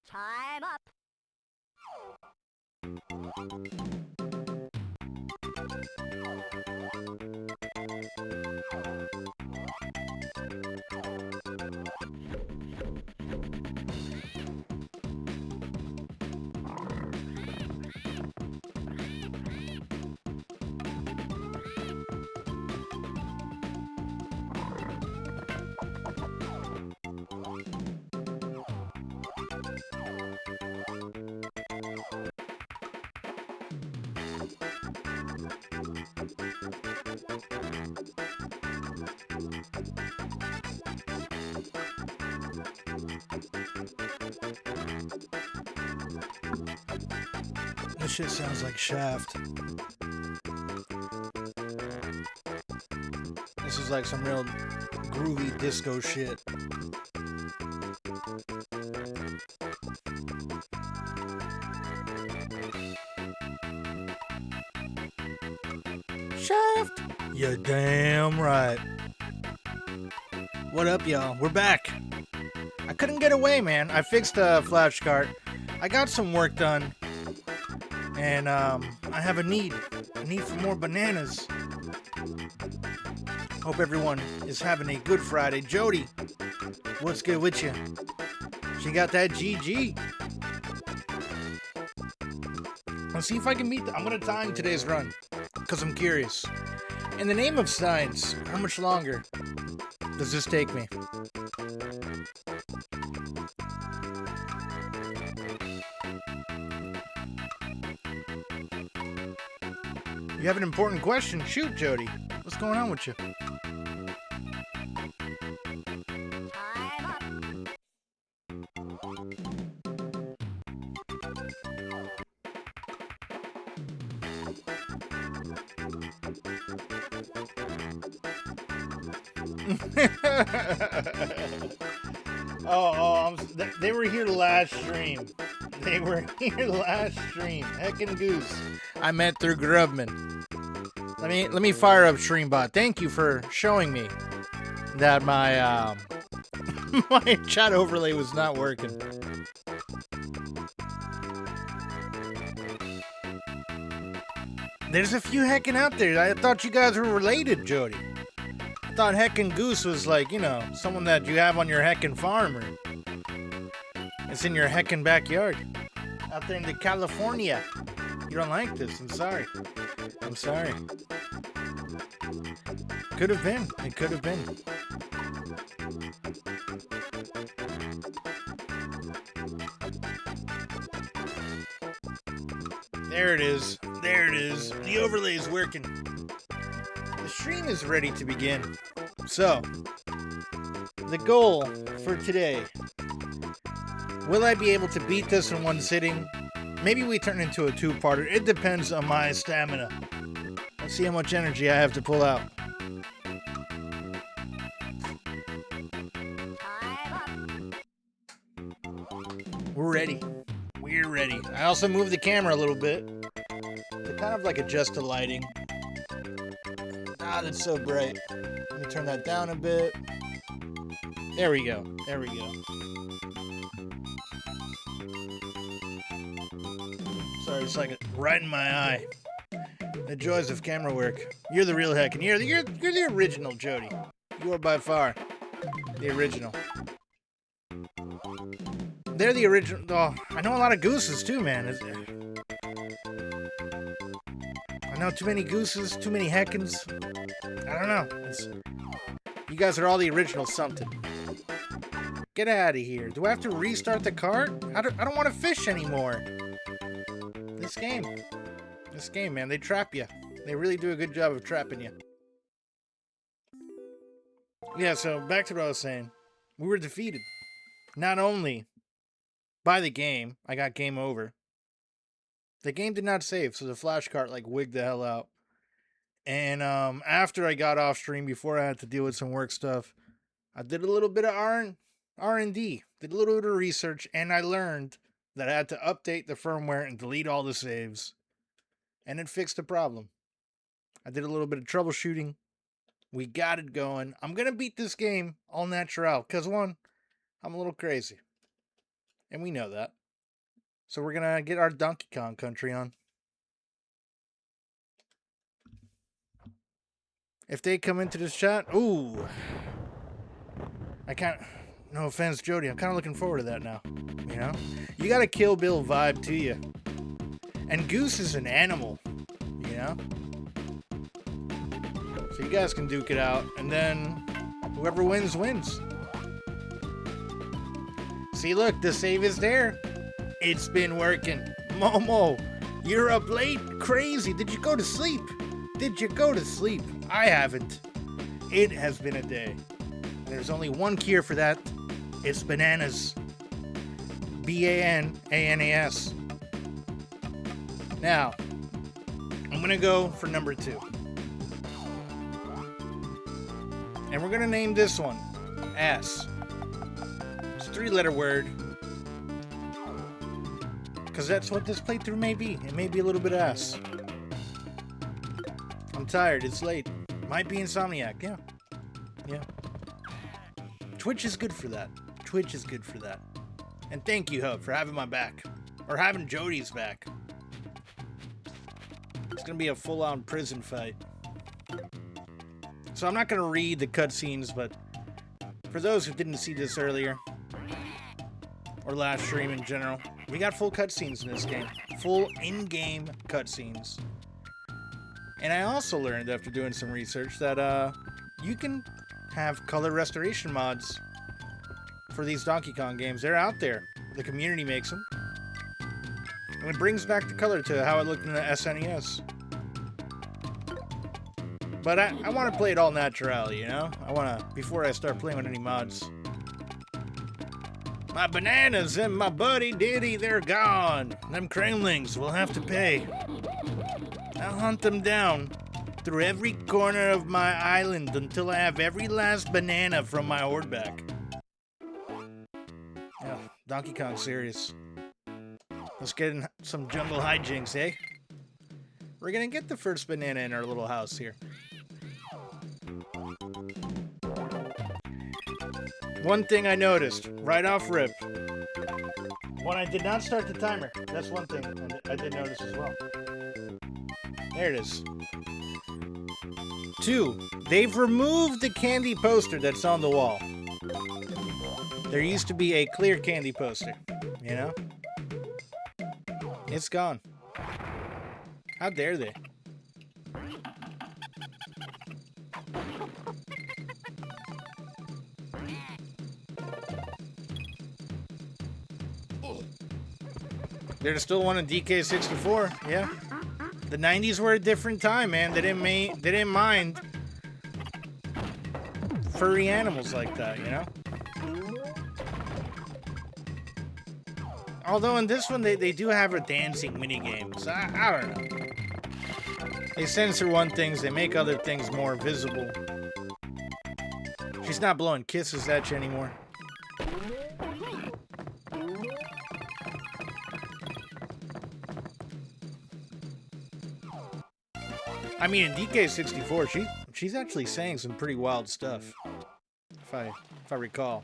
Time up. This shit sounds like Shaft. This is like some real groovy disco shit. Shaft! You're damn right. What up, y'all? We're back. I couldn't get away, man. I fixed a flash cart. I got some work done. And I have a need for more bananas. Hope everyone is having a good Friday. Jody, what's good with you? She got that GG. Let's see if I can meet I'm gonna time today's run, because I'm curious. In the name of science, how much longer does this take me? You have an important question? Shoot, Jody. What's going on with you? They were here last stream. They were here last stream. Heckin' Goose. I met through Grubman. Let me fire up Streambot. Thank you for showing me that my my chat overlay was not working. There's a few Heckin' out there. I thought you guys were related, Jody. I thought Heckin' Goose was like, you know, someone that you have on your Heckin' farm, or it's in your Heckin' backyard. Out there in the California. You don't like this. I'm sorry. I'm sorry. Could have been. It could have been. There it is. There it is. The overlay is working. The stream is ready to begin. So, the goal for today. Will I be able to beat this in one sitting? Maybe we turn into a two-parter. It depends on my stamina. Let's see how much energy I have to pull out. We're ready. We're ready. I also moved the camera a little bit to kind of like adjust the lighting. Ah, that's so bright. Let me turn that down a bit. There we go. There we go. Sorry, it's like right in my eye. The joys of camera work. You're the real Heckin'. You're the original, Jody. You are by far the original. They're the original. Oh, I know a lot of gooses too, man. I know, too many gooses, too many heckins. I don't know. You guys are all the original something. Get out of here. Do I have to restart the cart? I don't want to fish anymore. This game, man, they trap you. They really do a good job of trapping you. Yeah, so back to what I was saying. We were defeated. Not only by the game, I got game over. The game did not save, so the flash cart like wigged the hell out. And after I got off stream, before I had to deal with some work stuff, I did a little bit of R&D, did a little bit of research, and I learned that I had to update the firmware and delete all the saves. And it fixed the problem. I did a little bit of troubleshooting. We got it going. I'm going to beat this game all natural, because one, I'm a little crazy. And we know that. So we're going to get our Donkey Kong country on. If they come into this chat, ooh. I can't, no offense, Jody, I'm kind of looking forward to that now. You know? You got a Kill Bill vibe to you. And Goose is an animal, you know? So you guys can duke it out, and then whoever wins, wins. See, look, the save is there. It's been working. Momo, you're up late? Crazy. Did you go to sleep? Did you go to sleep? I haven't. It has been a day. There's only one cure for that. It's bananas. B-A-N-A-N-A-S. Now, I'm going to go for number 2. And we're going to name this one S. It's a 3-letter word. Because that's what this playthrough may be. It may be a little bit of S. I'm tired. It's late. Might be insomniac. Yeah. Yeah. Twitch is good for that. Twitch is good for that. And thank you, Hub, for having my back. Or having Jody's back. It's going to be a full-on prison fight. So I'm not going to read the cutscenes, but for those who didn't see this earlier, or last stream in general, we got full cutscenes in this game. Full in-game cutscenes. And I also learned after doing some research that you can have color restoration mods for these Donkey Kong games. They're out there. The community makes them. And it brings back the color to how it looked in the SNES. But I want to play it all natural, you know? I want to, before I start playing with any mods. My bananas and my buddy Diddy, they're gone. Them Kremlings will have to pay. I'll hunt them down through every corner of my island until I have every last banana from my horde back. Oh, Donkey Kong serious. Let's get in some jungle hijinks, eh? We're gonna get the first banana in our little house here. One thing I noticed, right off rip, when I did not start the timer, that's one thing I did notice as well. There it is. 2, they've removed the candy poster that's on the wall. There used to be a clear candy poster, you know? It's gone. How dare they? There's still one in DK64, yeah. The 90s were a different time, man. They didn't mind furry animals like that, you know? Although in this one, they do have a dancing minigame. So I don't know. They censor one things, they make other things more visible. She's not blowing kisses at you anymore. I mean, in DK64, she's actually saying some pretty wild stuff, if I recall,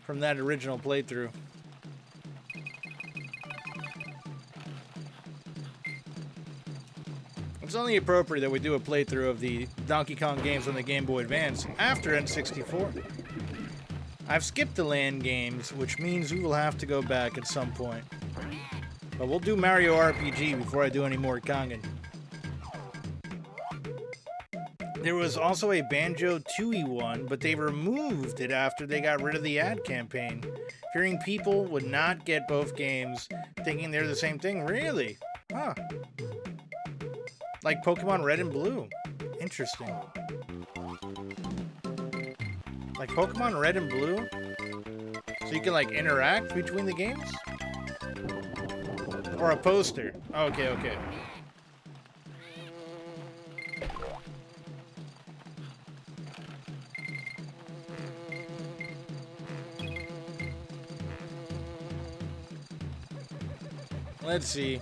from that original playthrough. It's only appropriate that we do a playthrough of the Donkey Kong games on the Game Boy Advance after N64. I've skipped the LAN games, which means we will have to go back at some point. But we'll do Mario RPG before I do any more Kongan. There was also a Banjo-Tooie one, but they removed it after they got rid of the ad campaign, fearing people would not get both games, thinking they're the same thing. Really? Huh. Like Pokemon Red and Blue. Interesting. Like Pokemon Red and Blue? So you can like interact between the games? Or a poster? Okay, okay. Let's see.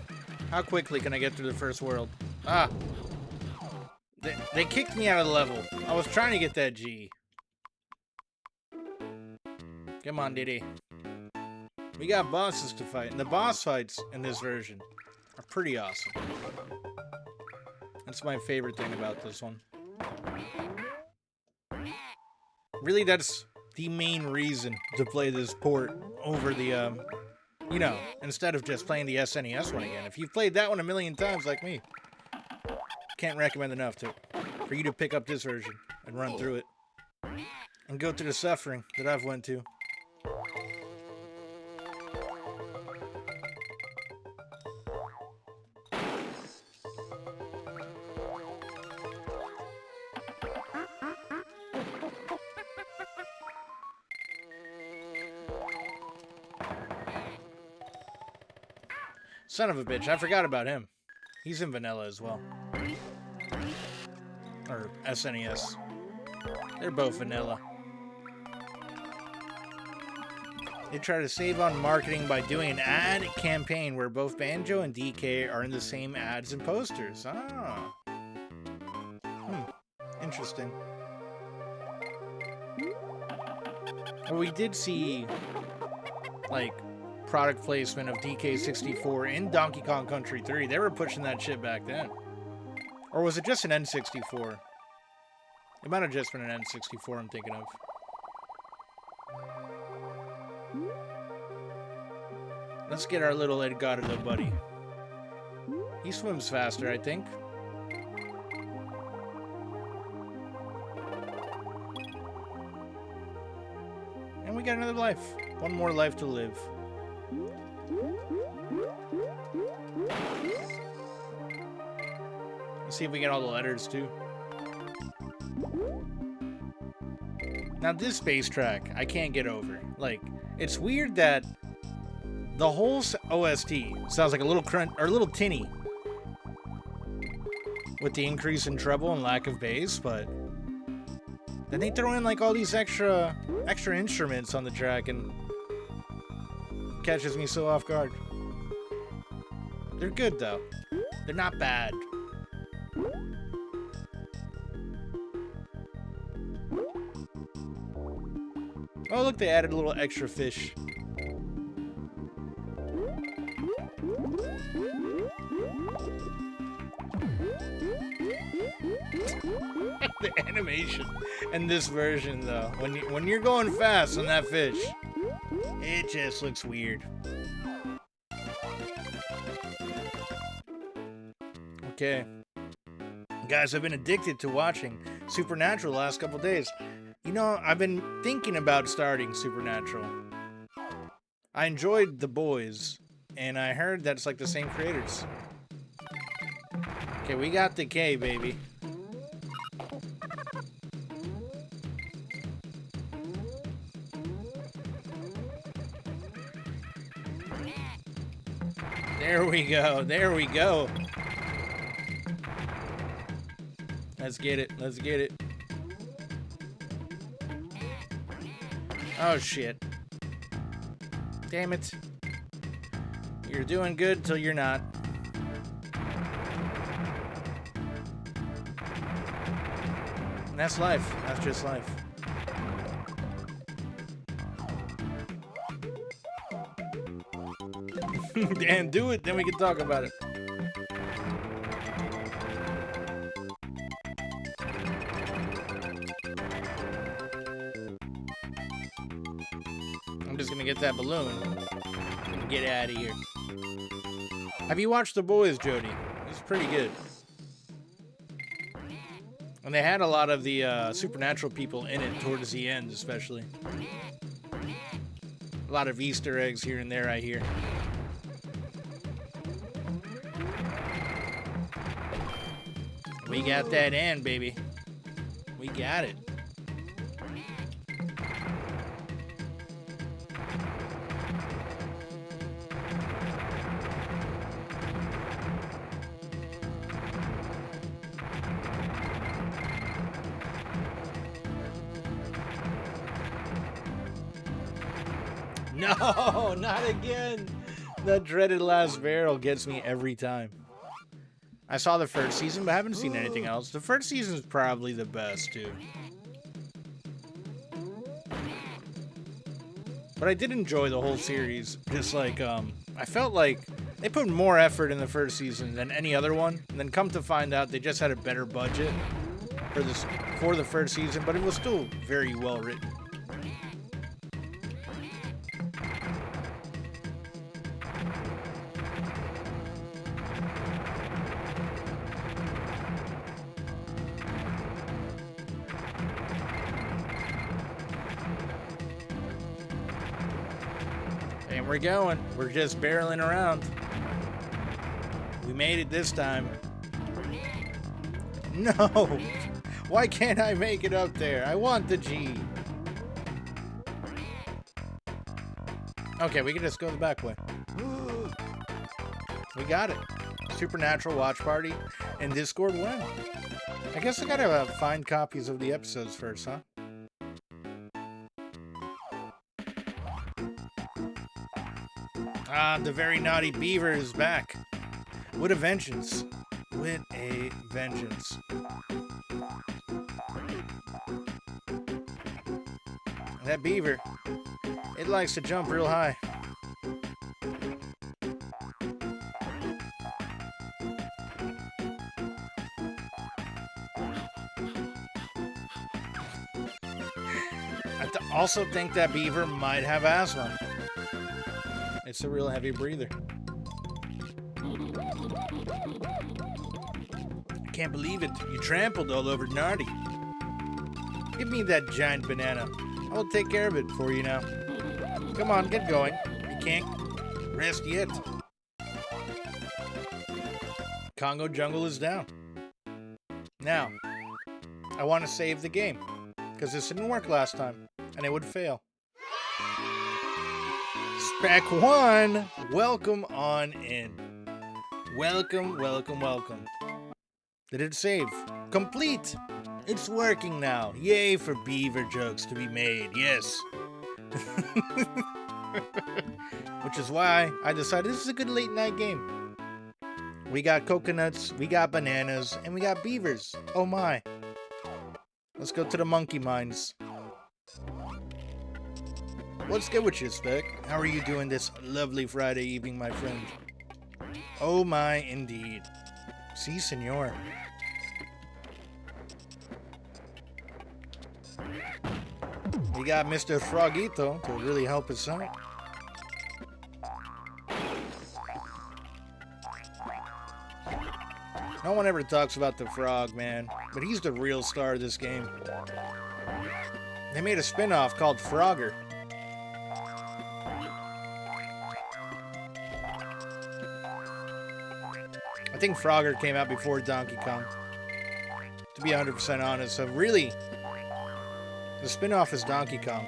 How quickly can I get through the first world? Ah. They kicked me out of the level. I was trying to get that G. Come on, Diddy. We got bosses to fight. And the boss fights in this version are pretty awesome. That's my favorite thing about this one. Really, that's the main reason to play this port over the, you know, instead of just playing the SNES one again. If you've played that one a million times like me, can't recommend enough for you to pick up this version and run through it. And go through the suffering that I've went to. Son of a bitch, I forgot about him. He's in vanilla as well. Or SNES. They're both vanilla. They try to save on marketing by doing an ad campaign where both Banjo and DK are in the same ads and posters. Ah. Interesting. Well, we did see, like, product placement of DK64 in Donkey Kong Country 3. They were pushing that shit back then. Or was it just an N64? It might have just been an N64 I'm thinking of. Let's get our little Edgardo buddy. He swims faster, I think. And we got another life. One more life to live. Let's see if we get all the letters, too. Now, this bass track, I can't get over. Like, it's weird that the whole OST sounds like a little crunch or a little tinny with the increase in treble and lack of bass, but then they throw in like all these extra instruments on the track and it catches me so off guard. They're good though. They're not bad. Oh look, they added a little extra fish. The animation in this version, though, when you're going fast on that fish, it just looks weird. Okay, guys, I've been addicted to watching Supernatural the last couple days. You know, I've been thinking about starting Supernatural. I enjoyed The Boys, and I heard that it's like the same creators. Okay, we got the K, baby. There we go. There we go. Let's get it. Let's get it. Oh, shit. Damn it. You're doing good till you're not. And that's life. That's just life. And do it, then we can talk about it. I'm just gonna get that balloon and get out of here. Have you watched The Boys, Jody? It's pretty good. And they had a lot of the supernatural people in it towards the end, especially. A lot of Easter eggs here and there, I hear. We got that end, baby. We got it. No, not again. That dreaded last barrel gets me every time. I saw the first season, but I haven't seen anything else. The first season is probably the best, too. But I did enjoy the whole series. Just like, I felt like they put more effort in the first season than any other one. And then come to find out, they just had a better budget for the first season, but it was still very well written. And we're going. We're just barreling around. We made it this time. No! Why can't I make it up there? I want the G. Okay, we can just go the back way. We got it. Supernatural watch party and Discord win. I guess I gotta find copies of the episodes first, huh? Ah, the very naughty beaver is back. With a vengeance. With a vengeance. That beaver, it likes to jump real high. I also think that beaver might have asthma. It's a real heavy breather. I can't believe it. You trampled all over Nardi. Give me that giant banana. I will take care of it for you now. Come on, get going. You can't rest yet. Congo Jungle is down. Now, I want to save the game, because this didn't work last time, and it would fail. Spec 1, welcome on in. Welcome, welcome, welcome. Did it save? Complete! It's working now. Yay for beaver jokes to be made, yes. Which is why I decided this is a good late night game. We got coconuts, we got bananas, and we got beavers. Oh my. Let's go to the monkey mines. What's good with you, Spec? How are you doing this lovely Friday evening, my friend? Oh my, indeed. Si, senor. We got Mr. Frogito to really help us out. No one ever talks about the frog, man, but he's the real star of this game. They made a spin-off called Frogger. I think Frogger came out before Donkey Kong, to be 100% honest. So really, the spin-off is Donkey Kong.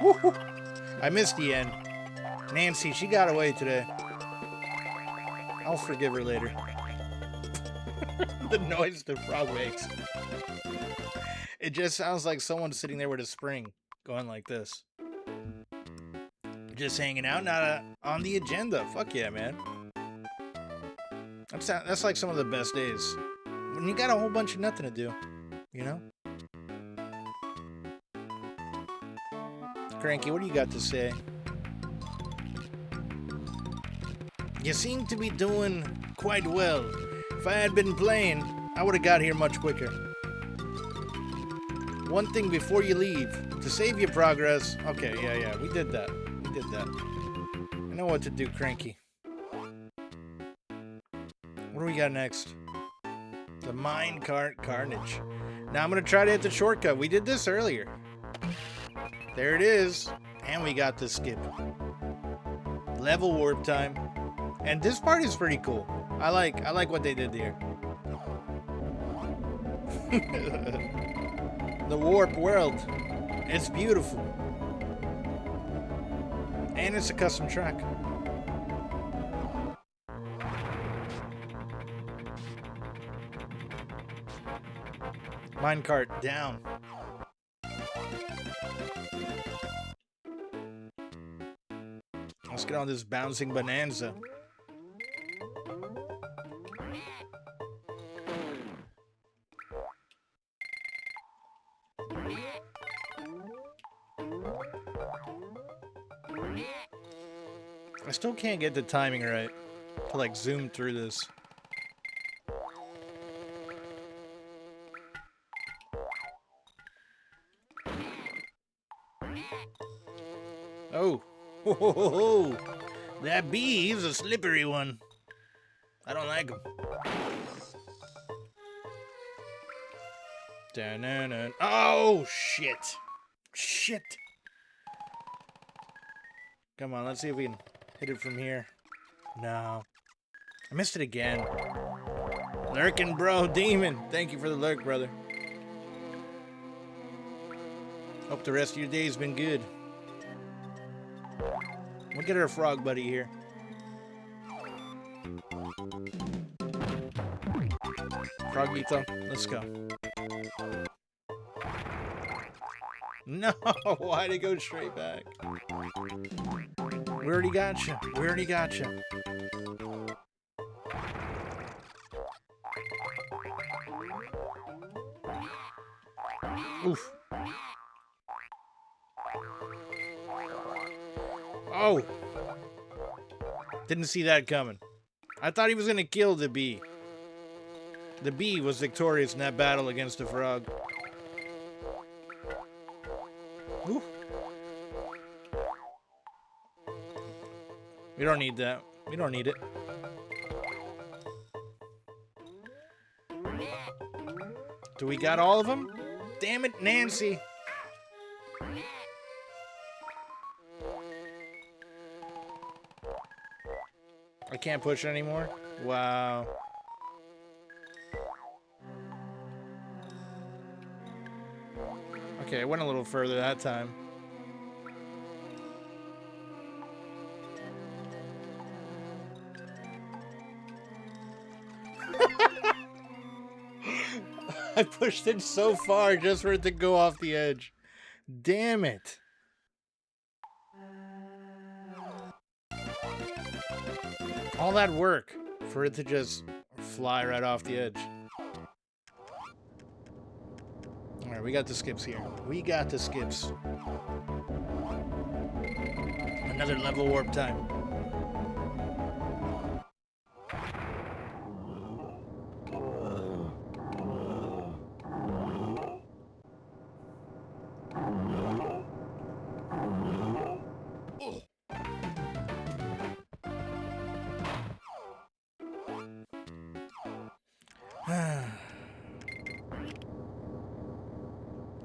Woo-hoo. I missed the end. Nancy, she got away today. I'll forgive her later. The noise the frog makes. It just sounds like someone sitting there with a spring, going like this. Just hanging out, not on the agenda. Fuck yeah, man. That's like some of the best days. When you got a whole bunch of nothing to do, you know? Cranky, what do you got to say? You seem to be doing quite well. If I had been playing, I would have got here much quicker. One thing before you leave, to save your progress. Okay, yeah, we did that. We did that. I know what to do, Cranky. What do we got next? The minecart carnage. Now I'm going to try to hit the shortcut. We did this earlier. There it is. And we got the skip. Level warp time. And this part is pretty cool. I like what they did there. The warp world. It's beautiful. And it's a custom track. Minecart down. Let's get on this bouncing bonanza. I still can't get the timing right to like zoom through this. Oh, ho, ho, ho, ho. That bee is a slippery one. I don't like him. Dun-dun-dun. Oh, shit. Shit. Come on, let's see if we can hit it from here. No. I missed it again. Lurking, bro. Demon. Thank you for the lurk, brother. Hope the rest of your day's been good. We'll get our frog buddy here. Frogito, let's go. No, why'd it go straight back? We already got you. We already got you. Oof. Oh! Didn't see that coming. I thought he was gonna kill the bee. The bee was victorious in that battle against the frog. Ooh. We don't need that. We don't need it. Do we got all of them? Damn it, Nancy! I can't push it anymore? Wow. Okay, I went a little further that time. I pushed it so far just for it to go off the edge. Damn it. All that work for it to just fly right off the edge. Alright, we got the skips here. We got the skips. Another level warp time.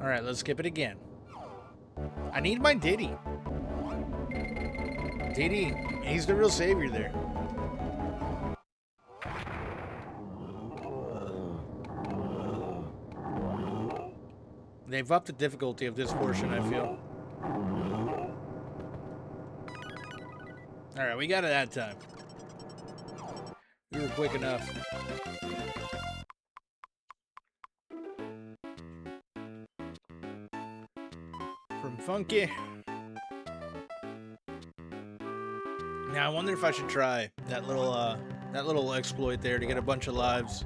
Alright, let's skip it again. I need my Diddy. Diddy, he's the real savior there. They've upped the difficulty of this portion, I feel. Alright, we got it that time. We were quick enough. From Funky. Now I wonder if I should try that little exploit there to get a bunch of lives.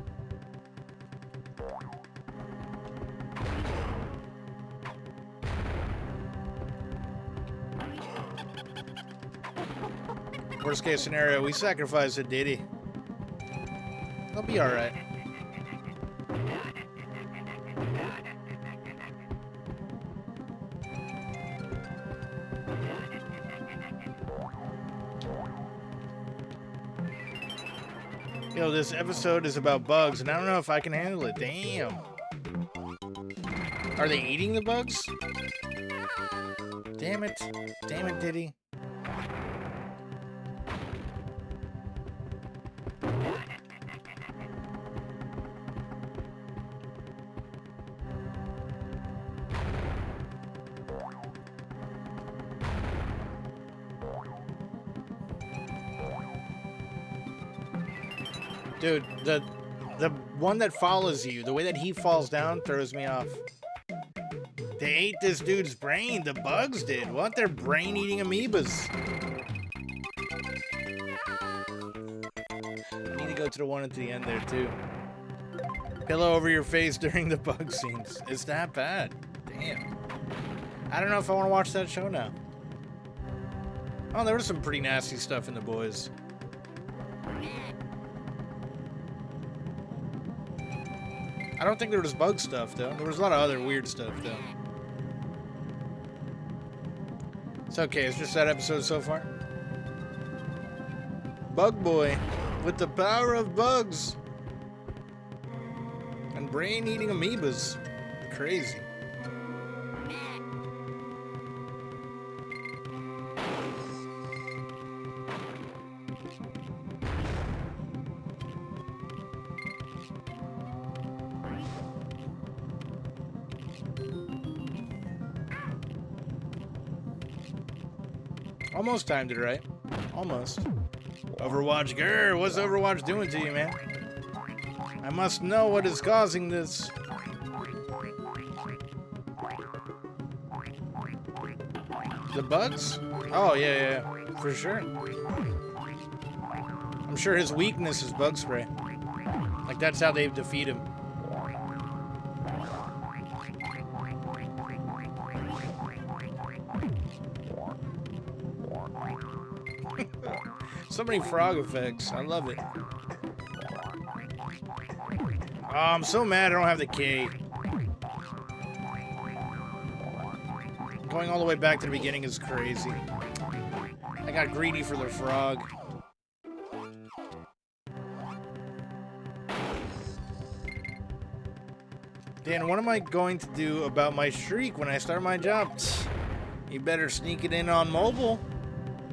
Worst case scenario, we sacrifice a Diddy. They'll be alright. Yo, this episode is about bugs, and I don't know if I can handle it. Damn. Are they eating the bugs? Damn it. Damn it, Diddy. Dude, the one that follows you, the way that he falls down throws me off. They ate this dude's brain. The bugs did. What? They're brain-eating amoebas. I need to go to the one at the end there, too. Pillow over your face during the bug scenes. It's that bad. Damn. I don't know if I want to watch that show now. Oh, there was some pretty nasty stuff in The Boys. I don't think there was bug stuff, though. There was a lot of other weird stuff, though. It's okay. It's just that episode so far. Bug Boy with the power of bugs and brain-eating amoebas. Crazy. Almost timed it right. Almost. Overwatch, grr, what's Overwatch doing to you, man? I must know what is causing this. The bugs? Oh, yeah, for sure. I'm sure his weakness is bug spray. Like, that's how they defeat him. So many frog effects. I love it. Oh, I'm so mad I don't have the K. Going all the way back to the beginning is crazy. I got greedy for the frog. Dan, what am I going to do about my streak when I start my job? You better sneak it in on mobile.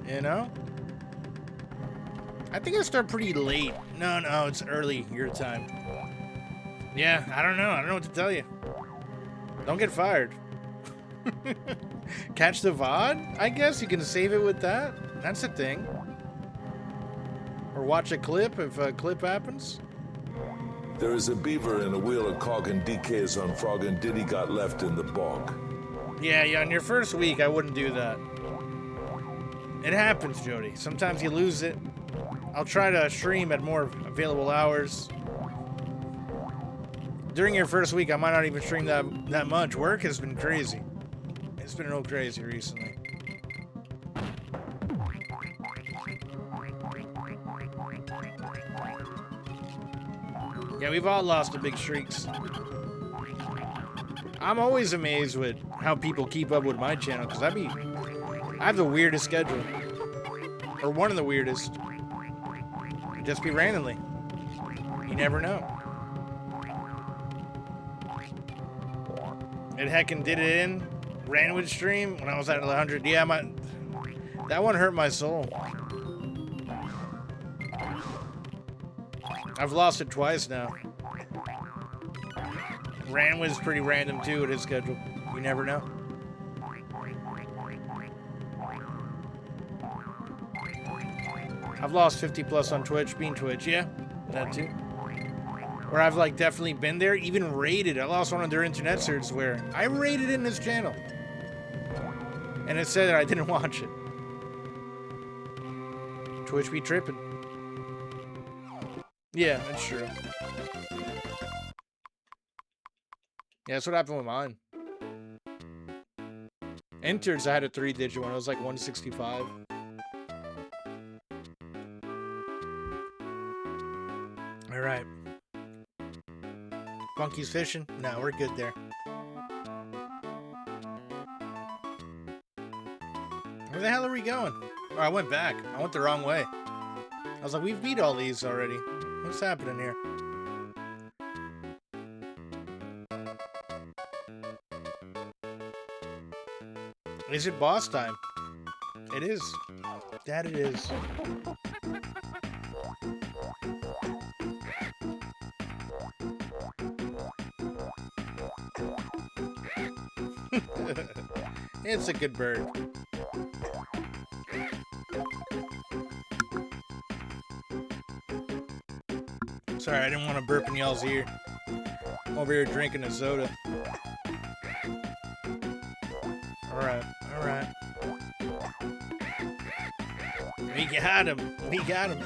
You know? I think I start pretty late. No, it's early your time. Yeah, I don't know. I don't know what to tell you. Don't get fired. Catch the VOD? I guess you can save it with that. That's a thing. Or watch a clip if a clip happens. There is a beaver and a wheel of cog and DKs on Frog and Diddy got left in the bog. Yeah, on your first week, I wouldn't do that. It happens, Jody. Sometimes you lose it. I'll try to stream at more available hours. During your first week, I might not even stream that much. Work has been crazy. It's been real crazy recently. Yeah, we've all lost the big streaks. I'm always amazed with how people keep up with my channel, because I have the weirdest schedule. Or one of the weirdest. It'd just be randomly. You never know. It heckin' did it in Ranwood stream when I was at 100. Yeah, that one hurt my soul. I've lost it twice now. Ranwood's pretty random too with his schedule. You never know. I've lost 50 plus on Twitch, being Twitch, yeah, that too. Where I've like definitely been there, even raided. I lost one of their internet certs where I raided in his channel. And it said that I didn't watch it. Twitch be tripping. Yeah, that's true. Yeah, that's what happened with mine. Enters, I had a 3-digit one. It was like 165. All right. Funky's fishing? No, we're good there. Where the hell are we going? Oh, I went back. I went the wrong way. I was like, we've beat all these already. What's happening here? Is it boss time? It is. That it is. It's a good bird. Sorry, I didn't want to burp in y'all's ear. I'm over here drinking a soda. Alright, alright. We got him. We got him.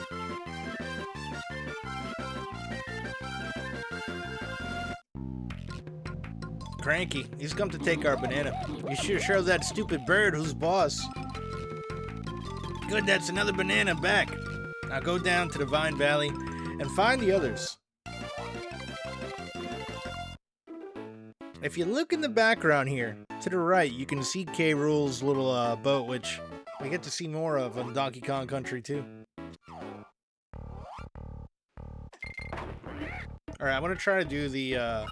Cranky, he's come to take our banana. You sure show that stupid bird who's boss. Good, that's another banana back. Now go down to the Vine Valley and find the others. If you look in the background here, to the right, you can see K. Rool's little boat, which we get to see more of on Donkey Kong Country 2. Alright, I'm gonna try to do the,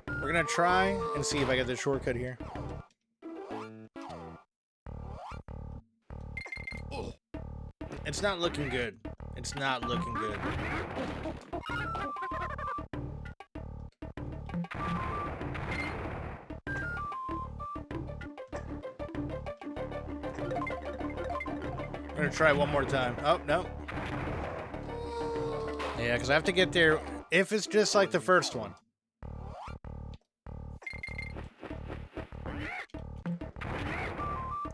we're gonna try and see if I get the shortcut here. It's not looking good. It's not looking good. I'm gonna try one more time. Oh, no. Yeah, because I have to get there if it's just like the first one.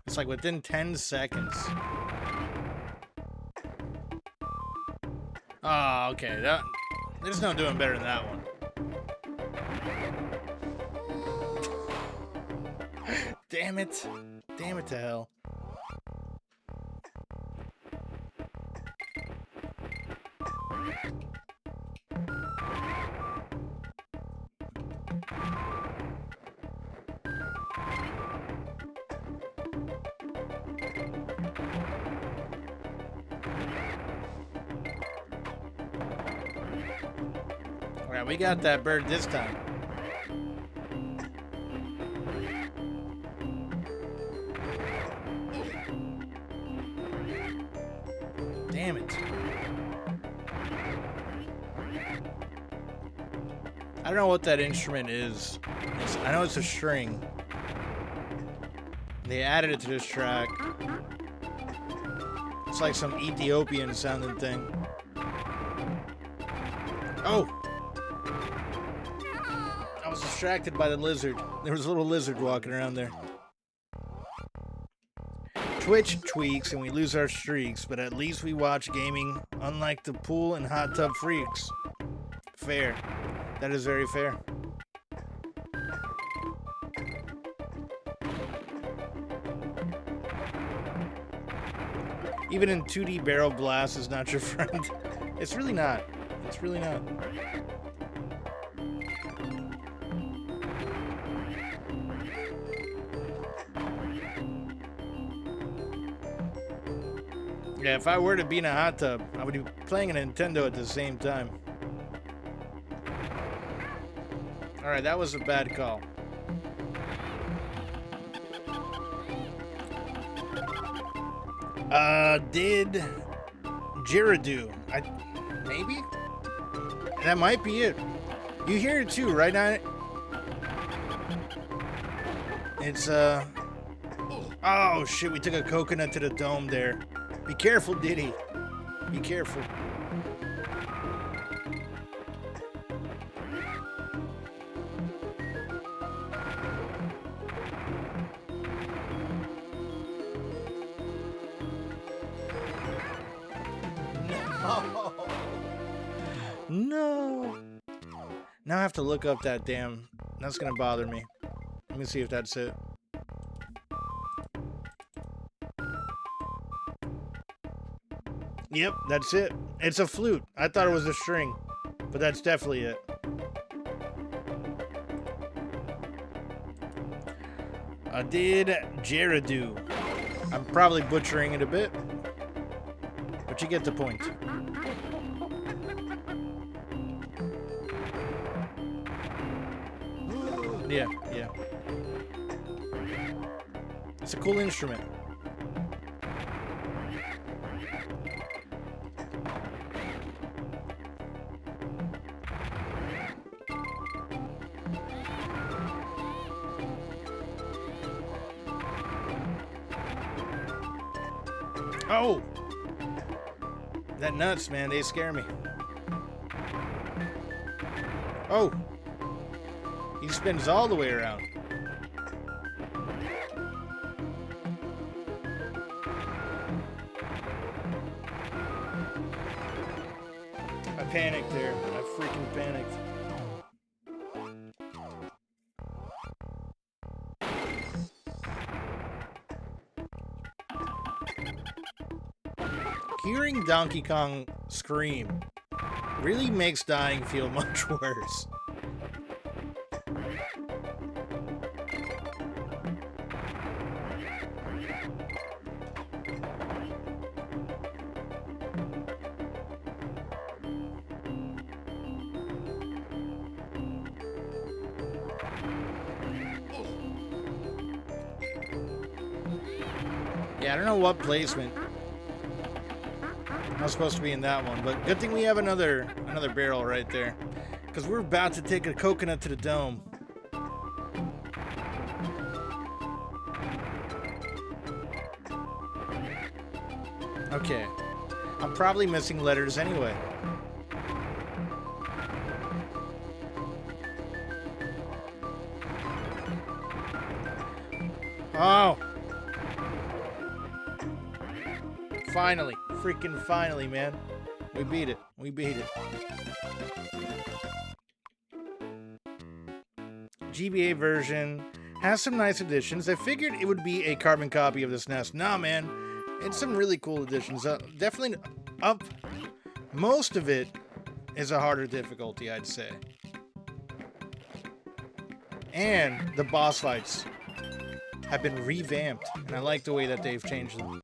It's like within 10 seconds. Oh, okay. There's no doing better than that one. Damn it. Damn it to hell. Alright, we got that bird this time. Damn it. I don't know what that instrument is. I know it's a string. They added it to this track. It's like some Ethiopian sounding thing. Oh! I was distracted by the lizard. There was a little lizard walking around there. Twitch tweaks and we lose our streaks, but at least we watch gaming, unlike the pool and hot tub freaks. Fair. That is very fair. Even in 2D, Barrel Blast is not your friend. It's really not. It's really not. Yeah, if I were to be in a hot tub, I would be playing a Nintendo at the same time. Alright, that was a bad call. Did Girardeau? Maybe? That might be it. You hear it too, right now? It's, oh shit, we took a coconut to the dome there. Be careful, Diddy. Be careful. No. Now I have to look up that damn... That's gonna bother me. Let me see if that's it. Yep, that's it. It's a flute. I thought it was a string, but that's definitely it. I did Girardeau. I'm probably butchering it a bit, but you get the point. Yeah, yeah. It's a cool instrument. Oh! That nuts, man. They scare me. Oh! He spins all the way around. I panicked there. I freaking panicked. Hearing Donkey Kong scream really makes dying feel much worse. Yeah, I don't know what placement I was supposed to be in that one, but good thing we have another barrel right there, because we're about to take a coconut to the dome. Okay, I'm probably missing letters anyway. Oh! Finally. Freaking finally, man. We beat it. We beat it. GBA version has some nice additions. I figured it would be a carbon copy of this NES. Nah, man. It's some really cool additions. Definitely up. Most of it is a harder difficulty, I'd say. And the boss fights have been revamped. And I like the way that they've changed them.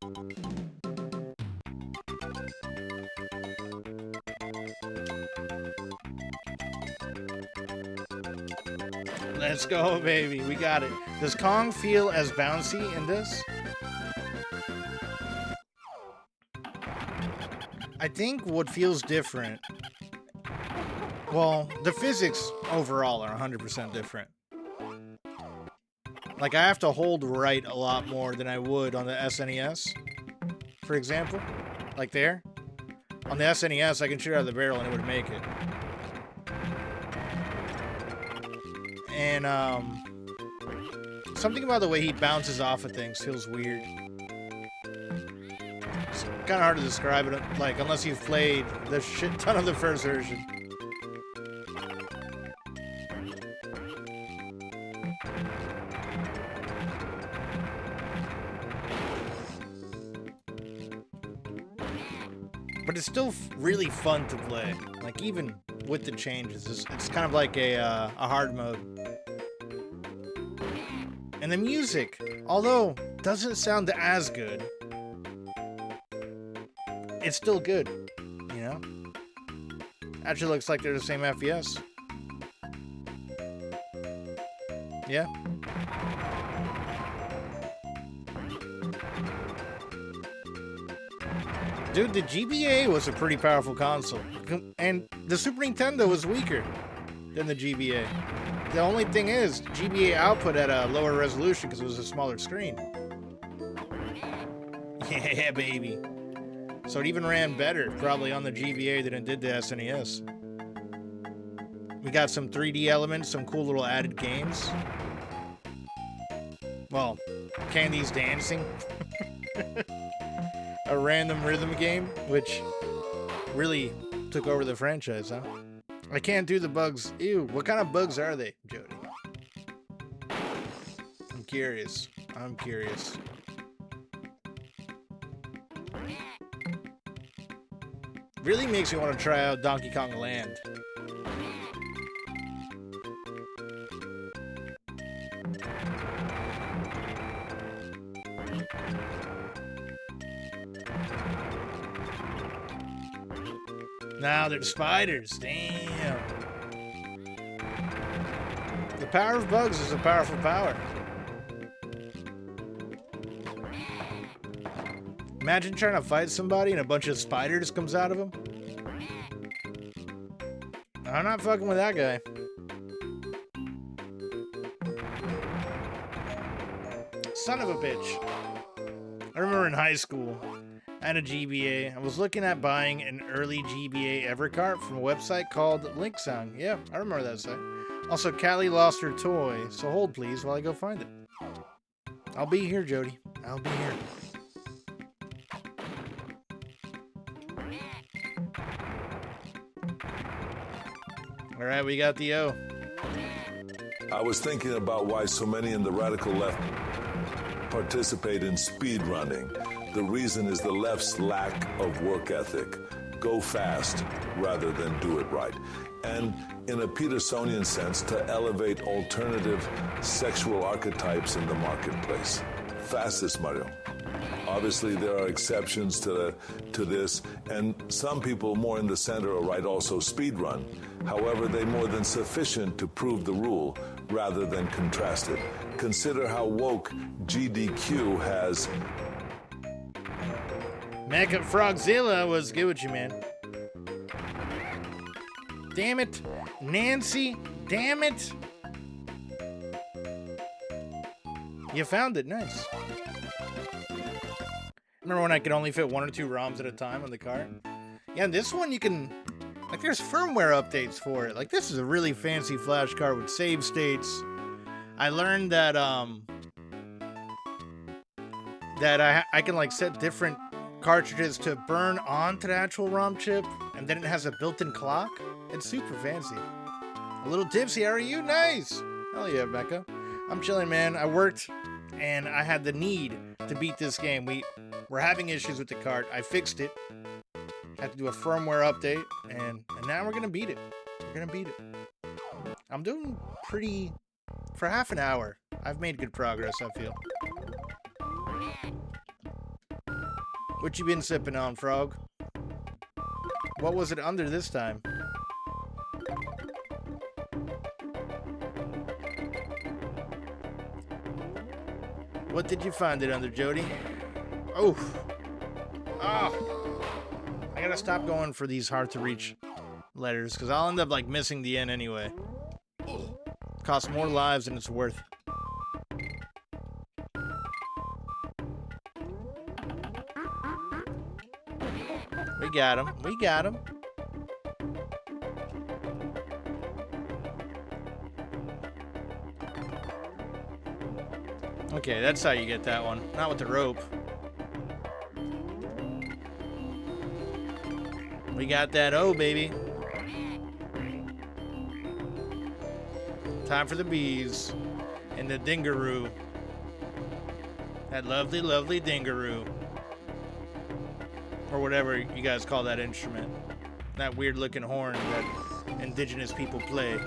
Let's go, baby. We got it. Does Kong feel as bouncy in this? I think what feels different... Well, the physics overall are 100% different. Like, I have to hold right a lot more than I would on the SNES, for example. Like there. On the SNES, I can shoot out of the barrel and it would make it. And, something about the way he bounces off of things feels weird. It's kind of hard to describe it, like, unless you've played the shit ton of the first version. But it's still really fun to play. Like, even with the changes, it's kind of like a hard mode. And the music, although doesn't sound as good, it's still good, you know? Actually looks like they're the same FPS. Yeah. Dude, the GBA was a pretty powerful console. And the Super Nintendo was weaker than the GBA. The only thing is, GBA output at a lower resolution because it was a smaller screen. Yeah, baby. So it even ran better, probably, on the GBA than it did the SNES. We got some 3D elements, some cool little added games. Well, Candy's Dancing. A random rhythm game, which really took over the franchise, huh? I can't do the bugs. Ew, what kind of bugs are they, Jody? I'm curious. I'm curious. Really makes me want to try out Donkey Kong Land. Now they're spiders. Damn. The power of bugs is a powerful power. Imagine trying to fight somebody and a bunch of spiders comes out of them. I'm not fucking with that guy. Son of a bitch. I remember in high school, I had a GBA. I was looking at buying an early GBA Evercart from a website called Linksong. Yeah, I remember that site. Also, Callie lost her toy, so hold please while I go find it. I'll be here, Jody. I'll be here. All right, we got the O. I was thinking about why so many in the radical left participate in speed running. The reason is the left's lack of work ethic. Go fast rather than do it right. And in a Petersonian sense, to elevate alternative sexual archetypes in the marketplace. Fastest, Mario. Obviously, there are exceptions to this, and some people more in the center or right also speed run. However, they more than sufficient to prove the rule rather than contrast it. Consider how woke GDQ has. Mecha Frogzilla was good with you, man. Damn it. Nancy, damn it. You found it, nice. Remember when I could only fit 1 or 2 ROMs at a time on the cart? Yeah, this one you can, like, there's firmware updates for it. Like, this is a really fancy flash card with save states. I learned that, I can, like, set different cartridges to burn onto the actual ROM chip, and then it has a built-in clock. It's super fancy. A little tipsy, how are you? Nice! Hell yeah, Becca. I'm chilling, man. I worked, and I had the need to beat this game. We're having issues with the cart. I fixed it. Had to do a firmware update, and now we're gonna beat it. We're gonna beat it. I'm doing pretty... For half an hour, I've made good progress, I feel. What you been sipping on, Frog? What was it under this time? What did you find it under, Jody? Oh. Oh. I gotta stop going for these hard-to-reach letters, because I'll end up, like, missing the N anyway. Costs more lives than it's worth. We got him. We got him. Okay, that's how you get that one. Not with the rope. We got that O, baby. Time for the bees and the dingaroo. That lovely, lovely dingaroo. Or whatever you guys call that instrument. That weird looking horn that indigenous people play.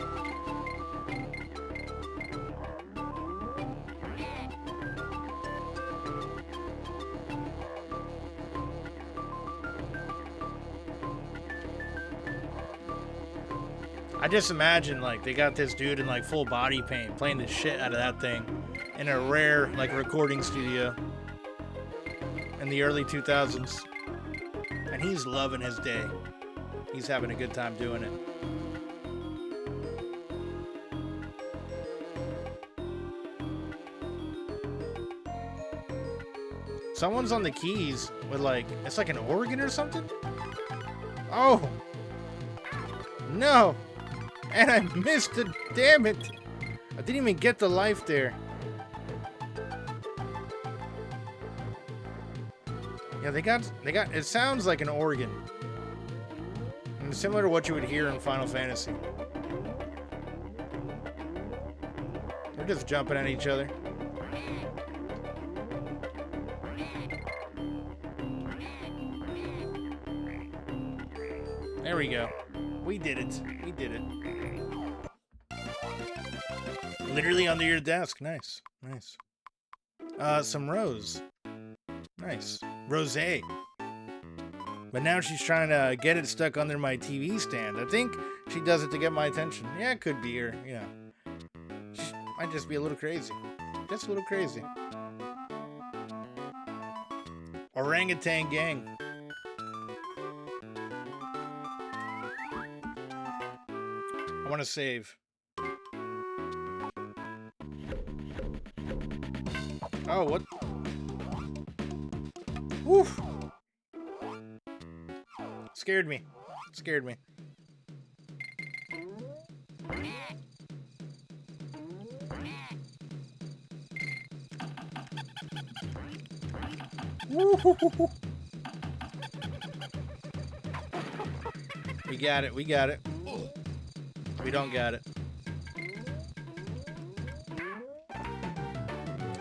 I just imagine, like, they got this dude in, like, full body paint playing the shit out of that thing in a rare, like, recording studio in the early 2000s. And he's loving his day. He's having a good time doing it. Someone's on the keys with, like, it's like an organ or something? Oh! No! And I missed it, damn it! I didn't even get the life there. Yeah, they got, it sounds like an organ. And similar to what you would hear in Final Fantasy. They're just jumping at each other. There we go. We did it. We did it. Literally under your desk. Nice. Nice. Some rose. Nice. Rosé. But now she's trying to get it stuck under my TV stand. I think she does it to get my attention. Yeah, it could be her, you know. She might just be a little crazy. Just a little crazy. Orangutan gang. I want to save. Oh, what? Woof. Scared me. Scared me. Woo-hoo-hoo-hoo. We got it. We got it. We don't got it.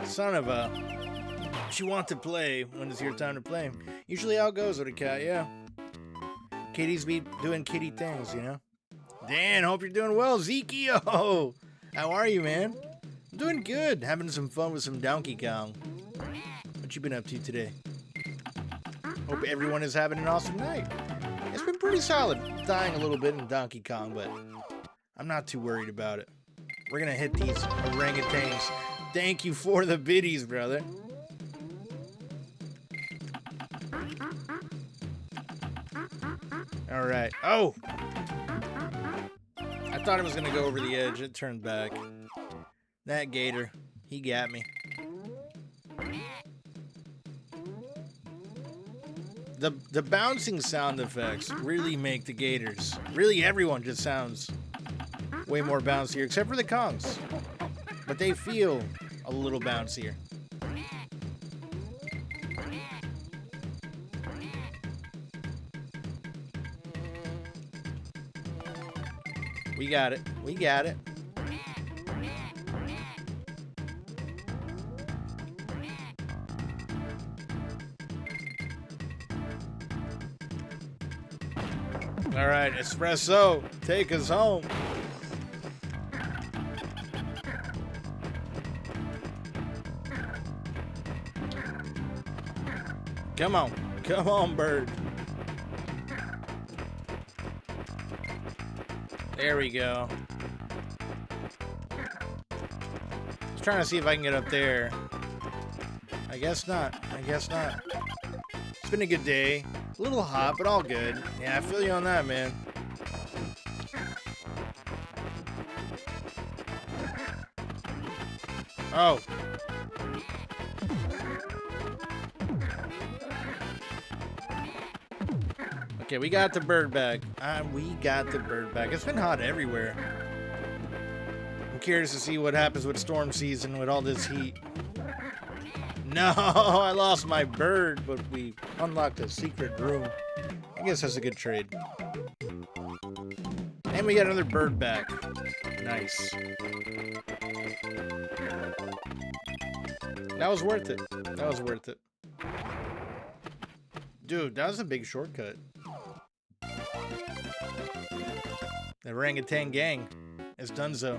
Son of a... She wants to play when it's your time to play. Usually how it goes with a cat, yeah. Kitties be doing kitty things, you know? Dan, hope you're doing well. Zekio! How are you, man? I'm doing good. Having some fun with some Donkey Kong. What you been up to today? Hope everyone is having an awesome night. It's been pretty solid. Dying a little bit in Donkey Kong, but I'm not too worried about it. We're gonna hit these orangutans. Thank you for the biddies, brother. All right. Oh! I thought it was gonna go over the edge. It turned back. That gator, he got me. The bouncing sound effects really make the gators. Really, everyone just sounds way more bouncier, except for the Kongs. But they feel a little bouncier. We got it. We got it. All right, Espresso, take us home. Come on, bird. There we go. I was trying to see if I can get up there. I guess not. I guess not. It's been a good day. A little hot, but all good. Yeah, I feel you on that, man. Oh. Okay, we got the bird bag. We got the bird bag. It's been hot everywhere. I'm curious to see what happens with storm season with all this heat. No, I lost my bird, but we unlocked a secret room. I guess that's a good trade. And we got another bird back. Nice. That was worth it. That was worth it. Dude, that was a big shortcut. The orangutan gang is donezo.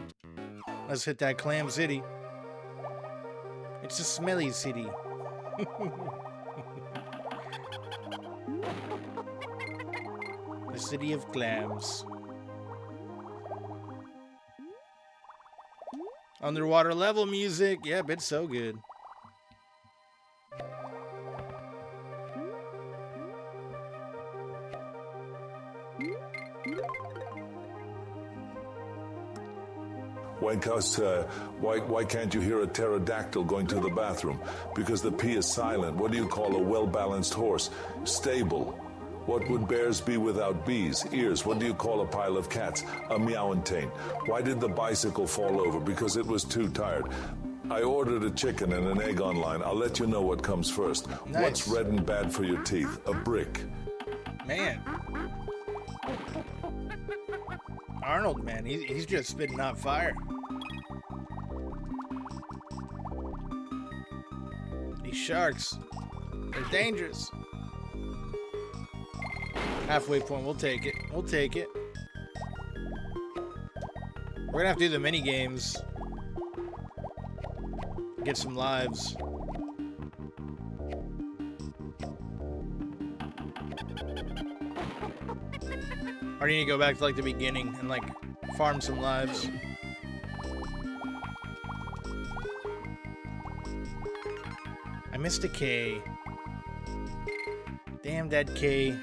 Let's hit that Clam City. It's a smelly city. The city of clams. Underwater level music. Yep, it's so good. Why can't you hear a pterodactyl going to the bathroom? Because the P is silent. What do you call a well-balanced horse? Stable. What would bears be without bees? Ears. What do you call a pile of cats? A meowantane. Why did the bicycle fall over? Because it was too tired. I ordered a chicken and an egg online. I'll let you know what comes first. Nice. What's red and bad for your teeth? A brick. Man. Arnold, man, he's just spitting out fire. These sharks, they're dangerous. Halfway point, we'll take it. We'll take it. We're gonna have to do the mini games. Get some lives. Or do you need to go back to like the beginning and like farm some lives? I missed a K. Damn that K.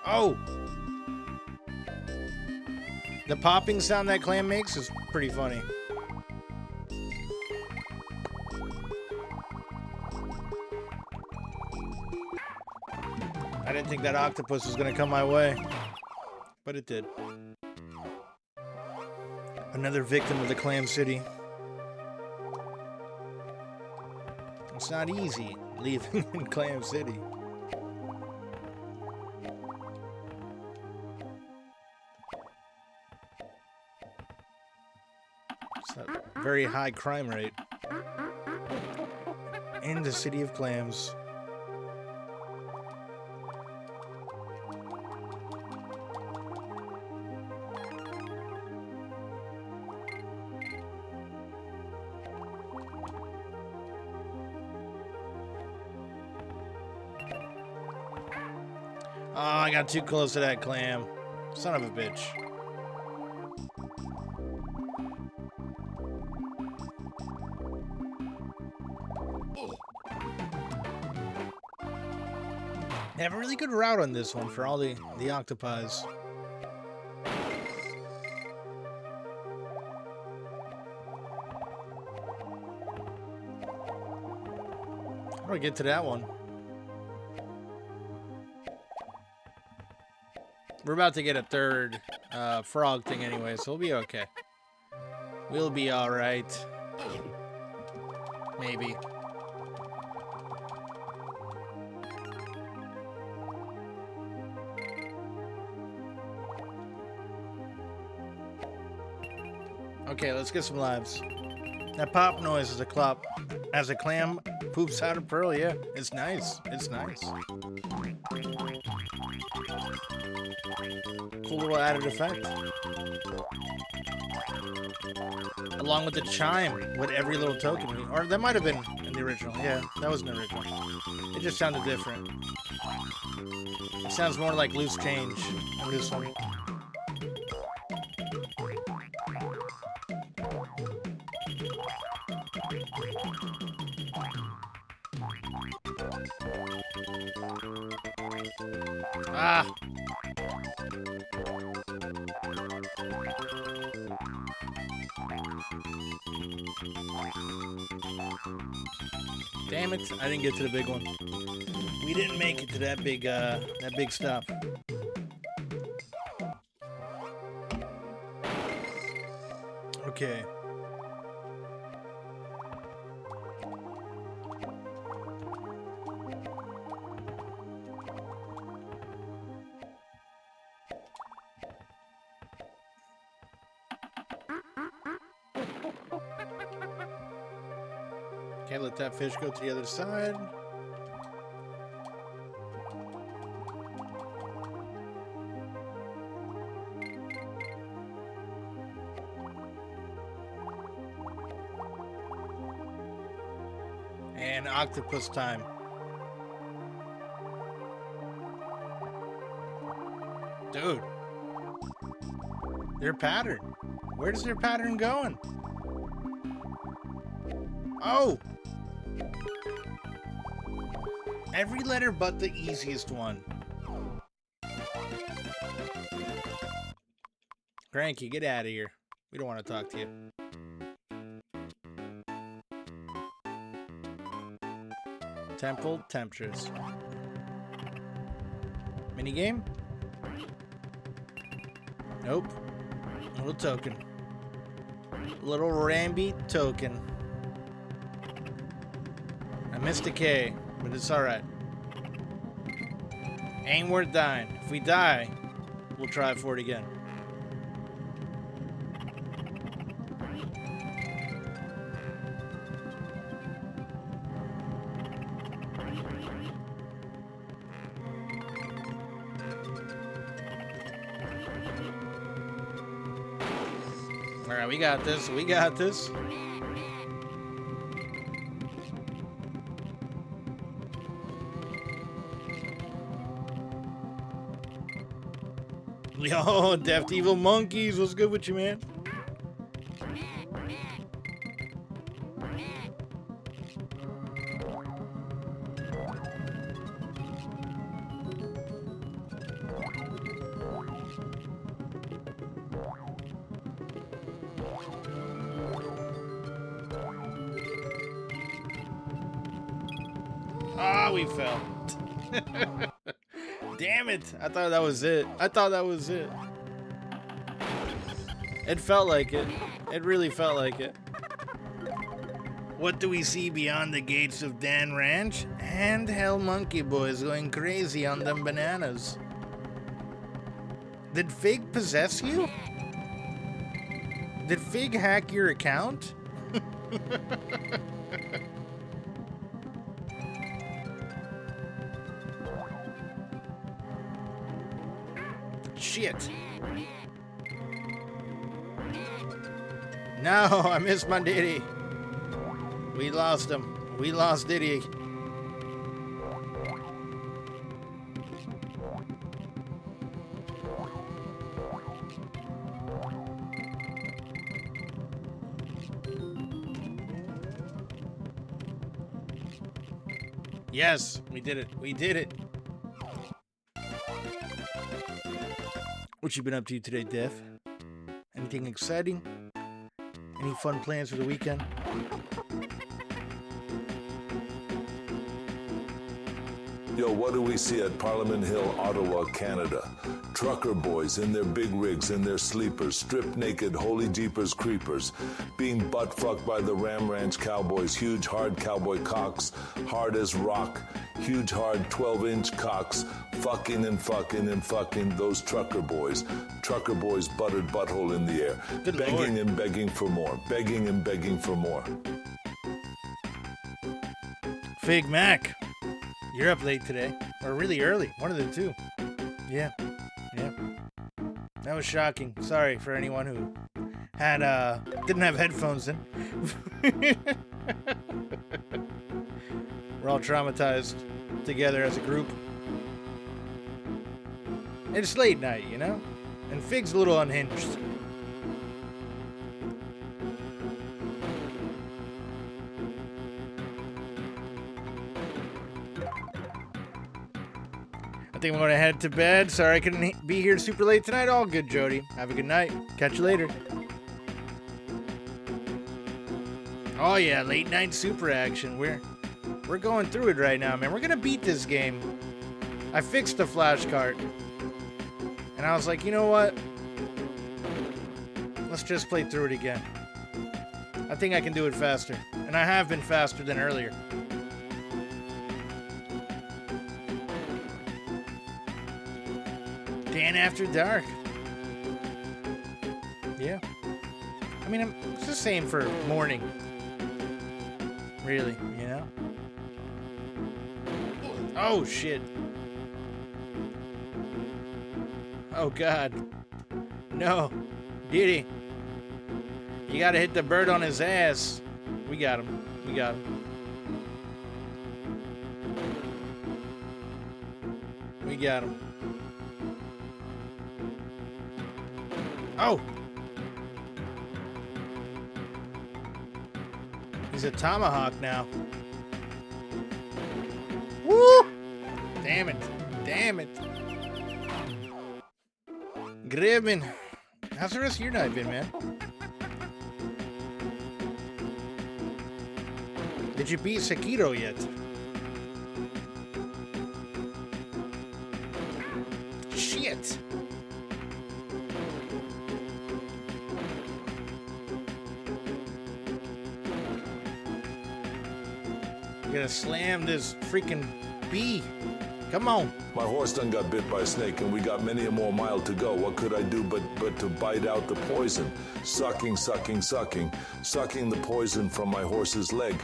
Oh! The popping sound that clam makes is pretty funny. I didn't think that octopus was gonna come my way, but it did. Another victim of the Clam City. It's not easy living in Clam City. It's a very high crime rate in the city of clams. Oh, I got too close to that clam. Son of a bitch. They have a really good route on this one for all the octopies. How do I get to that one? We're about to get a third frog thing anyway, so we'll be okay. We'll be alright. Maybe. Okay, let's get some lives. That pop noise is a clop. As a clam poops out a pearl, yeah. It's nice. It's nice. Cool little added effect. Along with the chime, with every little token. Or that might have been in the original. Yeah, that was an original. It just sounded different. It sounds more like loose change in this one. Ah! Damn it, I didn't get to the big one. We didn't make it to that big stop. Okay. Okay, let that fish go to the other side. And octopus time. Dude. Their pattern. Where does their pattern going? Oh! Every letter but the easiest one. Cranky, get out of here. We don't want to talk to you. Temple temperatures. Minigame? Nope. Little token. Little Ramby token. I missed a K, but it's alright. Ain't worth dying. If we die, we'll try for it again. Alright, we got this. We got this. Yo, Deft Evil Monkeys, what's good with you, man? Ah, we fell. Damn it. I thought that was it. It felt like it. It really felt like it. What do we see beyond the gates of Dan Ranch? Handheld Monkey Boys going crazy on them bananas. Did Fig possess you? Did Fig hack your account? Shit. No, I missed my Diddy. We lost him. We lost Diddy. Yes, we did it. We did it. What you been up to today, Def? Anything exciting? Any fun plans for the weekend? Yo, what do we see at Parliament Hill, Ottawa, Canada? Trucker boys in their big rigs, in their sleepers, stripped naked, holy jeepers creepers, being butt-fucked by the Ram Ranch cowboys, huge hard cowboy cocks, hard as rock, huge hard 12-inch cocks, fucking and fucking and fucking those trucker boys buttered butthole in the air, Good begging Lord. and begging for more, begging and begging for more. Fig Mac, you're up late today. Or really early. One of the two. Yeah. That was shocking. Sorry for anyone who had didn't have headphones in. We're all traumatized together as a group. It's late night, you know? And Fig's a little unhinged. I think I'm going to head to bed. Sorry I couldn't be here super late tonight. All good, Jody. Have a good night. Catch you later. Oh yeah, late night super action. We're going through it right now, man. We're going to beat this game. I fixed the flash cart. And I was like, you know what? Let's just play through it again. I think I can do it faster. And I have been faster than earlier. Dan After Dark. Yeah. I mean, it's the same for morning. Really, you know? Oh, shit. Oh, God. No. Diddy. You gotta hit the bird on his ass. We got him. We got him. We got him. Oh! He's a tomahawk now. Woo! Damn it. Damn it. Gribbin. How's the rest of your night been, man? Did you beat Sekiro yet? Shit. You gotta slam this freaking bee. Come on. My horse done got bit by a snake, and we got many a more mile to go. What could I do but to bite out the poison? Sucking the poison from my horse's leg.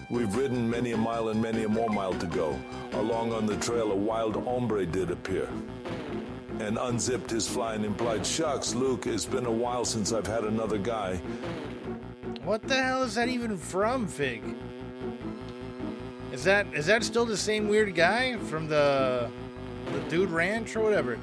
We've ridden many a mile and many a more mile to go. Along on the trail, a wild hombre did appear and unzipped his fly and implied, "Shucks, Luke, it's been a while since I've had another guy." What the hell is that even from, Fig? Is that still the same weird guy from the Dude Ranch or whatever?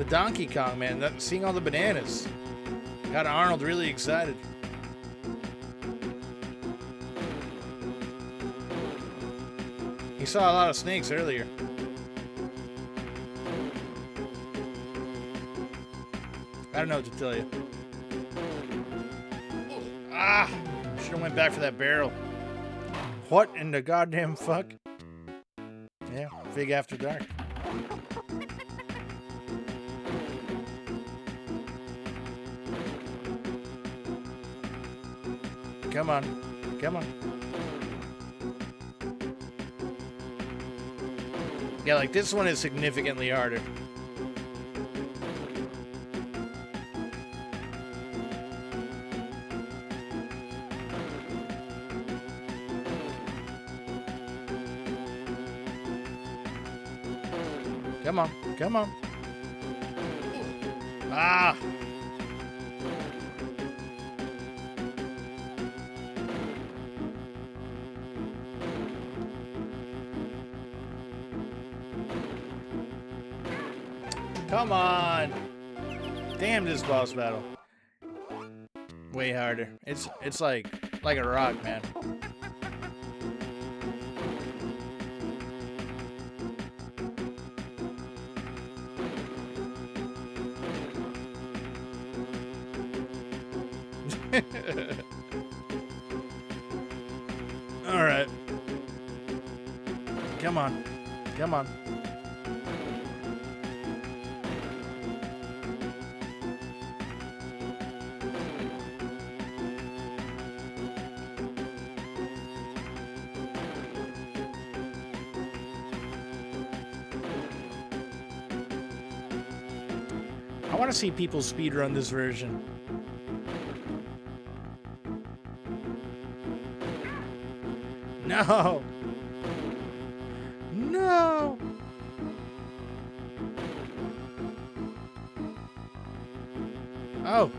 the Donkey Kong, man. Seeing all the bananas got Arnold really excited. He saw a lot of snakes earlier. I don't know what to tell you. Ah! Should have went back for that barrel. What in the goddamn fuck? Yeah, Big After Dark. Come on. Come on. Yeah, like this one is significantly harder. Come on, come on. Ah! Come on! Damn this boss battle. Way harder. It's like a rock, man. All right. Come on. Come on. I want to see people speedrun this version. No! No! Oh!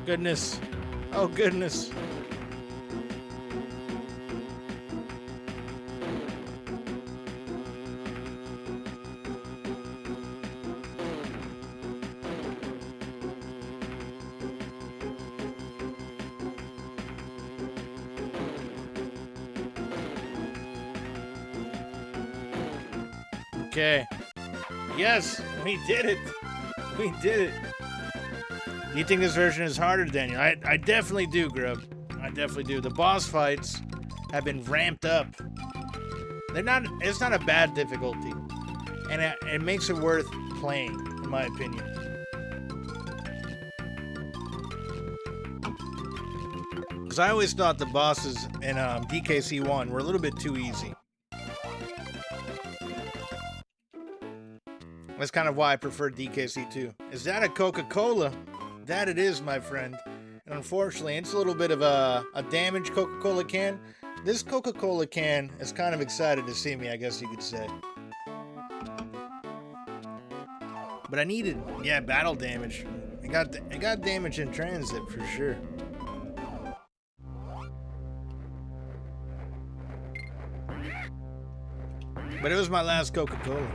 Goodness. Oh, goodness. Okay. Yes, we did it. We did it. Do you think this version is harder, Daniel? I definitely do, Grub. I definitely do. The boss fights have been ramped up. It's not a bad difficulty. And it makes it worth playing, in my opinion. Because I always thought the bosses in DKC 1 were a little bit too easy. That's kind of why I prefer DKC 2. Is that a Coca-Cola? That it is, my friend. And unfortunately, it's a little bit of a damaged Coca-Cola can. This Coca-Cola can is kind of excited to see me, I guess you could say. But I needed, yeah, battle damage. I got damage in transit for sure. But it was my last Coca-Cola.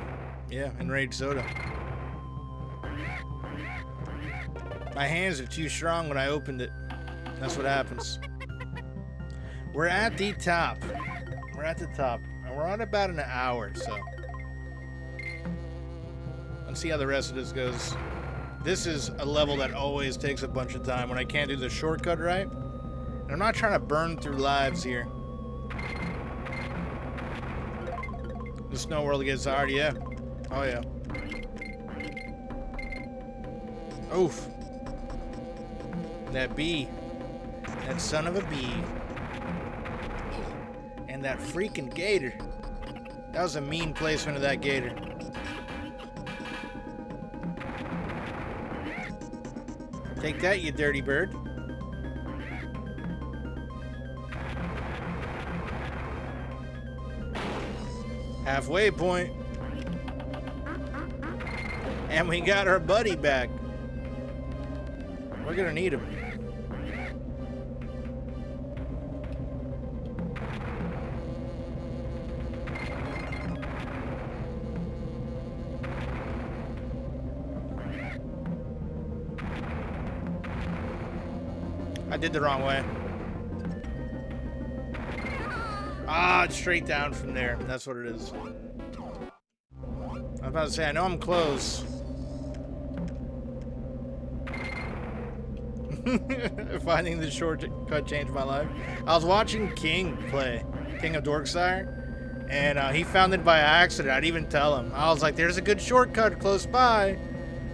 Yeah, and Rage Soda. My hands are too strong when I opened it. That's what happens. We're at the top. We're at the top. And we're on about an hour, so. Let's see how the rest of this goes. This is a level that always takes a bunch of time when I can't do the shortcut right. And I'm not trying to burn through lives here. The snow world gets hard, yeah. Oh, yeah. Oof. That bee. That son of a bee. And that freaking gator. That was a mean placement of that gator. Take that, you dirty bird. Halfway point. And we got our buddy back. We're gonna need him. I did the wrong way. Ah, it's straight down from there. That's what it is. I was about to say, I know I'm close. Finding the shortcut changed my life. I was watching King play, King of Dorksire, and he found it by accident. I didn't even tell him. I was like, there's a good shortcut close by.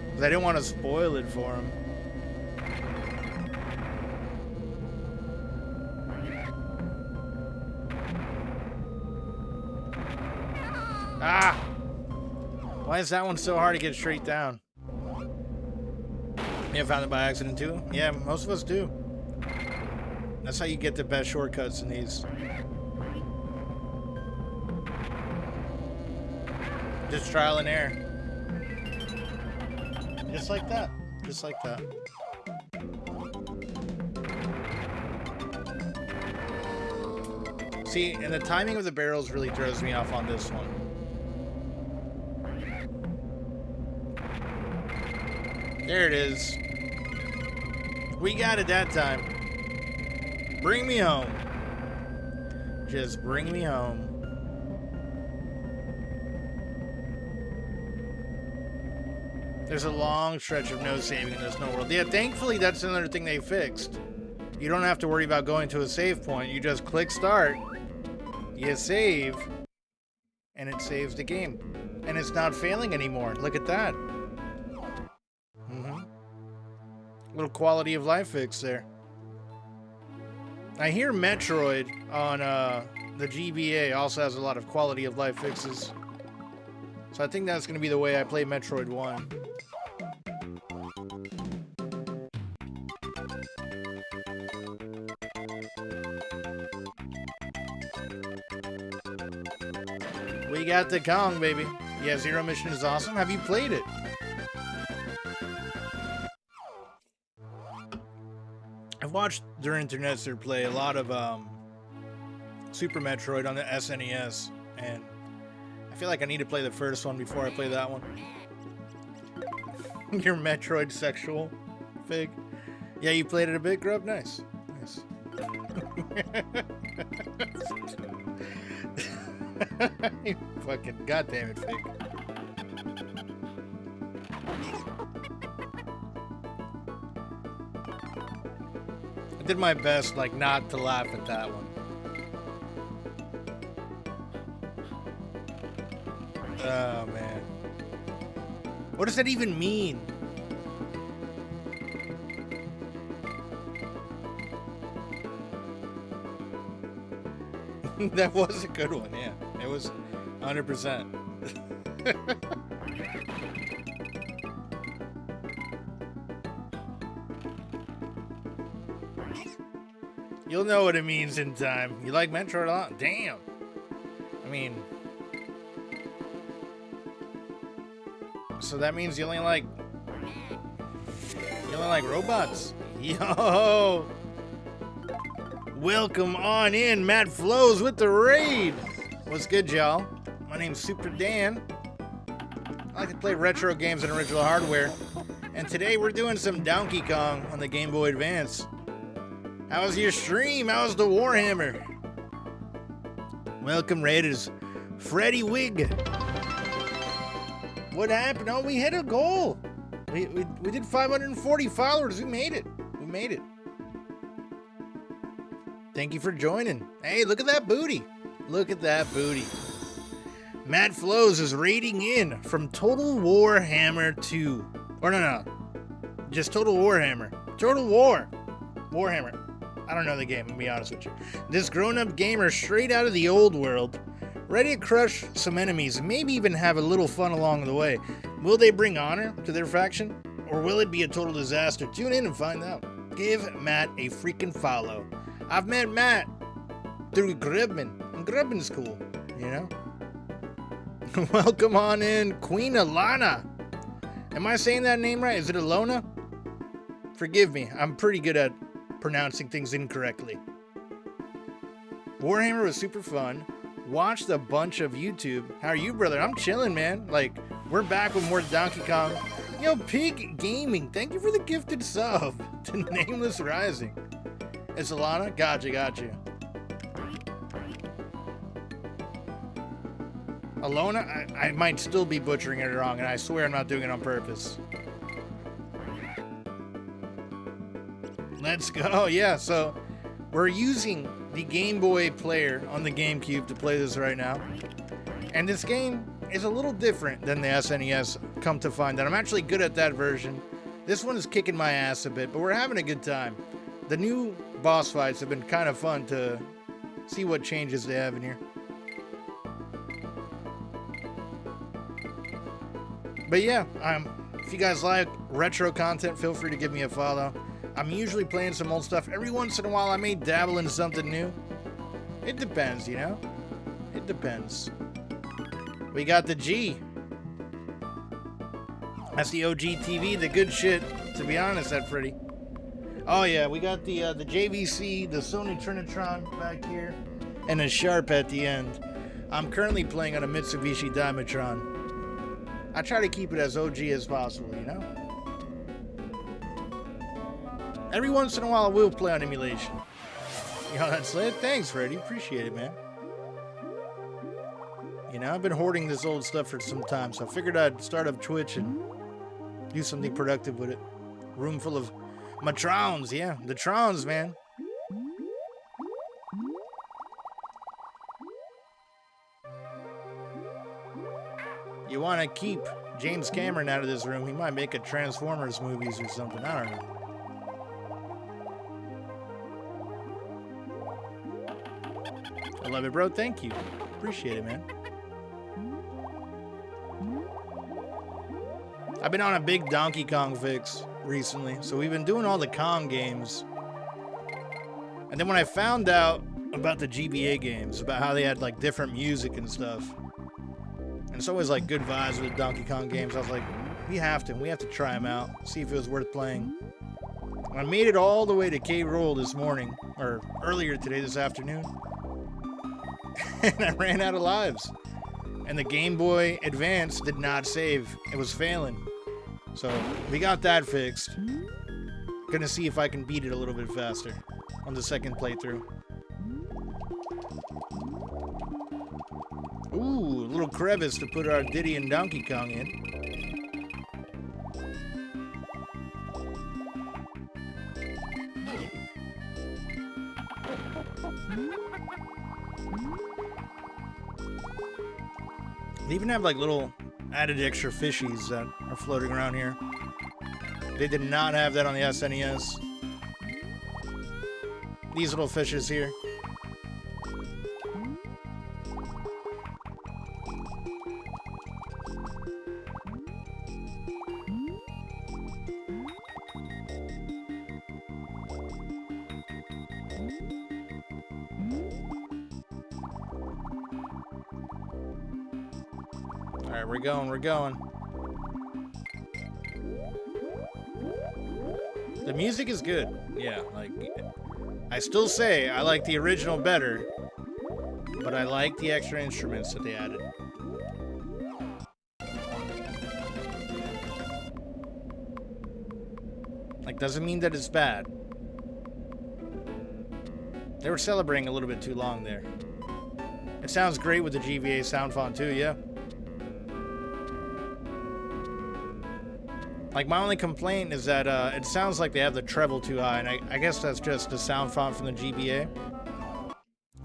Because I didn't want to spoil it for him. Ah! Why is that one so hard to get straight down? You found it by accident too? Yeah, most of us do. That's how you get the best shortcuts in these. Just trial and error. Just like that. Just like that. See, and the timing of the barrels really throws me off on this one. There it is. We got it that time. Bring me home. Just bring me home. There's a long stretch of no saving in this no world. Yeah, thankfully that's another thing they fixed. You don't have to worry about going to a save point. You just click start, you save, and it saves the game. And it's not failing anymore. Look at that. Little quality of life fix there. I hear Metroid on the GBA also has a lot of quality of life fixes. So I think that's going to be the way I play Metroid 1. We got the Kong, baby. Yeah, Zero Mission is awesome. Have you played it? I've watched their internets play a lot of Super Metroid on the SNES, and I feel like I need to play the first one before I play that one. Your Metroid sexual fig. Yeah, you played it a bit, Grub? Nice. Nice. You fucking goddamn it, fig. I did my best, like, not to laugh at that one. Oh, man. What does that even mean? That was a good one, yeah. It was 100%. You'll know what it means in time. You like Metroid a lot? Damn. I mean... So that means you only like robots? Yo! Welcome on in, Matt Flows with the raid! What's good, y'all? My name's Super Dan. I like to play retro games on original hardware. And today we're doing some Donkey Kong on the Game Boy Advance. How's your stream? How's the Warhammer? Welcome, Raiders. Freddy Wig. What happened? Oh, we hit a goal. We did 540 followers. We made it. We made it. Thank you for joining. Hey, look at that booty. Look at that booty. Matt Flows is raiding in from Total Warhammer 2. Or no. Just Total Warhammer. Total War. Warhammer. I don't know the game, to be honest with you. This grown-up gamer straight out of the old world, ready to crush some enemies, maybe even have a little fun along the way. Will they bring honor to their faction? Or will it be a total disaster? Tune in and find out. Give Matt a freaking follow. I've met Matt through Gribman, and Gribman's cool, you know? Welcome on in, Queen Alana. Am I saying that name right? Is it Alona? Forgive me, I'm pretty good at pronouncing things incorrectly. Warhammer was super fun. Watched a bunch of YouTube. How are you, brother? I'm chilling, man. Like, we're back with more Donkey Kong. Yo, Pig Gaming, thank you for the gifted sub to Nameless Rising. It's Alana? Gotcha. Alona? I might still be butchering it wrong, and I swear I'm not doing it on purpose. Let's go. Yeah, so we're using the Game Boy player on the GameCube to play this right now. And this game is a little different than the SNES, come to find out. I'm actually good at that version. This one is kicking my ass a bit, but we're having a good time. The new boss fights have been kind of fun to see what changes they have in here. But yeah, if you guys like retro content, feel free to give me a follow. I'm usually playing some old stuff. Every once in a while, I may dabble in something new. It depends, you know? It depends. We got the G. That's the OG TV, the good shit. To be honest, that's pretty. Oh yeah, we got the JVC, the Sony Trinitron back here, and a Sharp at the end. I'm currently playing on a Mitsubishi Dymatron. I try to keep it as OG as possible, you know? Every once in a while, I will play on emulation. You know, that's lit. Thanks, Freddy. Appreciate it, man. You know, I've been hoarding this old stuff for some time, so I figured I'd start up Twitch and do something productive with it. Room full of Matrons, yeah. The Trons, man. You want to keep James Cameron out of this room. He might make a Transformers movies or something. I don't know. I love it, bro. Thank you. Appreciate it, man. I've been on a big Donkey Kong fix recently, so we've been doing all the Kong games. And then when I found out about the GBA games, about how they had like different music and stuff, and it's always like good vibes with Donkey Kong games, I was like, we have to try them out, see if it was worth playing. And I made it all the way to K. Rool this morning, or earlier today, this afternoon. And I ran out of lives. And the Game Boy Advance did not save. It was failing. So we got that fixed. Gonna see if I can beat it a little bit faster on the second playthrough. Ooh, a little crevice to put our Diddy and Donkey Kong in. They even have like little added extra fishies that are floating around here. They did not have that on the SNES. These little fishes here. Alright, we're going. The music is good. Yeah, like, I still say I like the original better, but I like the extra instruments that they added. Like, doesn't mean that it's bad. They were celebrating a little bit too long there. It sounds great with the GBA sound font too, yeah. Like, my only complaint is that it sounds like they have the treble too high, and I guess that's just the sound font from the GBA.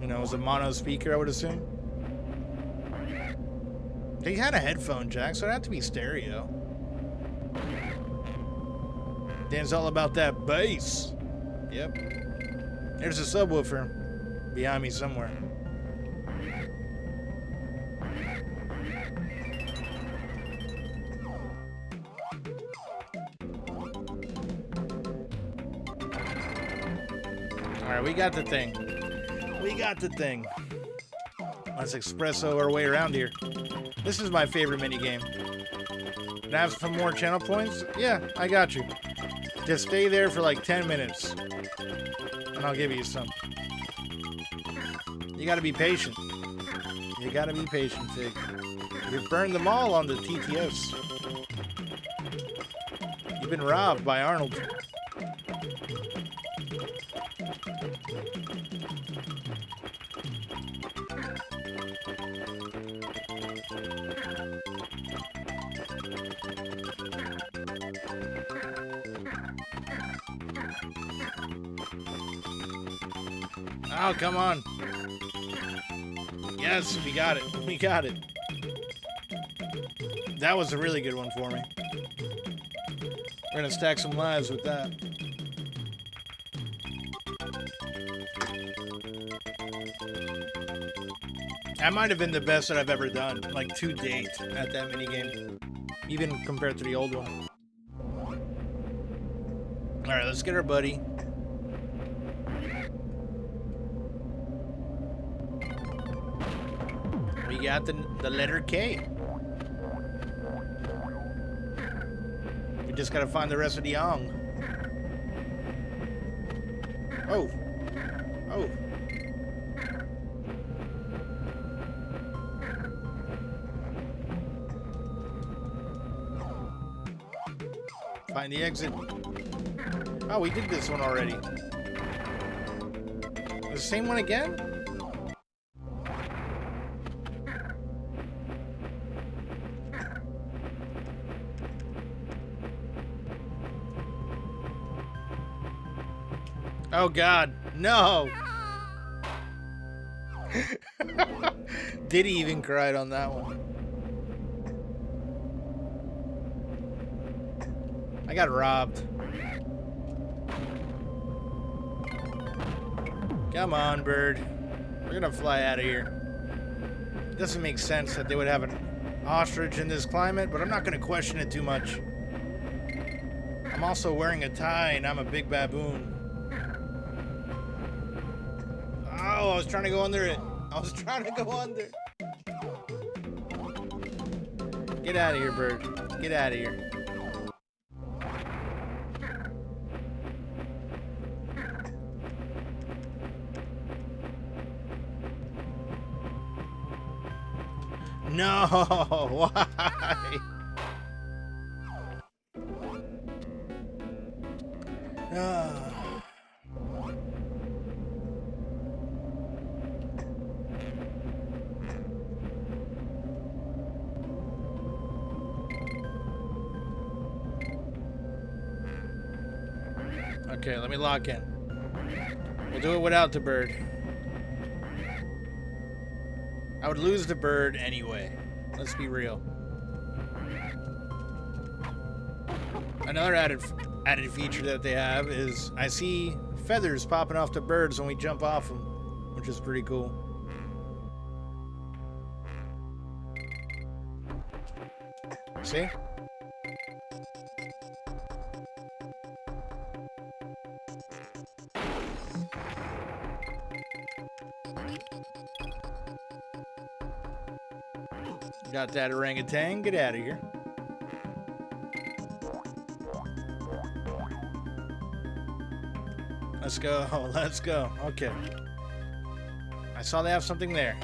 You know, it was a mono speaker, I would assume. They had a headphone jack, so it had to be stereo. Dan's all about that bass. Yep. There's a subwoofer behind me somewhere. Alright, we got the thing. Let's espresso our way around here. This is my favorite minigame. Can I have some more channel points? Yeah, I got you. Just stay there for like 10 minutes. And I'll give you some. You gotta be patient. Fig. You've burned them all on the TTS. You've been robbed by Arnold. Oh, come on. Yes, we got it. We got it. That was a really good one for me. We're gonna stack some lives with that. That might have been the best that I've ever done, like to date, at that minigame. Even compared to the old one. Alright, let's get our buddy. We got the letter K. We just gotta find the rest of the Yang. Oh. Oh. Find the exit. Oh, we did this one already. The same one again? Oh God, no! Did he even cried on that one? I got robbed. Come on, bird. We're gonna fly out of here. It doesn't make sense that they would have an ostrich in this climate, but I'm not gonna question it too much. I'm also wearing a tie and I'm a big baboon. Oh, I was trying to go under it. I was trying to go under. Get out of here, bird. Get out of here. No, why? Okay, let me lock in. We'll do it without the bird. I would lose the bird anyway. Let's be real. Another added feature that they have is I see feathers popping off the birds when we jump off them, which is pretty cool. See? Got that orangutan. Get out of here. Let's go. Let's go. Okay. I saw they have something there.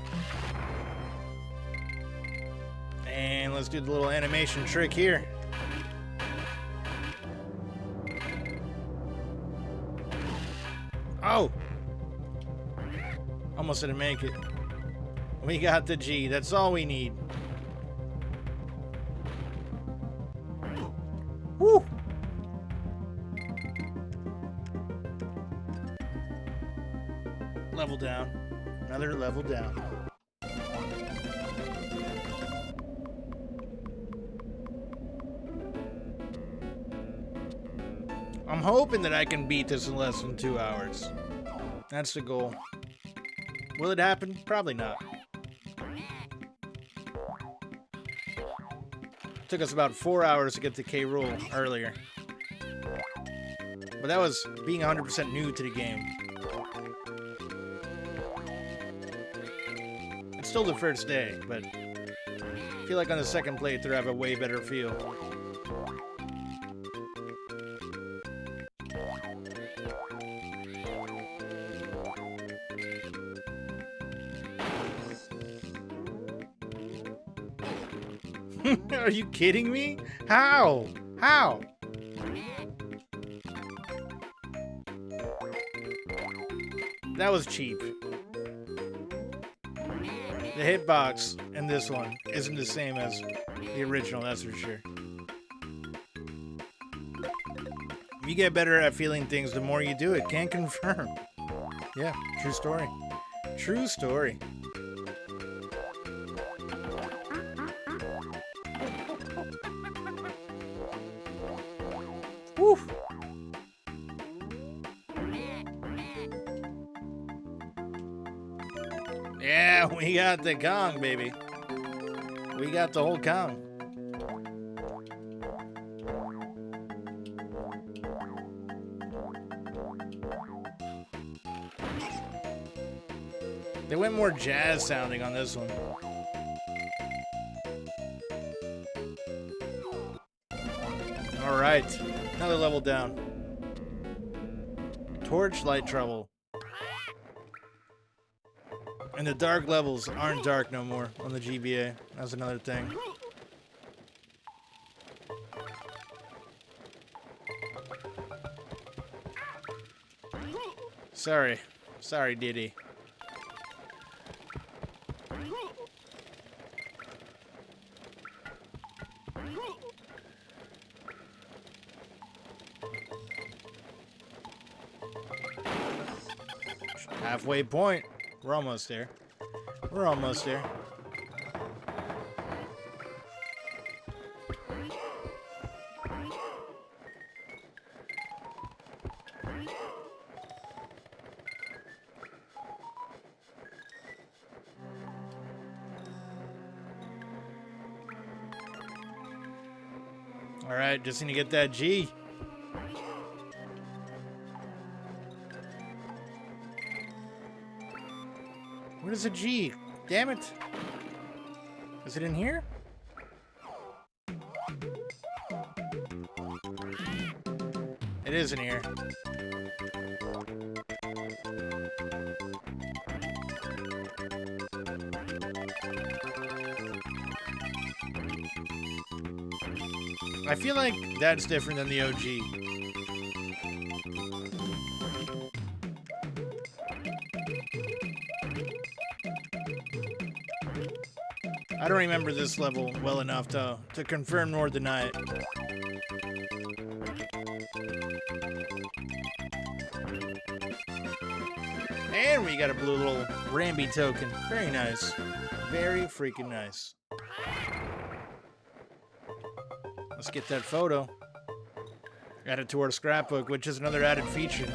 And let's do the little animation trick here. Oh! Almost didn't make it. We got the G. That's all we need. Woo! Level down. Another level down. I'm hoping that I can beat this in less than 2 hours. That's the goal. Will it happen? Probably not. It took us about 4 hours to get to K. Rool earlier. But that was being 100% new to the game. It's still the first day, but I feel like on the second playthrough I have a way better feel. Are you kidding me? How? How? That was cheap. The hitbox in this one isn't the same as the original, that's for sure. You get better at feeling things the more you do it. Can't confirm. Yeah, true story. True story. Woo! Yeah, we got the Kong, baby. We got the whole Kong. They went more jazz sounding on this one. All right, another level down. Torchlight trouble. And the dark levels aren't dark no more on the GBA. That's another thing. Sorry. Sorry, Diddy. Halfway point. We're almost there. We're almost there. All right, just need to get that G. Where's the G? Damn it. Is it in here? It is in here. I feel like that's different than the OG. I don't remember this level well enough to confirm nor deny it. And we got a blue little Ramby token. Very nice. Very freaking nice. Let's get that photo. Add it to our scrapbook, which is another added feature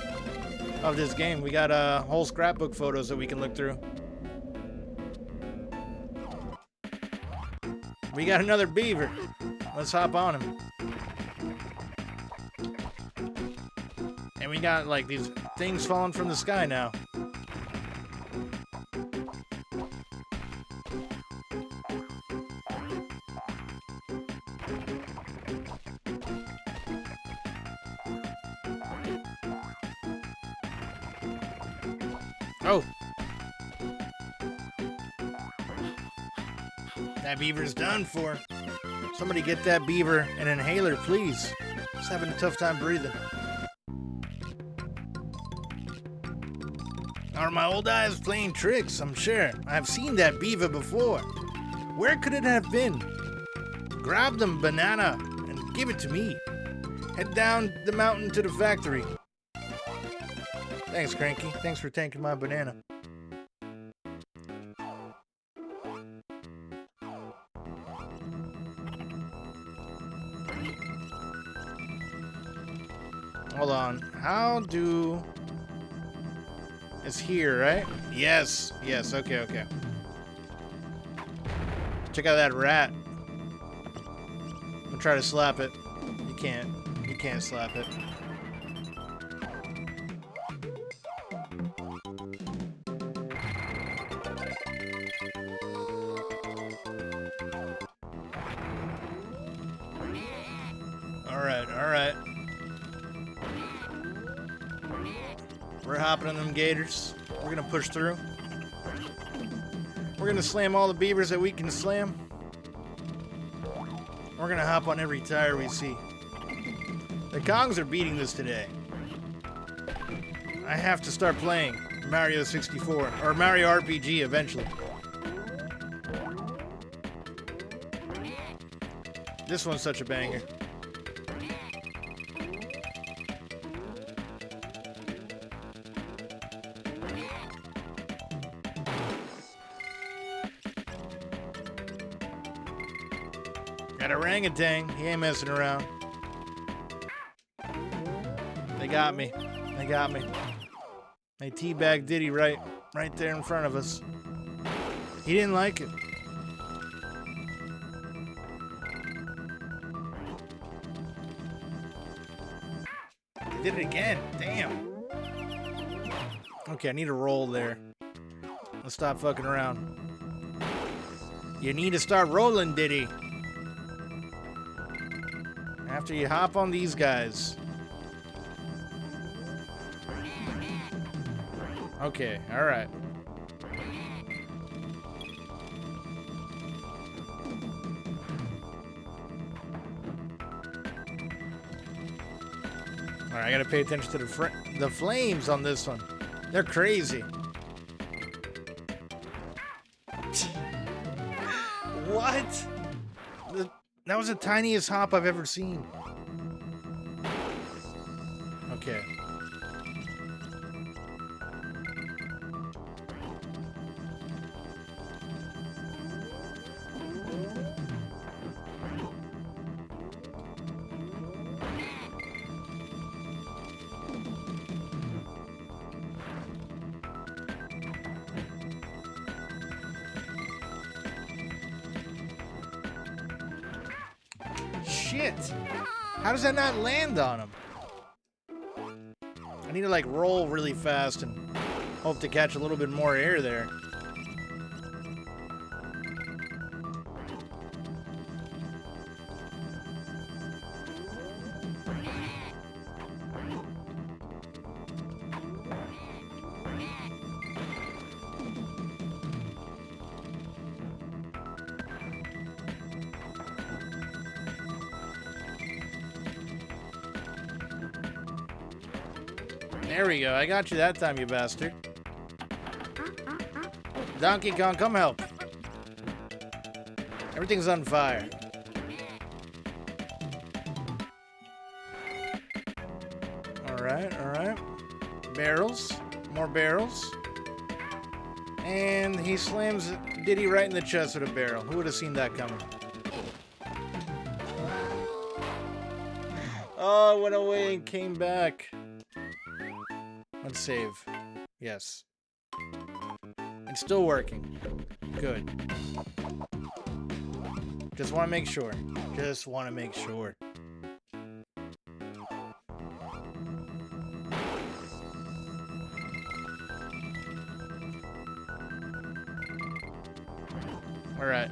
of this game. We got whole scrapbook photos that we can look through. We got another beaver. Let's hop on him. And we got like these things falling from the sky now. Oh! That beaver's done for. Somebody get that beaver an inhaler, please. He's having a tough time breathing. Are my old eyes playing tricks? I'm sure. I've seen that beaver before. Where could it have been? Grab them, banana, and give it to me. Head down the mountain to the factory. Thanks, Cranky. Thanks for taking my banana. Hold on. How do... It's here, right? Yes. Yes. Okay, okay. Check out that rat. I'm gonna try to slap it. You can't. You can't slap it. Alright, alright. We're hopping on them gators. We're gonna push through. We're gonna slam all the beavers that we can slam. We're gonna hop on every tire we see. The Kongs are beating this today. I have to start playing Mario 64 or Mario RPG eventually. This one's such a banger. Got orangutan. He ain't messing around. They got me. They got me. They teabagged Diddy right there in front of us. He didn't like it. They did it again. Damn. Okay, I need a roll there. Let's stop fucking around. You need to start rolling, Diddy. After you hop on these guys. Okay, alright. Alright, I gotta pay attention to the flames on this one. They're crazy. What? That was the tiniest hop I've ever seen. Okay. Shit! How does that not land on him? I need to like roll really fast and hope to catch a little bit more air there. There we go. I got you that time, you bastard. Donkey Kong, come help. Everything's on fire. Alright, alright. Barrels. More barrels. And he slams Diddy right in the chest with a barrel. Who would have seen that coming? Oh, went away and came back. Let's save. Yes. It's still working. Good. Just want to make sure. Just want to make sure. Alright.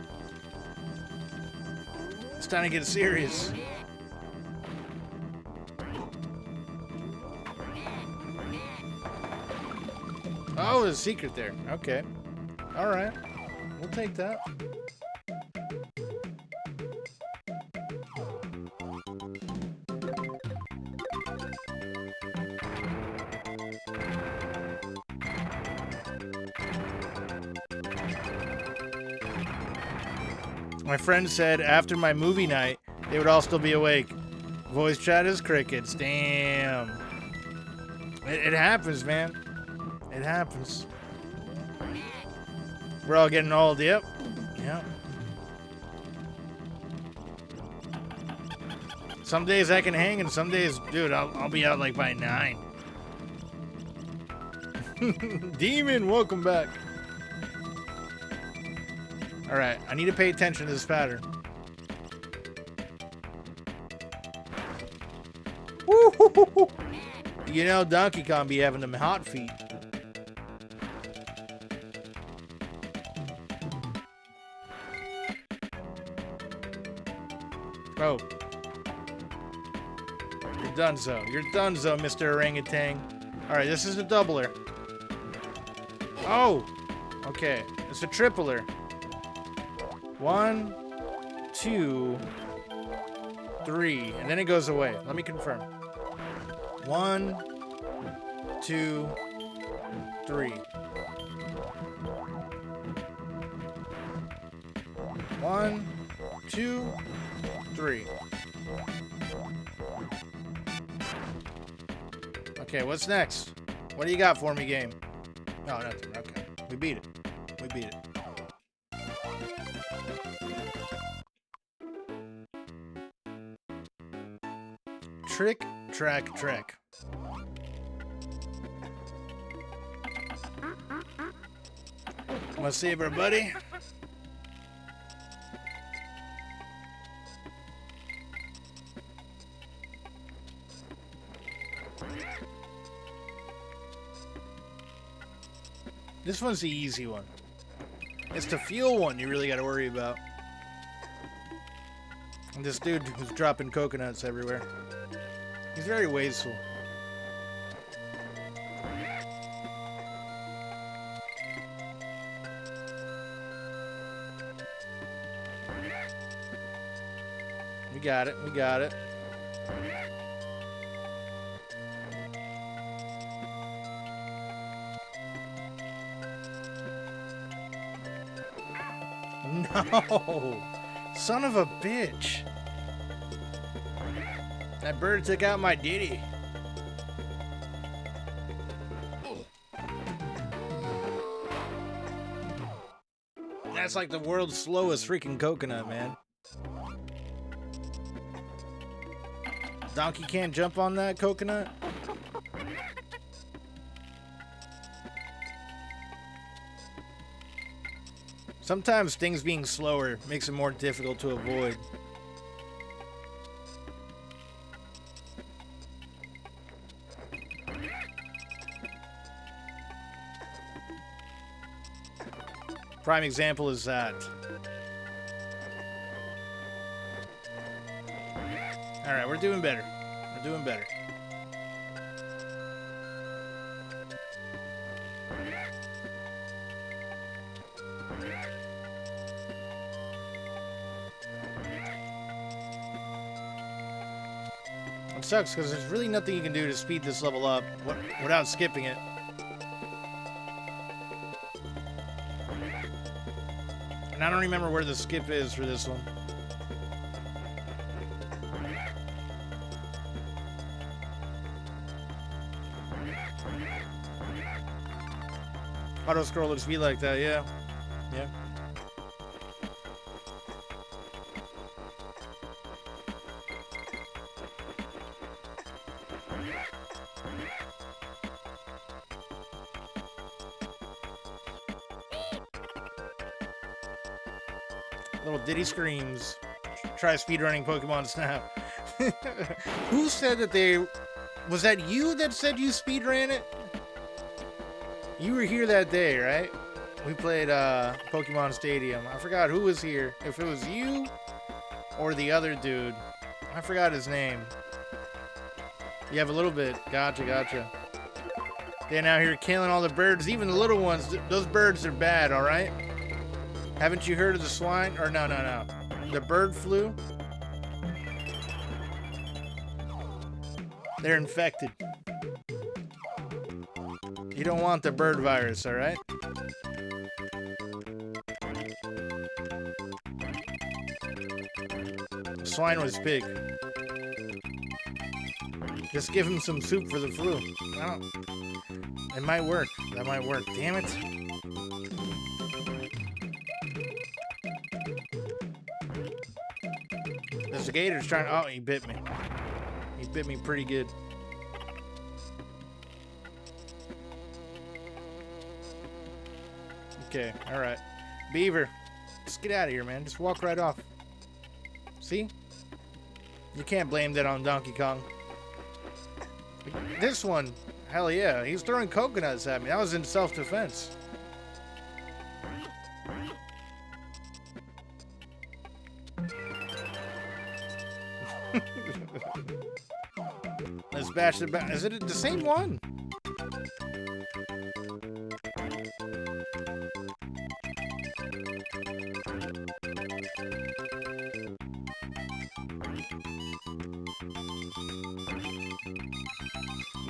It's time to get serious. Oh, there's a secret there. Okay. Alright. We'll take that. My friend said after my movie night, they would all still be awake. Voice chat is crickets. Damn. It happens, man. It happens. We're all getting old. Yep. Yep. Some days I can hang, and some days, dude, I'll be out like by 9. Demon, welcome back. All right, I need to pay attention to this pattern. Woo-hoo-hoo-hoo. You know, Donkey Kong be having them hot feet. Oh. You're donezo. You're donezo, Mr. Orangutan. Alright, this is the doubler. Oh! Okay. It's a tripler. 1, 2, 3. And then it goes away. Let me confirm. 1, 2, 3. 1, 2, 3. Okay, what's next? What do you got for me, game? No, nothing. Okay. We beat it. We beat it. Trick, track, trek. Wanna save our buddy? This one's the easy one. It's the fuel one you really gotta worry about. And this dude who's dropping coconuts everywhere. He's very wasteful. We got it, we got it. No! Son of a bitch! That bird took out my ditty. That's like the world's slowest freaking coconut, man. Donkey can't jump on that coconut? Sometimes things being slower makes it more difficult to avoid. Prime example is that. Alright, we're doing better. We're doing better. It sucks because there's really nothing you can do to speed this level up without skipping it. And I don't remember where the skip is for this one. Auto scrollers be like that, yeah. Yeah. Little Diddy screams. Try speedrunning Pokemon Snap. Who said that they... Was that you that said you speedran it? You were here that day, right? We played Pokemon Stadium. I forgot who was here. If it was you or the other dude. I forgot his name. You have a little bit. Gotcha, gotcha. They're out here killing all the birds, even the little ones. Those birds are bad, alright? Haven't you heard of the swine? Or no. The bird flu? They're infected. You don't want the bird virus, alright? The swine was big. Just give him some soup for the flu. No. It might work. That might work. Damn it. There's a gator's trying. Oh, he bit me. He bit me pretty good. Okay, alright. Beaver, just get out of here, man. Just walk right off. See? You can't blame that on Donkey Kong. This one, hell yeah. He was throwing coconuts at me. That was in self-defense. Let's bash the back. Is it the same one?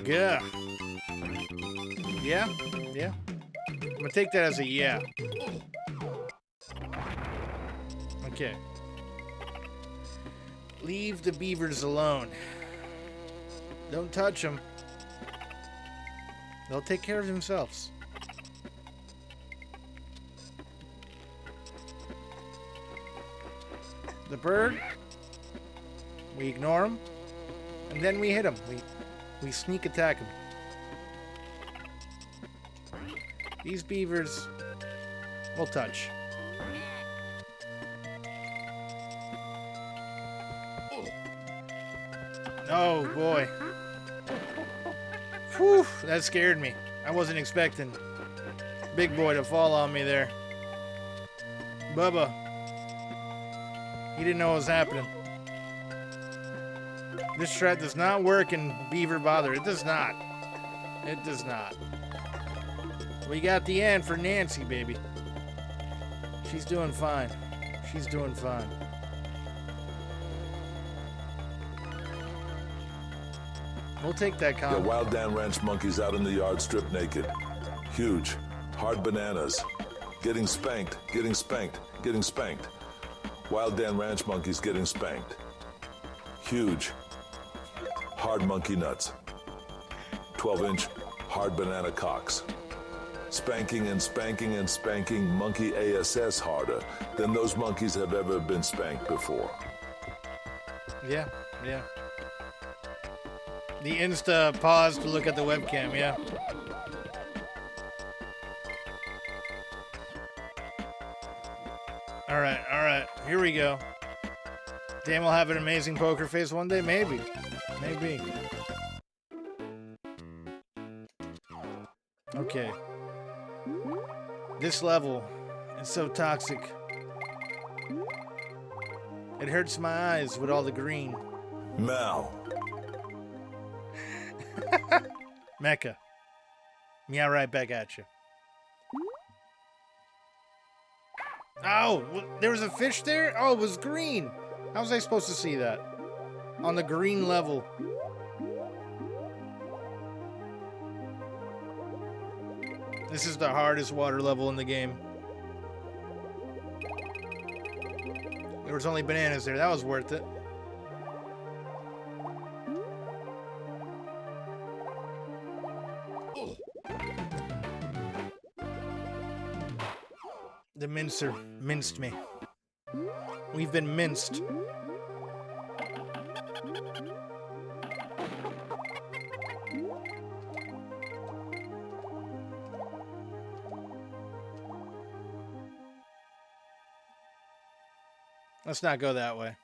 Yeah. Yeah? Yeah. I'm gonna take that as a yeah. Okay. Leave the beavers alone. Don't touch them. They'll take care of themselves. The bird, we ignore him. And then we hit him. We sneak attack him. These beavers will touch. Oh boy. Whew, that scared me. I wasn't expecting Big Boy to fall on me there. Bubba. He didn't know what was happening. This strat does not work in Beaver Bother. It does not. It does not. We got the end for Nancy, baby. She's doing fine. She's doing fine. We'll take that The combo. Wild Dan Ranch monkeys out in the yard stripped naked. Huge. Hard bananas. Getting spanked, getting spanked, getting spanked. Wild Dan Ranch monkeys getting spanked. Huge. Hard monkey nuts. 12-inch hard banana cocks. Spanking and spanking and spanking monkey ASS harder than those monkeys have ever been spanked before. Yeah, yeah. The Insta pause to look at the webcam, yeah. All right, here we go. Dan will have an amazing poker face one day, maybe. Maybe. Okay. This level is so toxic. It hurts my eyes with all the green. Mal. Mecca. Meow right back at you. Oh, there was a fish there? Oh, it was green. How was I supposed to see that? On the green level. This is the hardest water level in the game. There was only bananas there. That was worth it. The mincer minced me. We've been minced. Let's not go that way.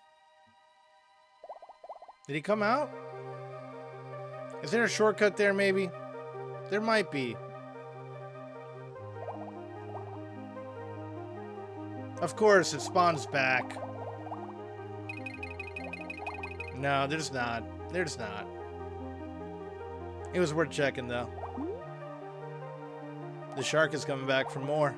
Did he come out? Is there a shortcut there, maybe? There might be. Of course, it spawns back. No, there's not. There's not. It was worth checking, though. The shark is coming back for more.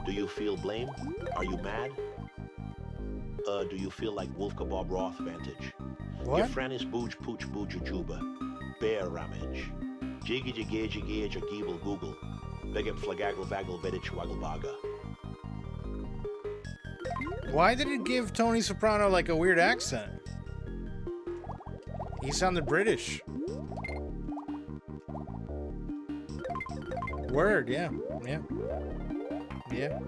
Do you feel blame? Are you mad? Do you feel like Wolf Kebab Roth Vantage? What? Your friend is Booj Pooch Boojajuba. Bear Ramage. Jiggy Jiggy Jiggy Jageeble Google. Begem Flagaggle Vaggle Vedich Waggle Baga. Why did it give Tony Soprano like a weird accent? He sounded British. Word, yeah. Yeah. Yeah.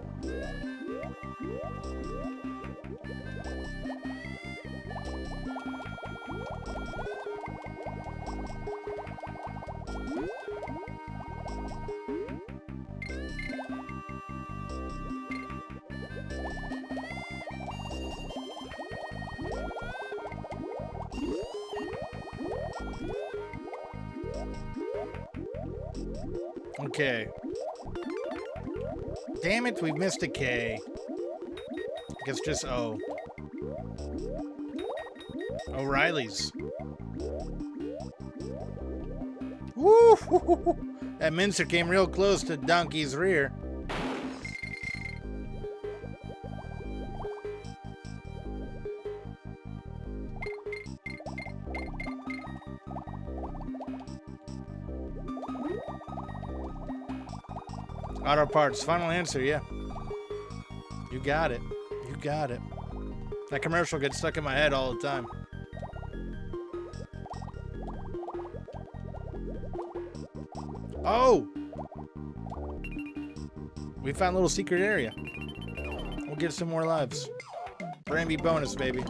Okay. Damn it, we missed a K. I guess just O. O'Reilly's. Woo! That mincer came real close to Donkey's rear. Auto parts, final answer, yeah. You got it. You got it. That commercial gets stuck in my head all the time. Oh! We found a little secret area. We'll get some more lives. Brandy bonus, baby.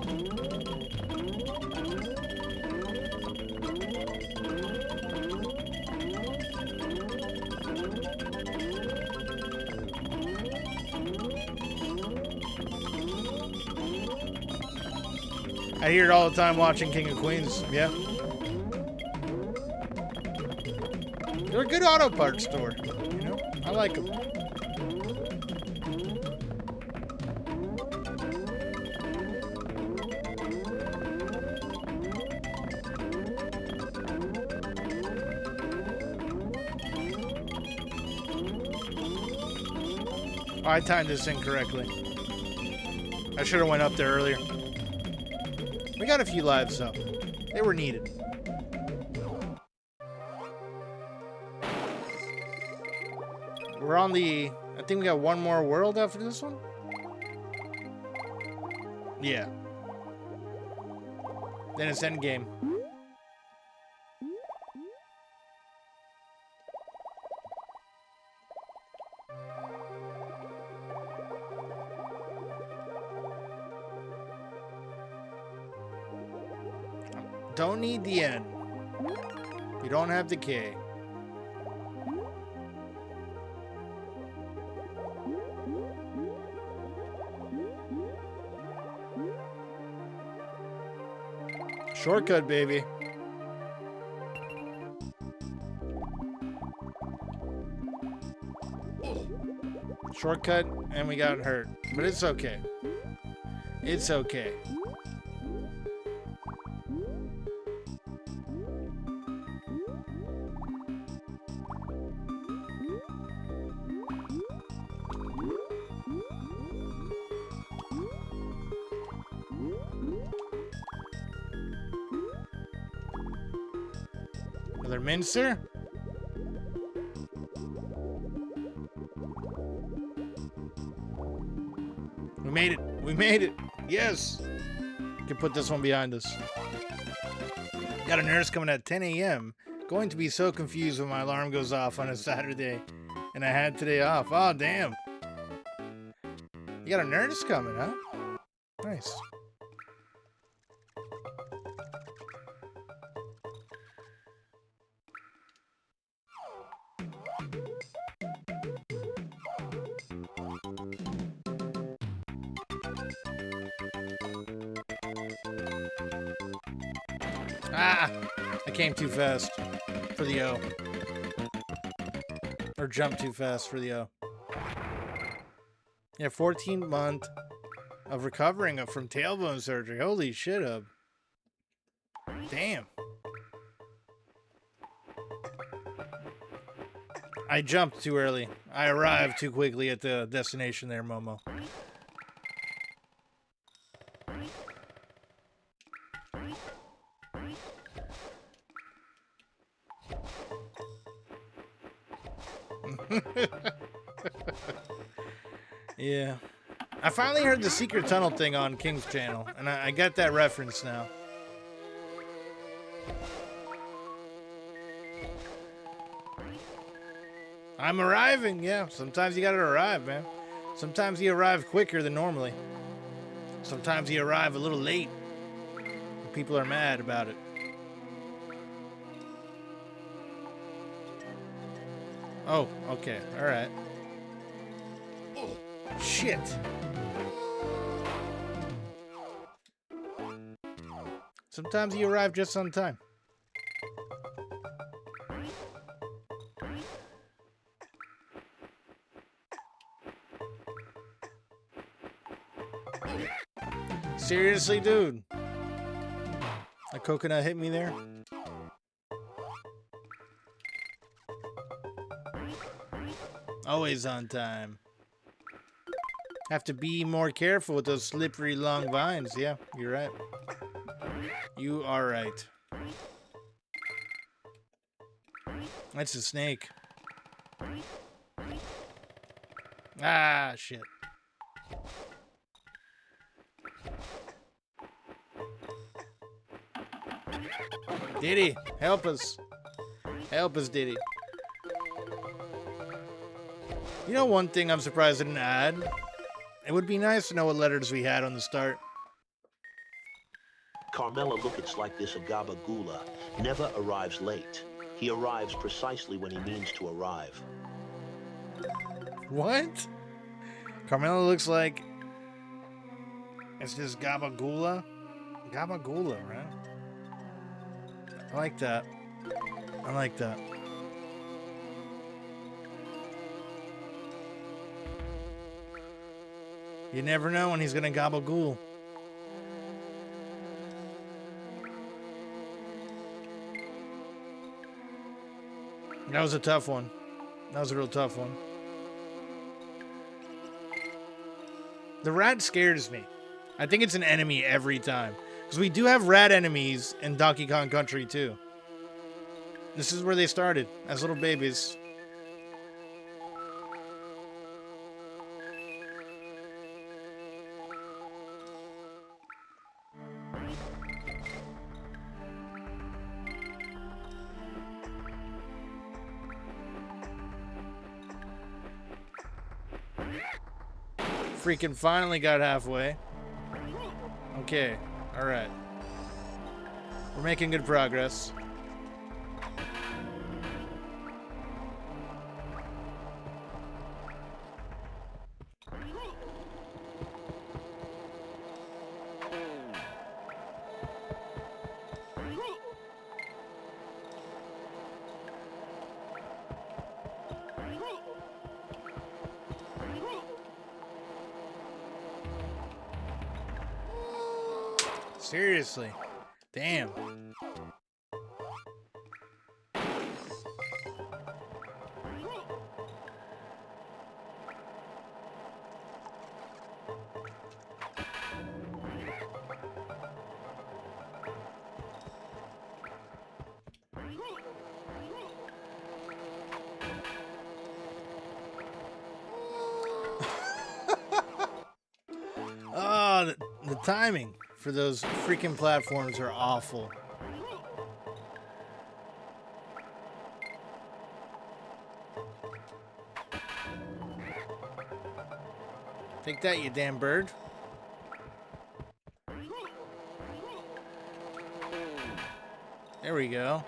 I hear it all the time watching King of Queens. Yeah. They're a good auto parts store. You know, I like them. Oh, I timed this incorrectly. I should have went up there earlier. We got a few lives though. They were needed. We're on the... I think we got one more world after this one? Yeah. Then it's endgame. Don't need the N. You don't have the K. Shortcut, baby. Shortcut, and we got hurt. But it's okay. It's okay. Another mincer? We made it. We made it. Yes. We can put this one behind us. Got a nurse coming at 10 a.m. Going to be so confused when my alarm goes off on a Saturday. And I had today off. Oh, damn. You got a nurse coming, huh? Nice. Ah! I came too fast for the O. Or jumped too fast for the O. Yeah, 14 month of recovering from tailbone surgery. Holy shit, Hub. Damn. I jumped too early. I arrived too quickly at the destination there, Momo. Yeah. I finally heard the secret tunnel thing on King's channel, and I got that reference now. I'm arriving, yeah. Sometimes you gotta arrive, man. Sometimes you arrive quicker than normally. Sometimes you arrive a little late. People are mad about it. Oh, okay. Alright. Shit. Sometimes you arrive just on time. Seriously, dude? A coconut hit me there? Always on time. Have to be more careful with those slippery long vines. Yeah, you're right. You are right. That's a snake. Ah, shit. Diddy, help us. Help us, Diddy. You know one thing I'm surprised I didn't add? It would be nice to know what letters we had on the start. Carmela lookits like this Agabagula never arrives late. He arrives precisely when he means to arrive. What? Carmela looks like... It's just Gabagula? Gabagula, right? I like that. I like that. You never know when he's gonna gabagool. That was a tough one. That was a real tough one. The rat scares me. I think it's an enemy every time. Because we do have rat enemies in Donkey Kong Country too. This is where they started, as little babies. Freaking finally got halfway. Okay, alright. We're making good progress. Seriously. Damn. Oh, the timing for those freaking platforms are awful. Take that, you damn bird. There we go.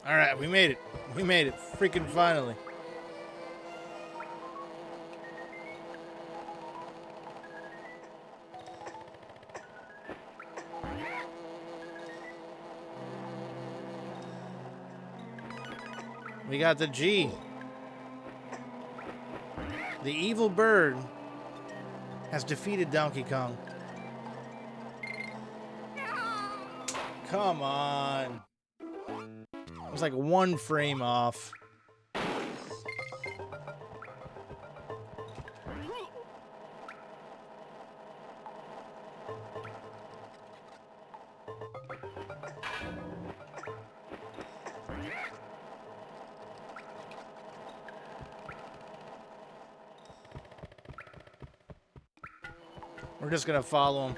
All right, we made it. We made it. Freaking finally. We got the G. The evil bird has defeated Donkey Kong. Come on. It was like one frame off. We're just gonna follow him.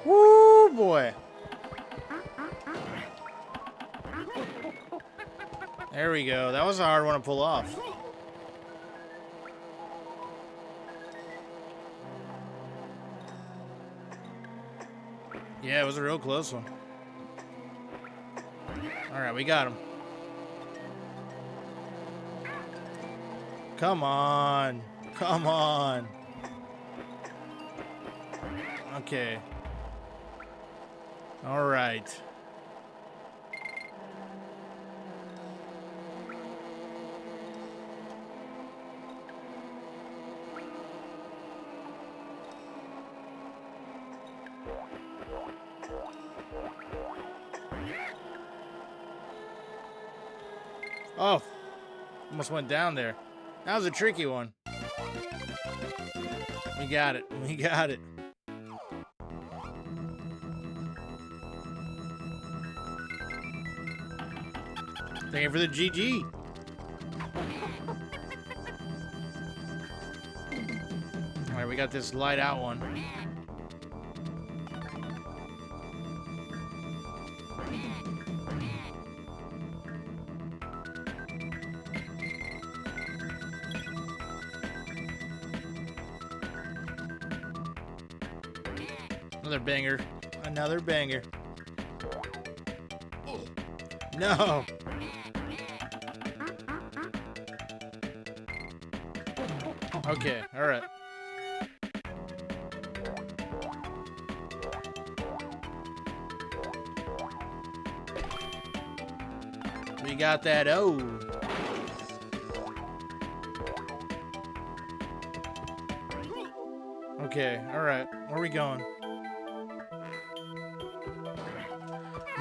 Woo, boy. There we go. That was a hard one to pull off. Yeah, it was a real close one. All right, we got him. Come on. Come on. Okay. All right. Oh, almost went down there. That was a tricky one. We got it. We got it. Thank you for the GG. All right, we got this light out one. Another banger. Another banger. No. Okay, all right. We got that. Oh. Okay, all right. Where are we going?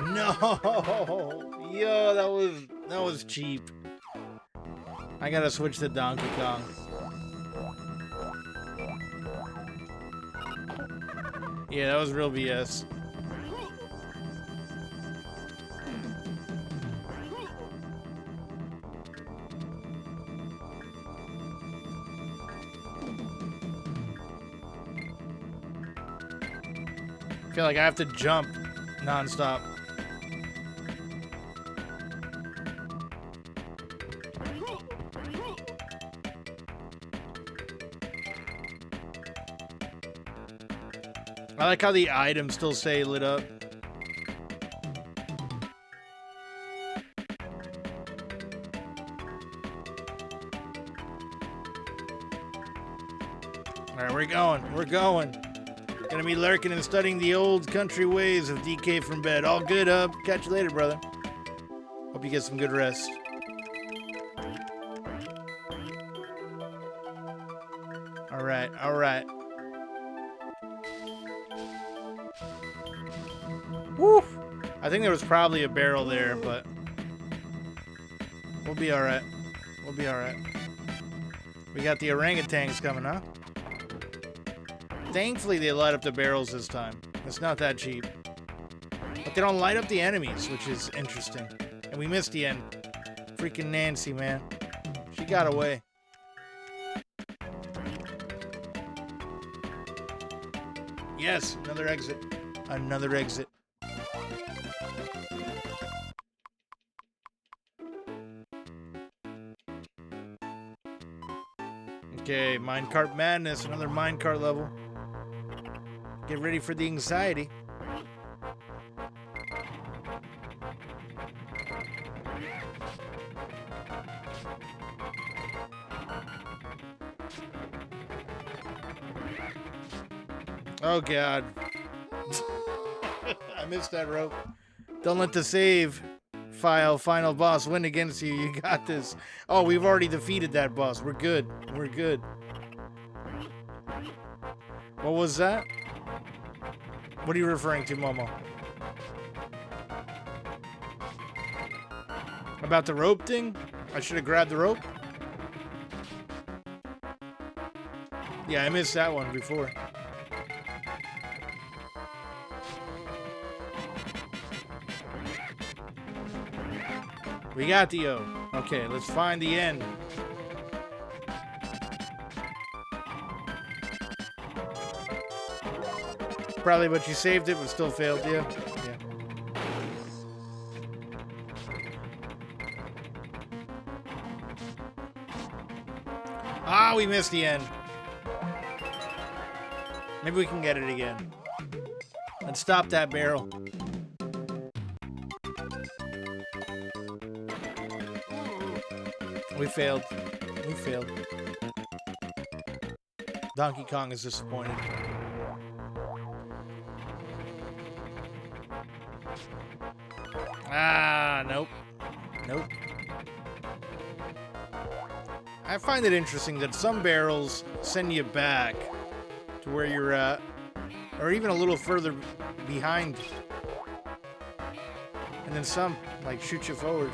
No. Yo, that was cheap. I gotta switch to Donkey Kong. Yeah, that was real BS. I feel like I have to jump non-stop. I like how the items still say lit up. Alright, we're going. We're going. Gonna be lurking and studying the old country ways of DK from bed. All good, up. Catch you later, brother. Hope you get some good rest. Alright, alright. Woo! I think there was probably a barrel there, but we'll be alright. We'll be alright. We got the orangutans coming, huh? Thankfully, they light up the barrels this time. It's not that cheap. But they don't light up the enemies, which is interesting. And we missed the end. Freaking Nancy, man. She got away. Yes, another exit. Another exit. Okay, minecart madness, another minecart level. Get ready for the anxiety. Oh god. I missed that rope. Don't let the save file final boss win against you. You got this. Oh, we've already defeated that boss. We're good. We're good. What was that? What are you referring to, Momo? About the rope thing? I should have grabbed the rope? Yeah, I missed that one before. We got the O. Okay, let's find the end. Probably, but you saved it, but still failed, yeah? Yeah. Ah, we missed the end. Maybe we can get it again. Let's stop that barrel. We failed. We failed. Donkey Kong is disappointed. Ah, nope. Nope. I find it interesting that some barrels send you back to where you're at, or even a little further behind. And then some, like, shoot you forward.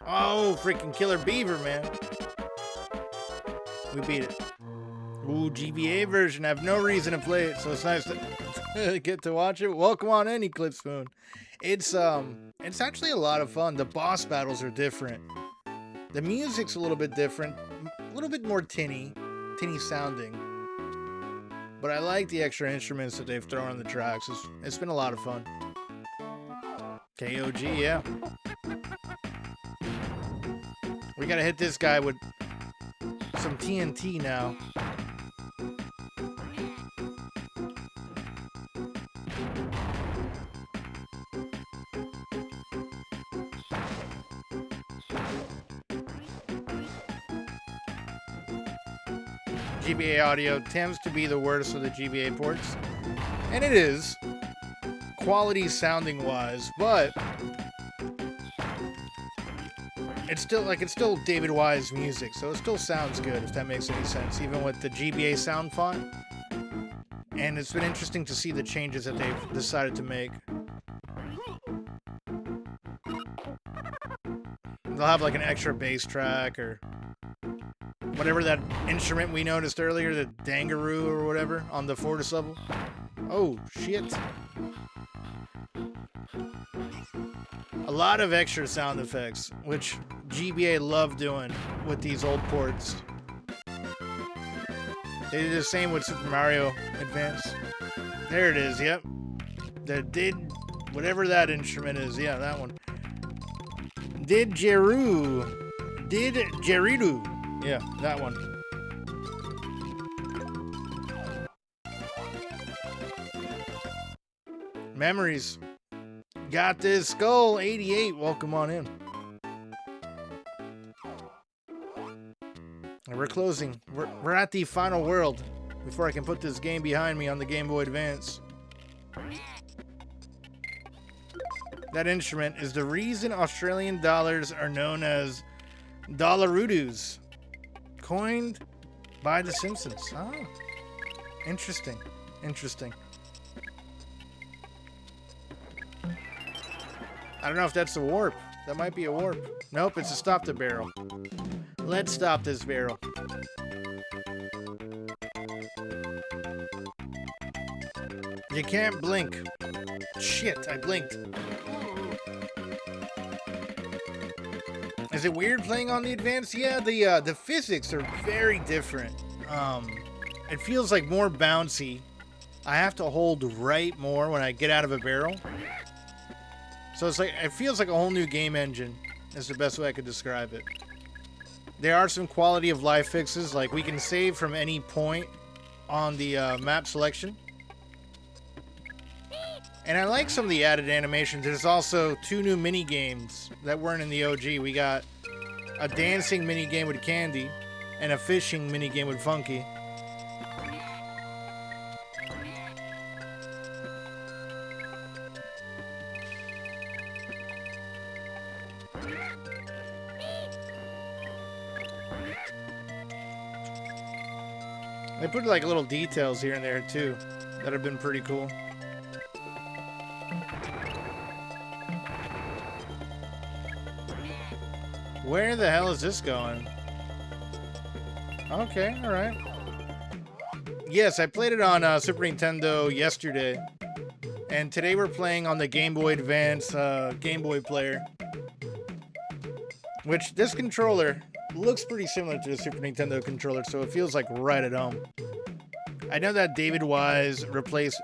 Oh, freaking killer beaver, man. We beat it. Ooh, GBA version. I have no reason to play it, so it's nice to get to watch it. Welcome on in, Eclipse Moon. It's actually a lot of fun. The boss battles are different. The music's a little bit different, a little bit more tinny sounding. But I like the extra instruments that they've thrown on the tracks. It's been a lot of fun. KOG, yeah. We gotta hit this guy with some TNT now. GBA audio tends to be the worst of the GBA ports, and it is, quality sounding wise, but it's still David Wise music, so it still sounds good, if that makes any sense, even with the GBA sound font. And it's been interesting to see the changes that they've decided to make. They'll have like an extra bass track or whatever that instrument we noticed earlier, the dangaroo or whatever, on the Fortis level. Oh, shit. A lot of extra sound effects, which GBA love doing with these old ports. They did the same with Super Mario Advance. There it is, yep. Whatever that instrument is, yeah, that one. Didgeridoo. Yeah, that one. Memories. Got this skull 88. Welcome on in. And we're closing. We're at the final world before I can put this game behind me on the Game Boy Advance. That instrument is the reason Australian dollars are known as dollaroos. Coined by The Simpsons. Oh, interesting. Interesting. I don't know if that's a warp. That might be a warp. Nope, it's a stop the barrel. Let's stop this barrel. You can't blink. Shit, I blinked. Is it weird playing on the Advance? Yeah, the physics are very different. It feels like more bouncy. I have to hold right more when I get out of a barrel. So it's like, it feels like a whole new game engine. Is the best way I could describe it. There are some quality of life fixes, like we can save from any point on the map selection. And I like some of the added animations. There's also 2 new mini games that weren't in the OG. We got a dancing mini game with Candy and a fishing mini game with Funky. They put like little details here and there too that have been pretty cool. Where the hell is this going? Okay, alright. Yes, I played it on Super Nintendo yesterday. And today we're playing on the Game Boy Advance Game Boy player. Which, this controller looks pretty similar to the Super Nintendo controller, so it feels like right at home. I know that David Wise replaced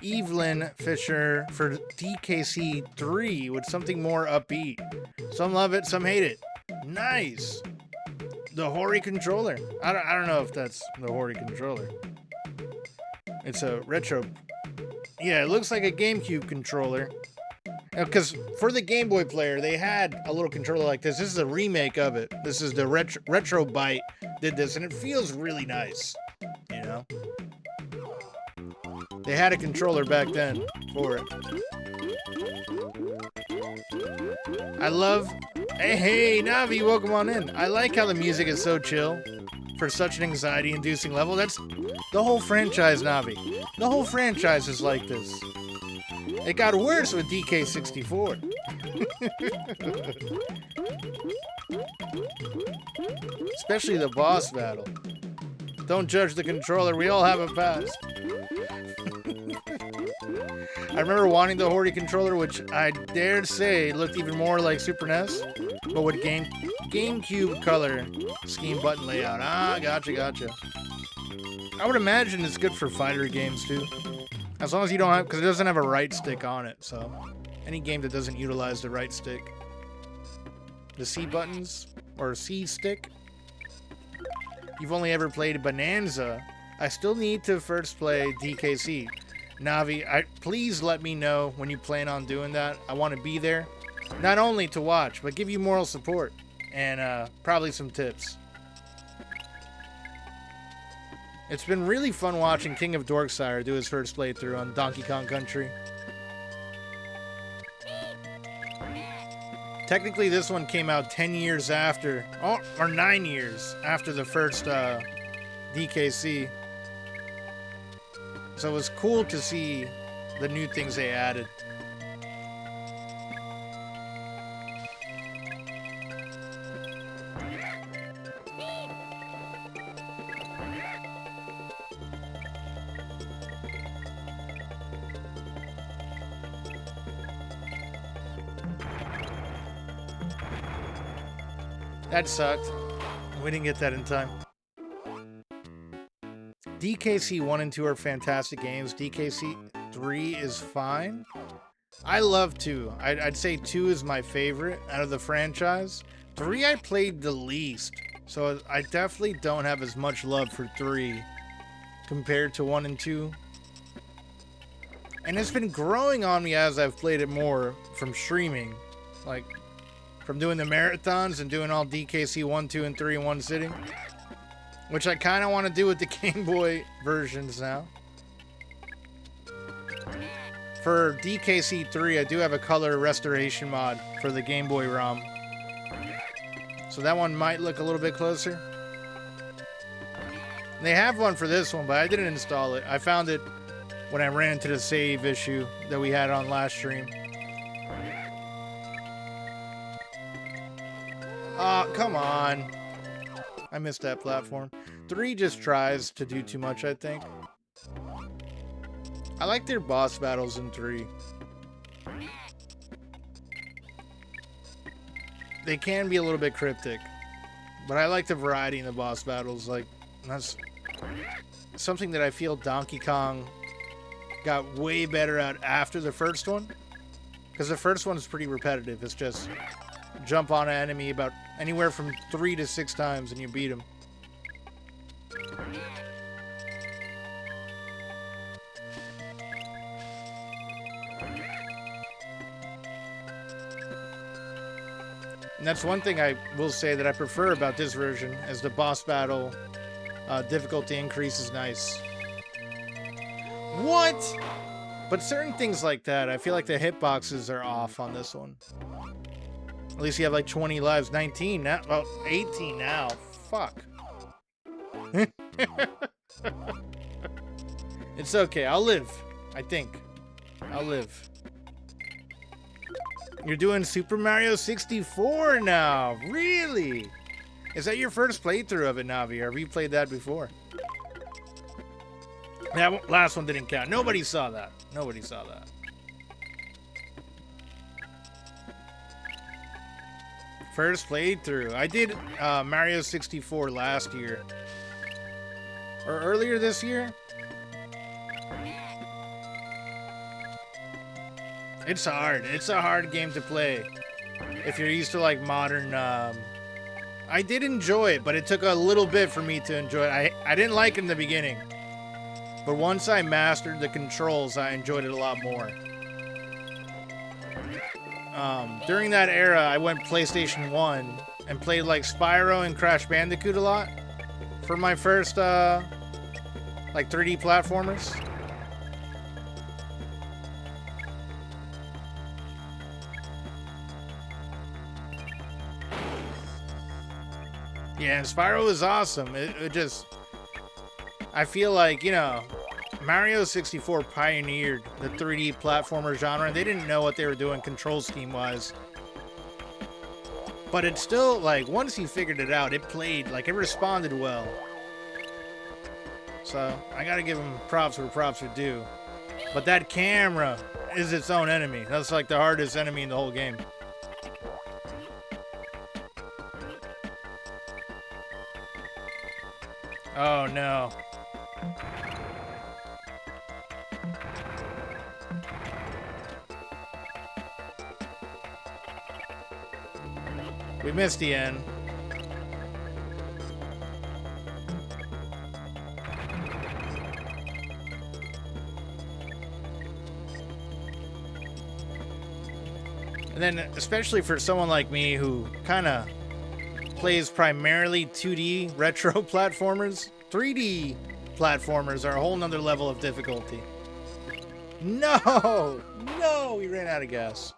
Evelyn Fisher for DKC 3 with something more upbeat. Some love it, some hate it. Nice. The Hori controller. I don't know if that's the Hori controller. It's a retro. Yeah, it looks like a GameCube controller. Because for the Game Boy player, they had a little controller like this. This is a remake of it. This is the Retro Byte did this, and it feels really nice. You know? They had a controller back then for it. I love... Hey, Navi, welcome on in. I like how the music is so chill for such an anxiety-inducing level. That's the whole franchise, Navi. The whole franchise is like this. It got worse with DK64. Especially the boss battle. Don't judge the controller. We all have a past. I remember wanting the Hori controller, which I dare say looked even more like Super NES, but with GameCube color scheme button layout. Ah, gotcha. I would imagine it's good for fighter games too, as long as you don't have, because it doesn't have a right stick on it. So, any game that doesn't utilize the right stick, the C buttons or C stick. You've only ever played Bonanza. I still need to first play DKC. Navi, please let me know when you plan on doing that. I want to be there, not only to watch, but give you moral support and probably some tips. It's been really fun watching King of Dorksire do his first playthrough on Donkey Kong Country. Technically, this one came out 10 years after, or 9 years after the first DKC. So it was cool to see the new things they added. That sucked. We didn't get that in time. DKC 1 and 2 are fantastic games. DKC 3 is fine. I love 2. I'd say 2 is my favorite out of the franchise. 3 I played the least, so I definitely don't have as much love for 3 compared to 1 and 2. And it's been growing on me as I've played it more from streaming. Like, from doing the marathons and doing all DKC 1, 2, and 3 in one sitting. Which I kind of want to do with the Game Boy versions now. For DKC 3, I do have a color restoration mod for the Game Boy ROM. So that one might look a little bit closer. They have one for this one, but I didn't install it. I found it when I ran into the save issue that we had on last stream. Oh, come on. I missed that platform. 3 just tries to do too much, I think. I like their boss battles in 3. They can be a little bit cryptic, but I like the variety in the boss battles. Like, that's something that I feel Donkey Kong got way better at after the first one. Because the first one is pretty repetitive. It's just jump on an enemy about anywhere from 3 to 6 times and you beat him. And that's one thing I will say that I prefer about this version, as the boss battle difficulty increase is nice. What? But certain things like that, I feel like the hitboxes are off on this one. At least you have like 20 lives, 19 now, well, 18 now. Fuck. It's okay, I'll live. I think. I'll live. You're doing Super Mario 64 now. Really? Is that your first playthrough of it, Navi? Or have you played that before? That last one didn't count. Nobody saw that. Nobody saw that. First playthrough. I did Mario 64 last year. Or earlier this year. It's hard. It's a hard game to play. If you're used to like modern... I did enjoy it, but it took a little bit for me to enjoy it. I didn't like it in the beginning. But once I mastered the controls, I enjoyed it a lot more. During that era, I went PlayStation 1 and played like Spyro and Crash Bandicoot a lot. For my first, like 3D platformers. Yeah, and Spyro is awesome. It just... I feel like, you know, Mario 64 pioneered the 3D platformer genre. They didn't know what they were doing control scheme-wise. But it's still, like, once you figured it out, it played, like, it responded well. So I gotta give him props where props are due. But that camera is its own enemy. That's like the hardest enemy in the whole game. Oh no. We missed the end. And then, especially for someone like me who kind of plays primarily 2D retro platformers, 3D platformers are a whole nother level of difficulty. No! No! We ran out of gas.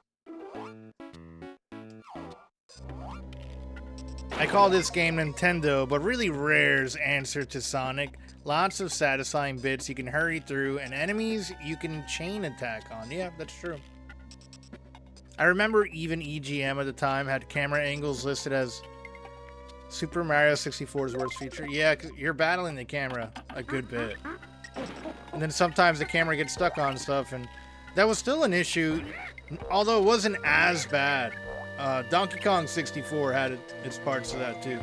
I call this game Nintendo, but really Rare's answer to Sonic. Lots of satisfying bits you can hurry through, and enemies you can chain attack on. Yeah, that's true. I remember even EGM at the time had camera angles listed as Super Mario 64's worst feature. Yeah, 'cause you're battling the camera a good bit. And then sometimes the camera gets stuck on stuff, and that was still an issue, although it wasn't as bad. Donkey Kong 64 had its parts of that too.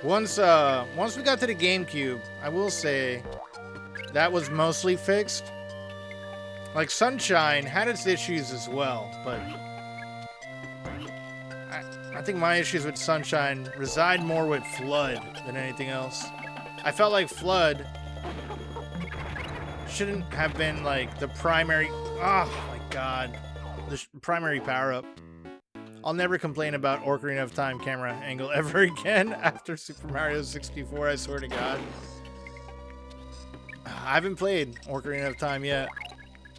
Once we got to the GameCube, I will say that was mostly fixed. Like Sunshine had its issues as well, but I think my issues with Sunshine reside more with Flood than anything else. I felt like Flood shouldn't have been like the primary. Oh my god, the primary power-up. I'll never complain about Ocarina of Time camera angle ever again after Super Mario 64, I swear to god. I haven't played Ocarina of Time yet,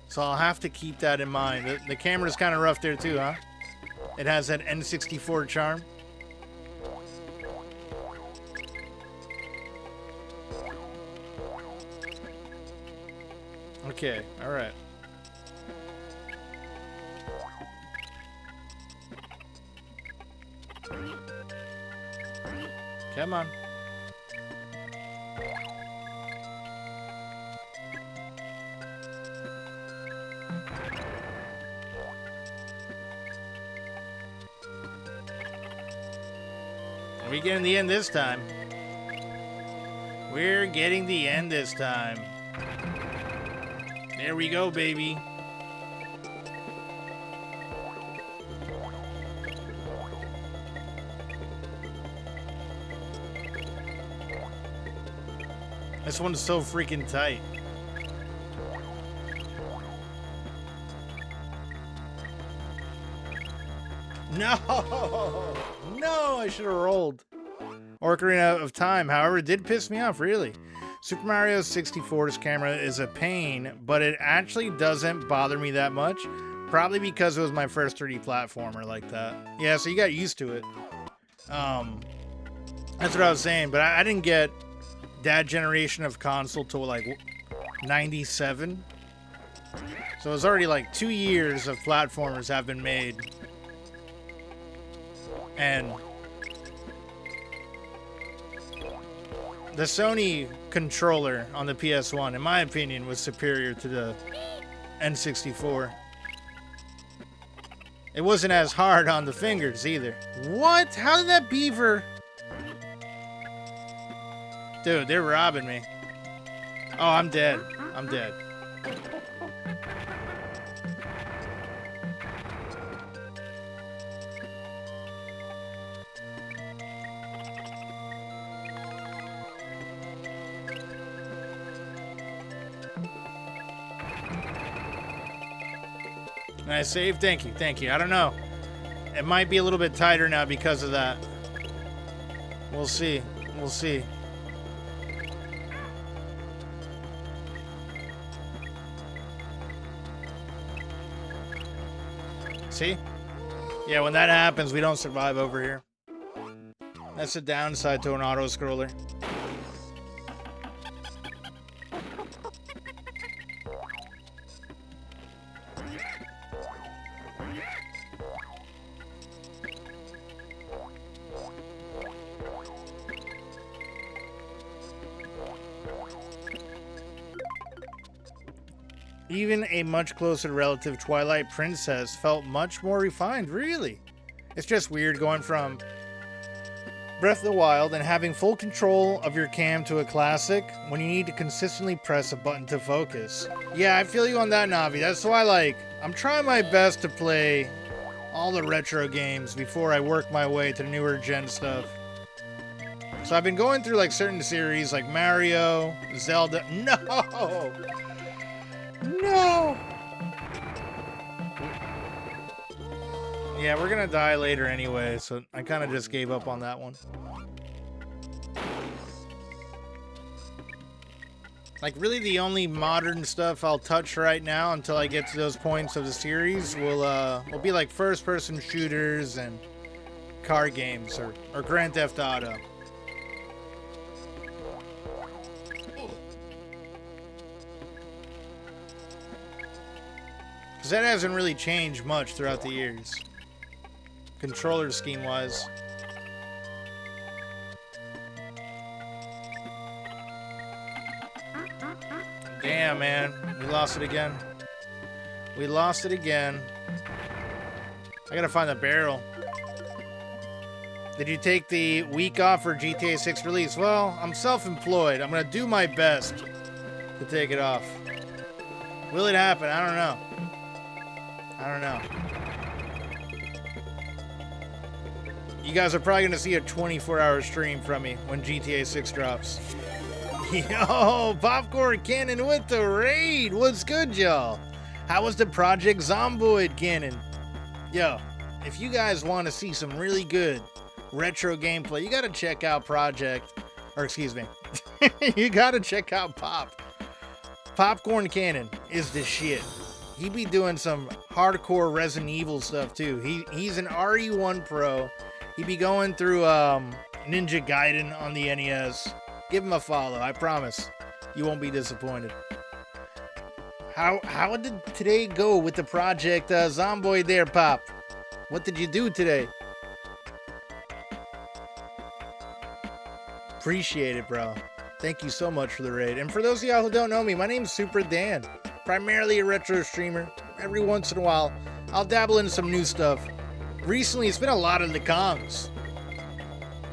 so I'll have to keep that in mind. The camera's kind of rough there too, huh? It has that N64 charm. Okay, alright. Come on. Are we getting the end this time? We're getting the end this time. There we go, baby. This one's so freaking tight. No! No, I should have rolled. Ocarina of Time, however, did piss me off, really. Super Mario 64's camera is a pain, but it actually doesn't bother me that much. Probably because it was my first 3D platformer like that. Yeah, so you got used to it. That's what I was saying, but I didn't get that generation of console till like 97. So it was already like 2 years of platformers have been made. And the Sony controller on the PS1, in my opinion, was superior to the N64. It wasn't as hard on the fingers either. What? How did that beaver... Dude, they're robbing me. Oh, I'm dead. I'm dead. Nice save. Thank you. Thank you. I don't know. It might be a little bit tighter now because of that. We'll see. We'll see. See? Yeah, when that happens, we don't survive over here. That's the downside to an auto-scroller. Even a much closer relative, Twilight Princess, felt much more refined, really. It's just weird going from Breath of the Wild and having full control of your cam to a classic when you need to consistently press a button to focus. Yeah, I feel you on that, Navi. That's why, I'm trying my best to play all the retro games before I work my way to newer gen stuff. So I've been going through, certain series like Mario, Zelda. No! No! Yeah, we're gonna die later anyway, so I kind of just gave up on that one. Really the only modern stuff I'll touch right now until I get to those points of the series will be like first-person shooters and car games or Grand Theft Auto. Because that hasn't really changed much throughout the years. Controller scheme-wise. Damn, man. We lost it again. We lost it again. I gotta find the barrel. Did you take the week off for GTA 6 release? Well, I'm self-employed. I'm gonna do my best to take it off. Will it happen? I don't know. I don't know. You guys are probably going to see a 24-hour stream from me when GTA 6 drops. Yo, Popcorn Cannon with the raid. What's good, y'all? How was the Project Zomboid Cannon? Yo, if you guys want to see some really good retro gameplay, you got to check out you got to check out Popcorn Cannon is the shit. He be doing some hardcore Resident Evil stuff too. He's an RE1 pro. He be going through Ninja Gaiden on the NES. Give him a follow. I promise you won't be disappointed. How did today go with the Project Zomboid there, Pop? What did you do today? Appreciate it, bro. Thank you so much for the raid. And for those of y'all who don't know me, my name's Super Dan. Primarily a retro streamer. Every once in a while, I'll dabble in some new stuff. Recently, it's been a lot of the Kongs.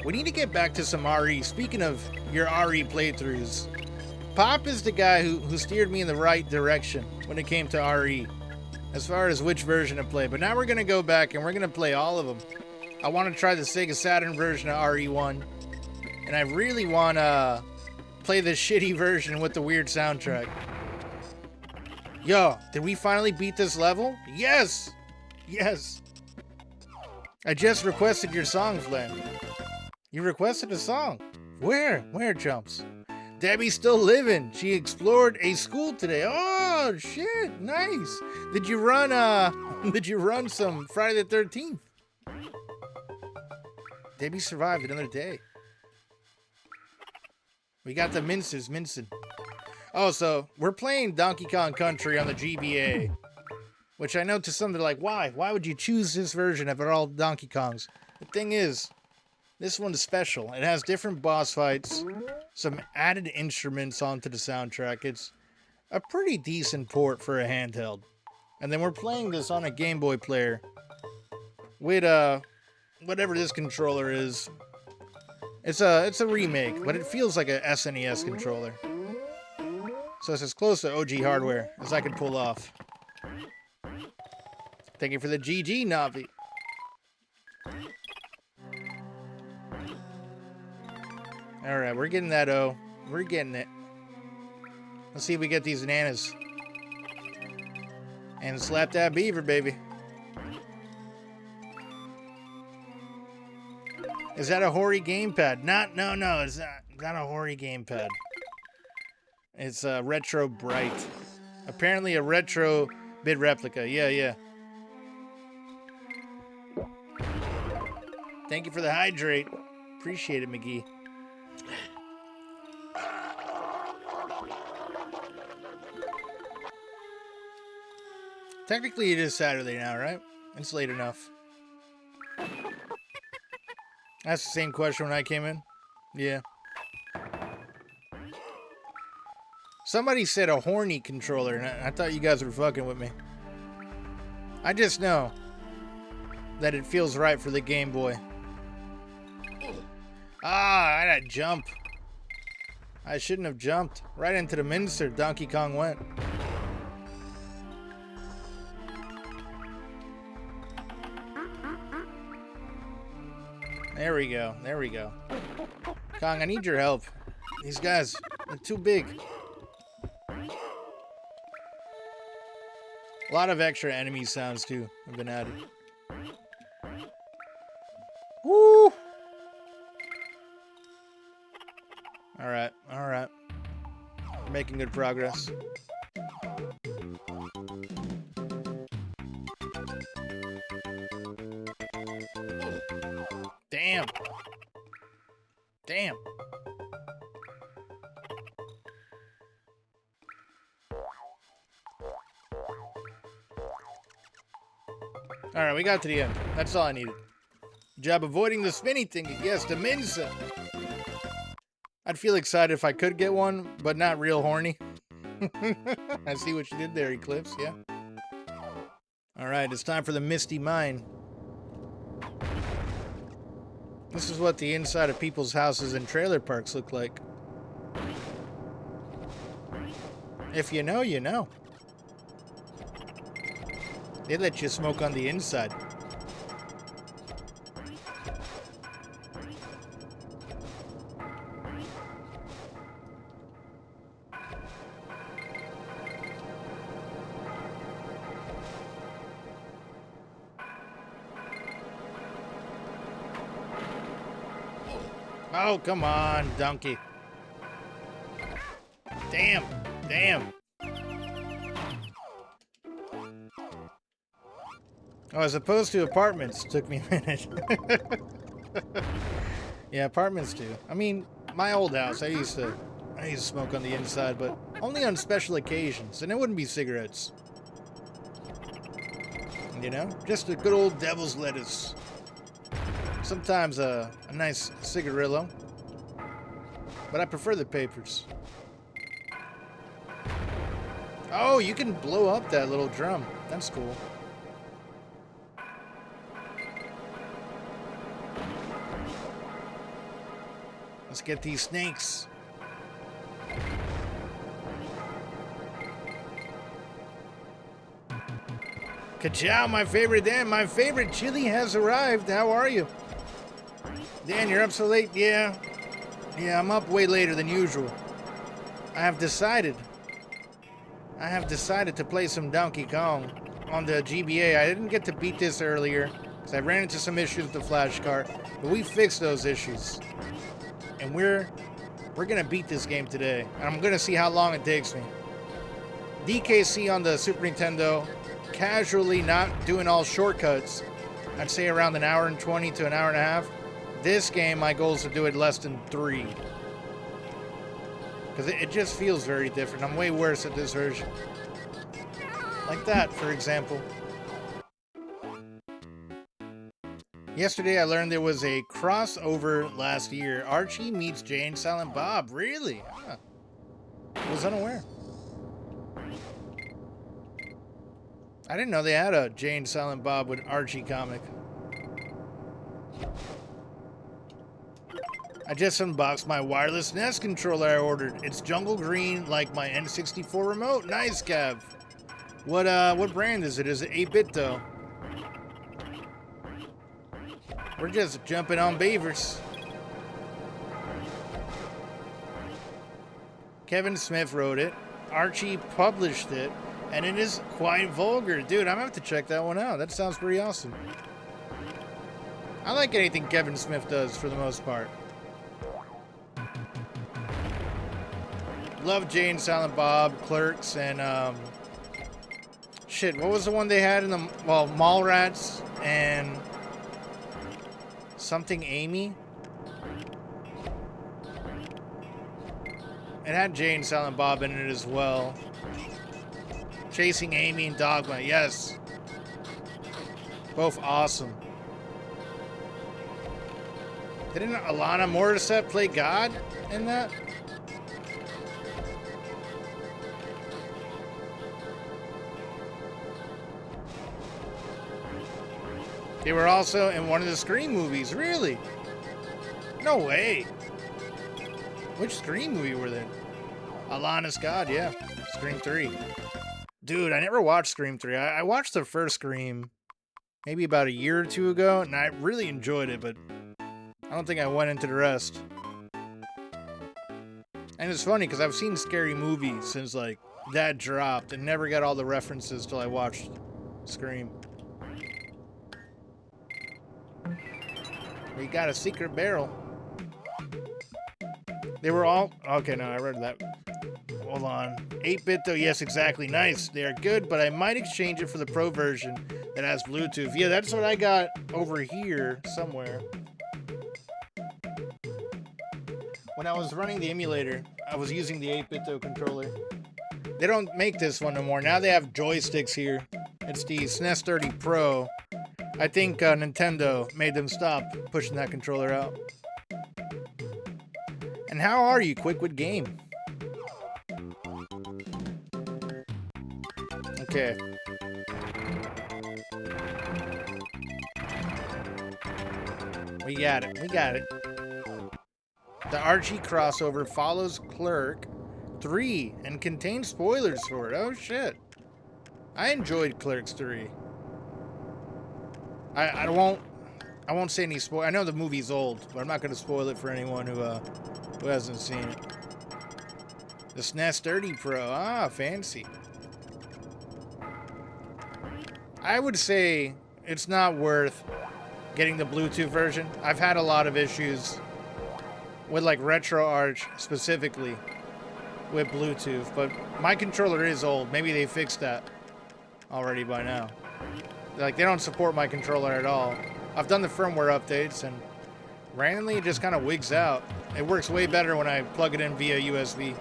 We need to get back to some RE. Speaking of your RE playthroughs, Pop is the guy who steered me in the right direction when it came to RE, as far as which version to play. But now we're going to go back and we're going to play all of them. I want to try the Sega Saturn version of RE1, and I really want to play the shitty version with the weird soundtrack. Yo, did we finally beat this level? Yes! Yes! I just requested your song, Flynn. You requested a song? Where? Where, Chumps? Debbie's still living. She explored a school today. Oh, shit. Nice. Did you run some Friday the 13th? Debbie survived another day. We got the mincers mincing. Oh, so we're playing Donkey Kong Country on the GBA, which I know to some they're like, why? Why would you choose this version if they're all Donkey Kongs? The thing is, this one's special. It has different boss fights, some added instruments onto the soundtrack. It's a pretty decent port for a handheld. And then we're playing this on a Game Boy player with whatever this controller is. It's a remake, but it feels like a SNES controller. So it's as close to OG hardware as I can pull off. Thank you for the GG, Navi. Alright, we're getting that O. We're getting it. Let's see if we get these bananas. And slap that beaver, baby. Is that a Hori gamepad? No, it's not a Hori gamepad. It's a Retro Bright. Apparently a retro bit replica. Yeah. Thank you for the hydrate. Appreciate it, McGee. Technically it is Saturday now, right? It's late enough. That's the same question when I came in. Yeah. Somebody said a horny controller, and I thought you guys were fucking with me. I just know that it feels right for the Game Boy. Ah, I gotta jump. I shouldn't have jumped. Right into the mincer Donkey Kong went. There we go. There we go. Kong, I need your help. These guys are too big. A lot of extra enemy sounds, too, have been added. Woo! Alright, alright. Making good progress. Damn. Damn. Alright, we got to the end. That's all I needed. Good job avoiding the spinny thing. Yes, the Mensa. I'd feel excited if I could get one, but not real horny. I see what you did there, Eclipse, yeah. Alright, it's time for the Misty Mine. This is what the inside of people's houses and trailer parks look like. If you know, you know. They let you smoke on the inside. Oh, come on, donkey. Damn, damn. Oh, as opposed to apartments, took me a minute. Yeah, apartments too. I mean, my old house, I used to smoke on the inside, but only on special occasions, and it wouldn't be cigarettes. You know, just a good old devil's lettuce. Sometimes a nice cigarillo, but I prefer the papers. Oh, you can blow up that little drum. That's cool. Let's get these snakes. Ka-chow, my favorite Dan. My favorite chili has arrived. How are you? Dan, you're up so late? Yeah. Yeah, I'm up way later than usual. I have decided to play some Donkey Kong on the GBA. I didn't get to beat this earlier because I ran into some issues with the flash cart, but we fixed those issues. And we're gonna beat this game today. And I'm gonna see how long it takes me. DKC on the Super Nintendo, casually not doing all shortcuts. I'd say around an hour and 20 to an hour and a half. This game, my goal is to do it less than 3. Because it just feels very different. I'm way worse at this version. Like that, for example. Yesterday, I learned there was a crossover last year. Archie meets Jay and Silent Bob. Really? Huh. I was unaware. I didn't know they had a Jay and Silent Bob with Archie comic. I just unboxed my wireless NES controller I ordered. It's jungle green like my N64 remote. Nice, Cav. What brand is it? Is it 8-bit though? We're just jumping on beavers. Kevin Smith wrote it. Archie published it. And it is quite vulgar. Dude, I'm gonna have to check that one out. That sounds pretty awesome. I like anything Kevin Smith does for the most part. Love Jay and Silent Bob, Clerks, and shit, what was the one they had in the, well, Mallrats and something Amy? It had Jay and Silent Bob in it as well. Chasing Amy and Dogma, yes. Both awesome. Didn't Alana Morissette play God in that? They were also in one of the Scream movies. Really? No way. Which Scream movie were they in? Alanis God, yeah. Scream 3. Dude, I never watched Scream 3. I watched the first Scream maybe about a year or two ago, and I really enjoyed it, but I don't think I went into the rest. And it's funny, because I've seen Scary Movies since, like, that dropped, and never got all the references till I watched Scream. We got a secret barrel. They were all... Okay, no, I read that. Hold on. 8-bit though, yes, exactly. Nice. They are good, but I might exchange it for the Pro version that has Bluetooth. Yeah, that's what I got over here somewhere. When I was running the emulator, I was using the 8-bit though controller. They don't make this one no more. Now they have joysticks here. It's the SNES 30 Pro. I think Nintendo made them stop pushing that controller out. And how are you, Quickwood Game? Okay. We got it. We got it. The Archie crossover follows Clerk 3 and contains spoilers for it. Oh shit. I enjoyed Clerks 3. I won't say any spoil. I know the movie's old, but I'm not going to spoil it for anyone who hasn't seen it. The SNES 30 Pro. Ah, fancy. I would say it's not worth getting the Bluetooth version. I've had a lot of issues with like RetroArch specifically with Bluetooth, but my controller is old. Maybe they fixed that already by now. Like, they don't support my controller at all. I've done the firmware updates, and randomly it just kind of wigs out. It works way better when I plug it in via USB.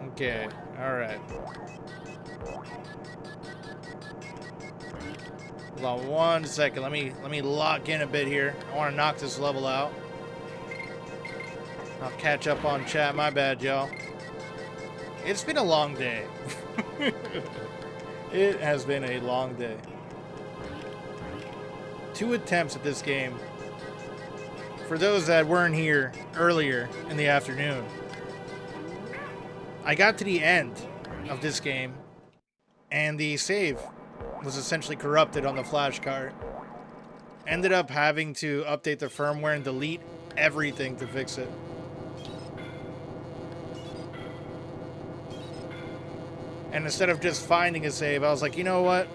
Okay, alright. Hold on 1 second. Let me lock in a bit here. I want to knock this level out. I'll catch up on chat. My bad, y'all. It's been a long day. It has been a long day. 2 attempts at this game. For those that weren't here earlier in the afternoon, I got to the end of this game, and the save was essentially corrupted on the flash card. Ended up having to update the firmware and delete everything to fix it. And instead of just finding a save, I was like, you know what?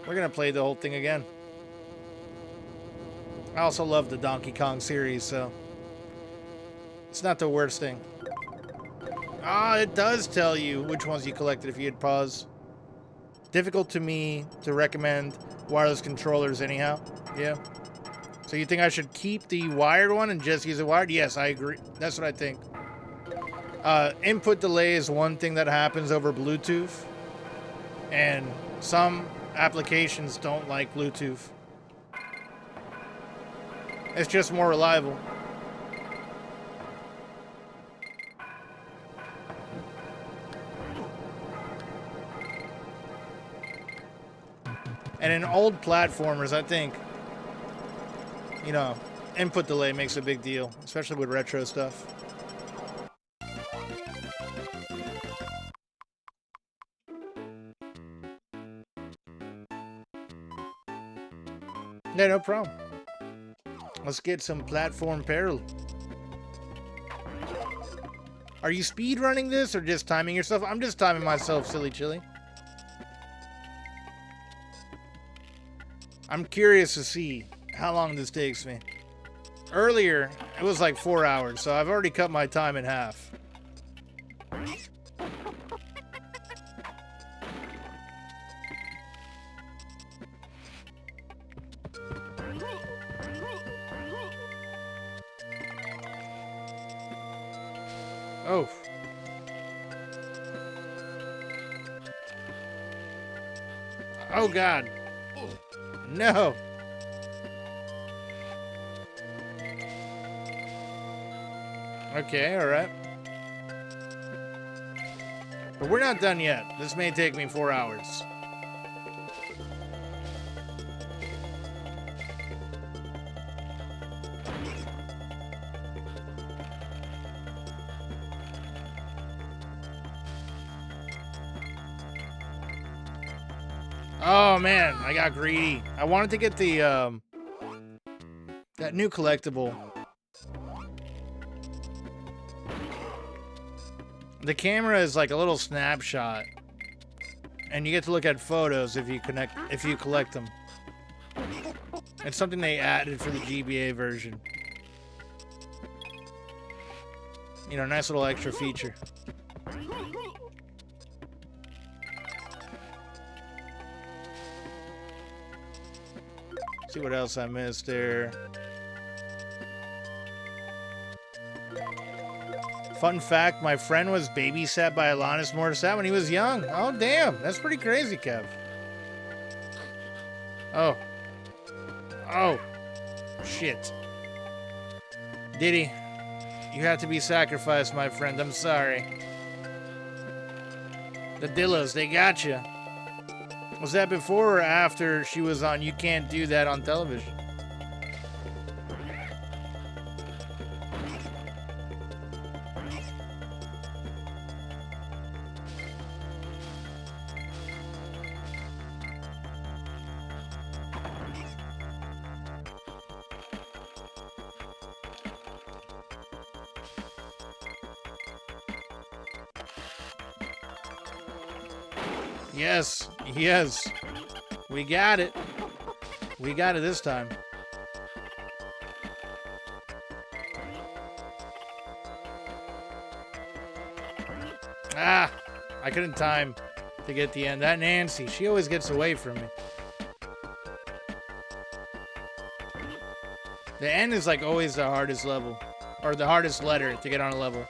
We're gonna play the whole thing again. I also love the Donkey Kong series, so it's not the worst thing. Ah, it does tell you which ones you collected if you hit pause. Difficult to me to recommend wireless controllers anyhow. Yeah. So you think I should keep the wired one and just use a wired? Yes, I agree. That's what I think. Input delay is one thing that happens over Bluetooth. And some applications don't like Bluetooth. It's just more reliable. And in old platformers, I think, you know, input delay makes a big deal, especially with retro stuff. Yeah, no problem. Let's get some platform peril. Are you speedrunning this or just timing yourself? I'm just timing myself, silly chili. I'm curious to see how long this takes me. Earlier, it was like 4 hours, so I've already cut my time in half. Oh. Oh, God. No. Okay, alright. But we're not done yet. This may take me 4 hours. Oh man, I got greedy. I wanted to get the that new collectible. The camera is like a little snapshot, and you get to look at photos if you collect them. It's something they added for the GBA version. You know, nice little extra feature. See what else I missed there. Fun fact, my friend was babysat by Alanis Morissette when he was young. Oh, damn. That's pretty crazy, Kev. Oh. Oh. Shit. Diddy, you have to be sacrificed, my friend. I'm sorry. The Dillos, they got you. Was that before or after she was on You Can't Do That on television? Yes, yes. We got it. We got it this time. Ah, I couldn't time to get the end. That Nancy, she always gets away from me. The end is like always the hardest level, or the hardest letter to get on a level.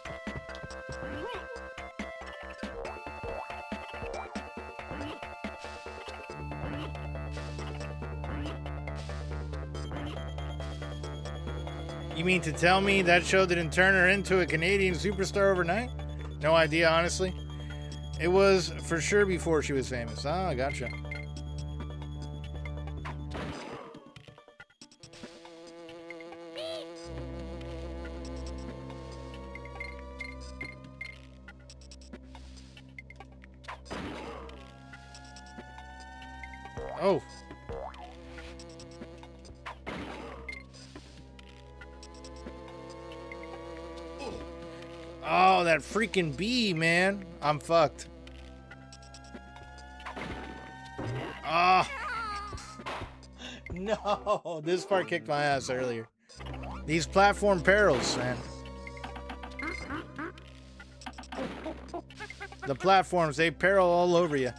You mean to tell me that show didn't turn her into a Canadian superstar overnight? No idea, honestly. It was for sure before she was famous. Ah, gotcha. Oh. Oh, that freaking bee, man. I'm fucked. Ah. No, this part kicked my ass earlier. These platform perils, man. The platforms, they peril all over you.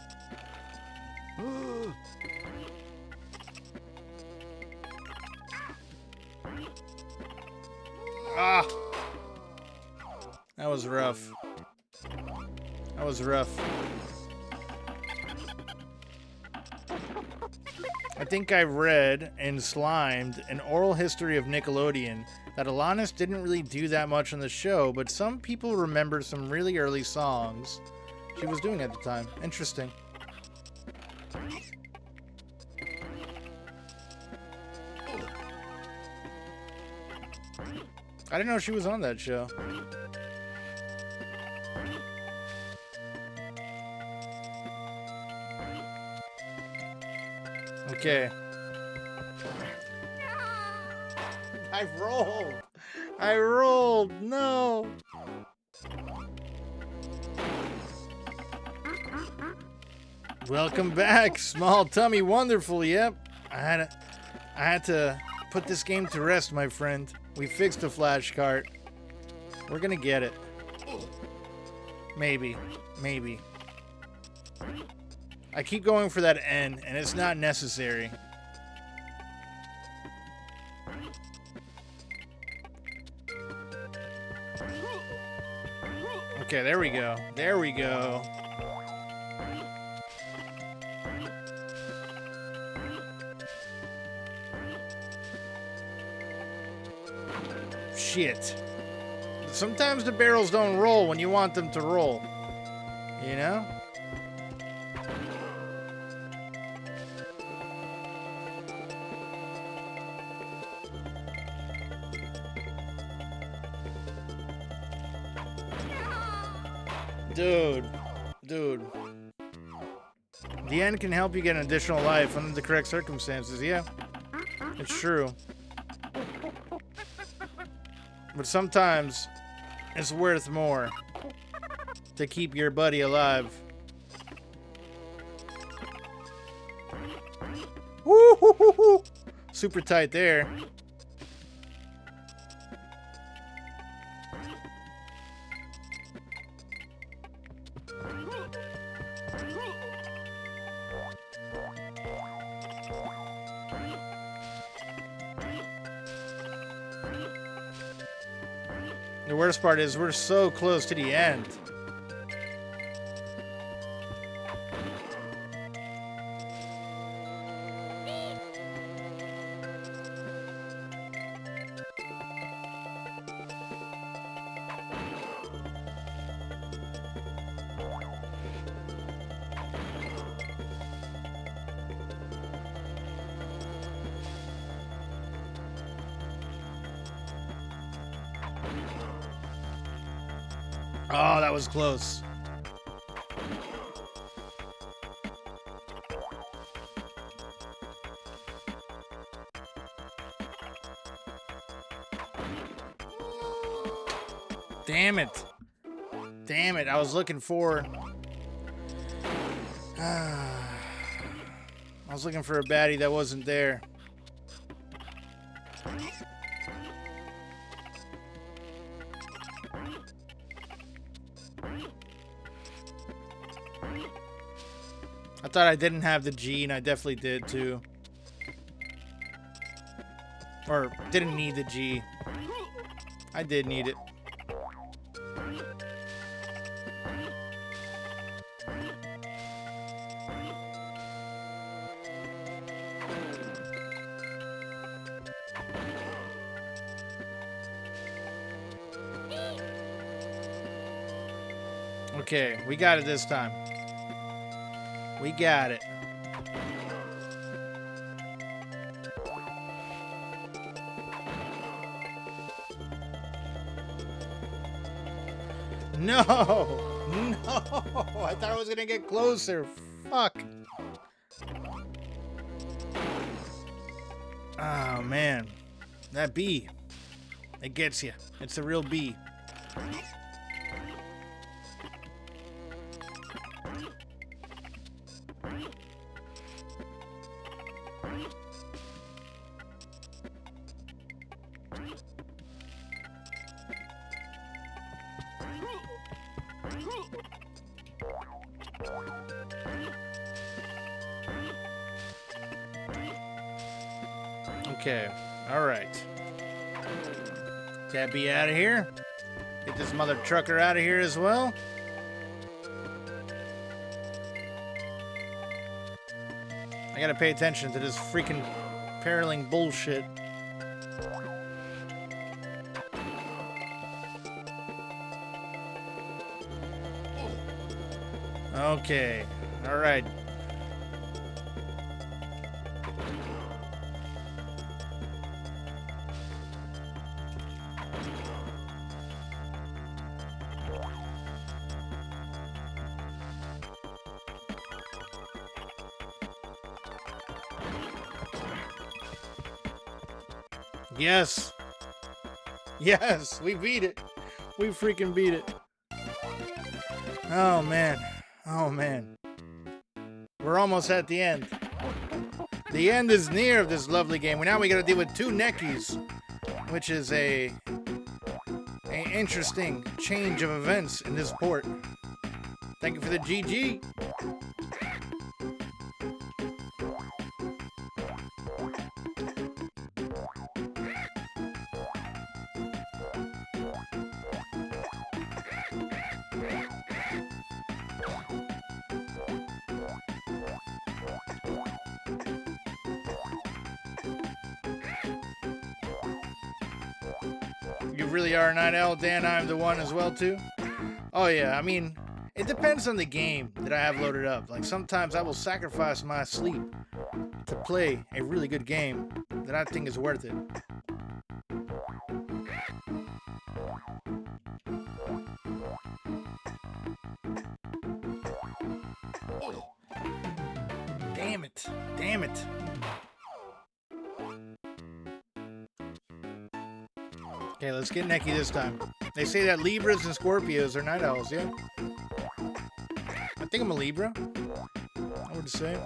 Ah. That was rough. That was rough. I think I read in Slimed, An Oral History of Nickelodeon, that Alanis didn't really do that much on the show, but some people remember some really early songs she was doing at the time. Interesting. I didn't know she was on that show. Okay. I rolled. I rolled. No. Welcome back, Small Tummy Wonderful. Yep. I had to put this game to rest, my friend. We fixed the flash cart. We're gonna get it. Maybe. Maybe. I keep going for that N, and it's not necessary. Okay, there we go. There we go. Shit. sometimes the barrels don't roll when you want them to roll. You know? Dude. The end can help you get an additional life under the correct circumstances. Yeah, it's true. But sometimes it's worth more to keep your buddy alive. Woo-hoo-hoo-hoo. Super tight there. The worst part is we're so close to the end. Oh, that was close. Damn it. Damn it. I was looking for... I was looking for a baddie that wasn't there. I thought I didn't have the G, and I definitely did too. Or didn't need the G. I did need it. Okay, we got it this time. We got it. No! No! I thought I was gonna get closer. Fuck. Oh, man. That B. It gets you. It's a real B. Okay, alright. That be out of here. Get this mother trucker out of here as well. I gotta pay attention to this freaking paralleling bullshit. Okay, alright. Yes. Yes, we beat it. We freaking beat it. Oh, man. Oh, man. We're almost at the end. The end is near of this lovely game. Now we got to deal with two neckies, which is a interesting change of events in this port. Thank you for the GG. You really are a night owl, Dan. I'm the one as well, too. Oh, yeah. I mean, it depends on the game that I have loaded up. Like, sometimes I will sacrifice my sleep to play a really good game that I think is worth it. Damn it. Damn it. Okay, let's get necky this time. They say that Libras and Scorpios are night owls, yeah? I think I'm a Libra, I would say.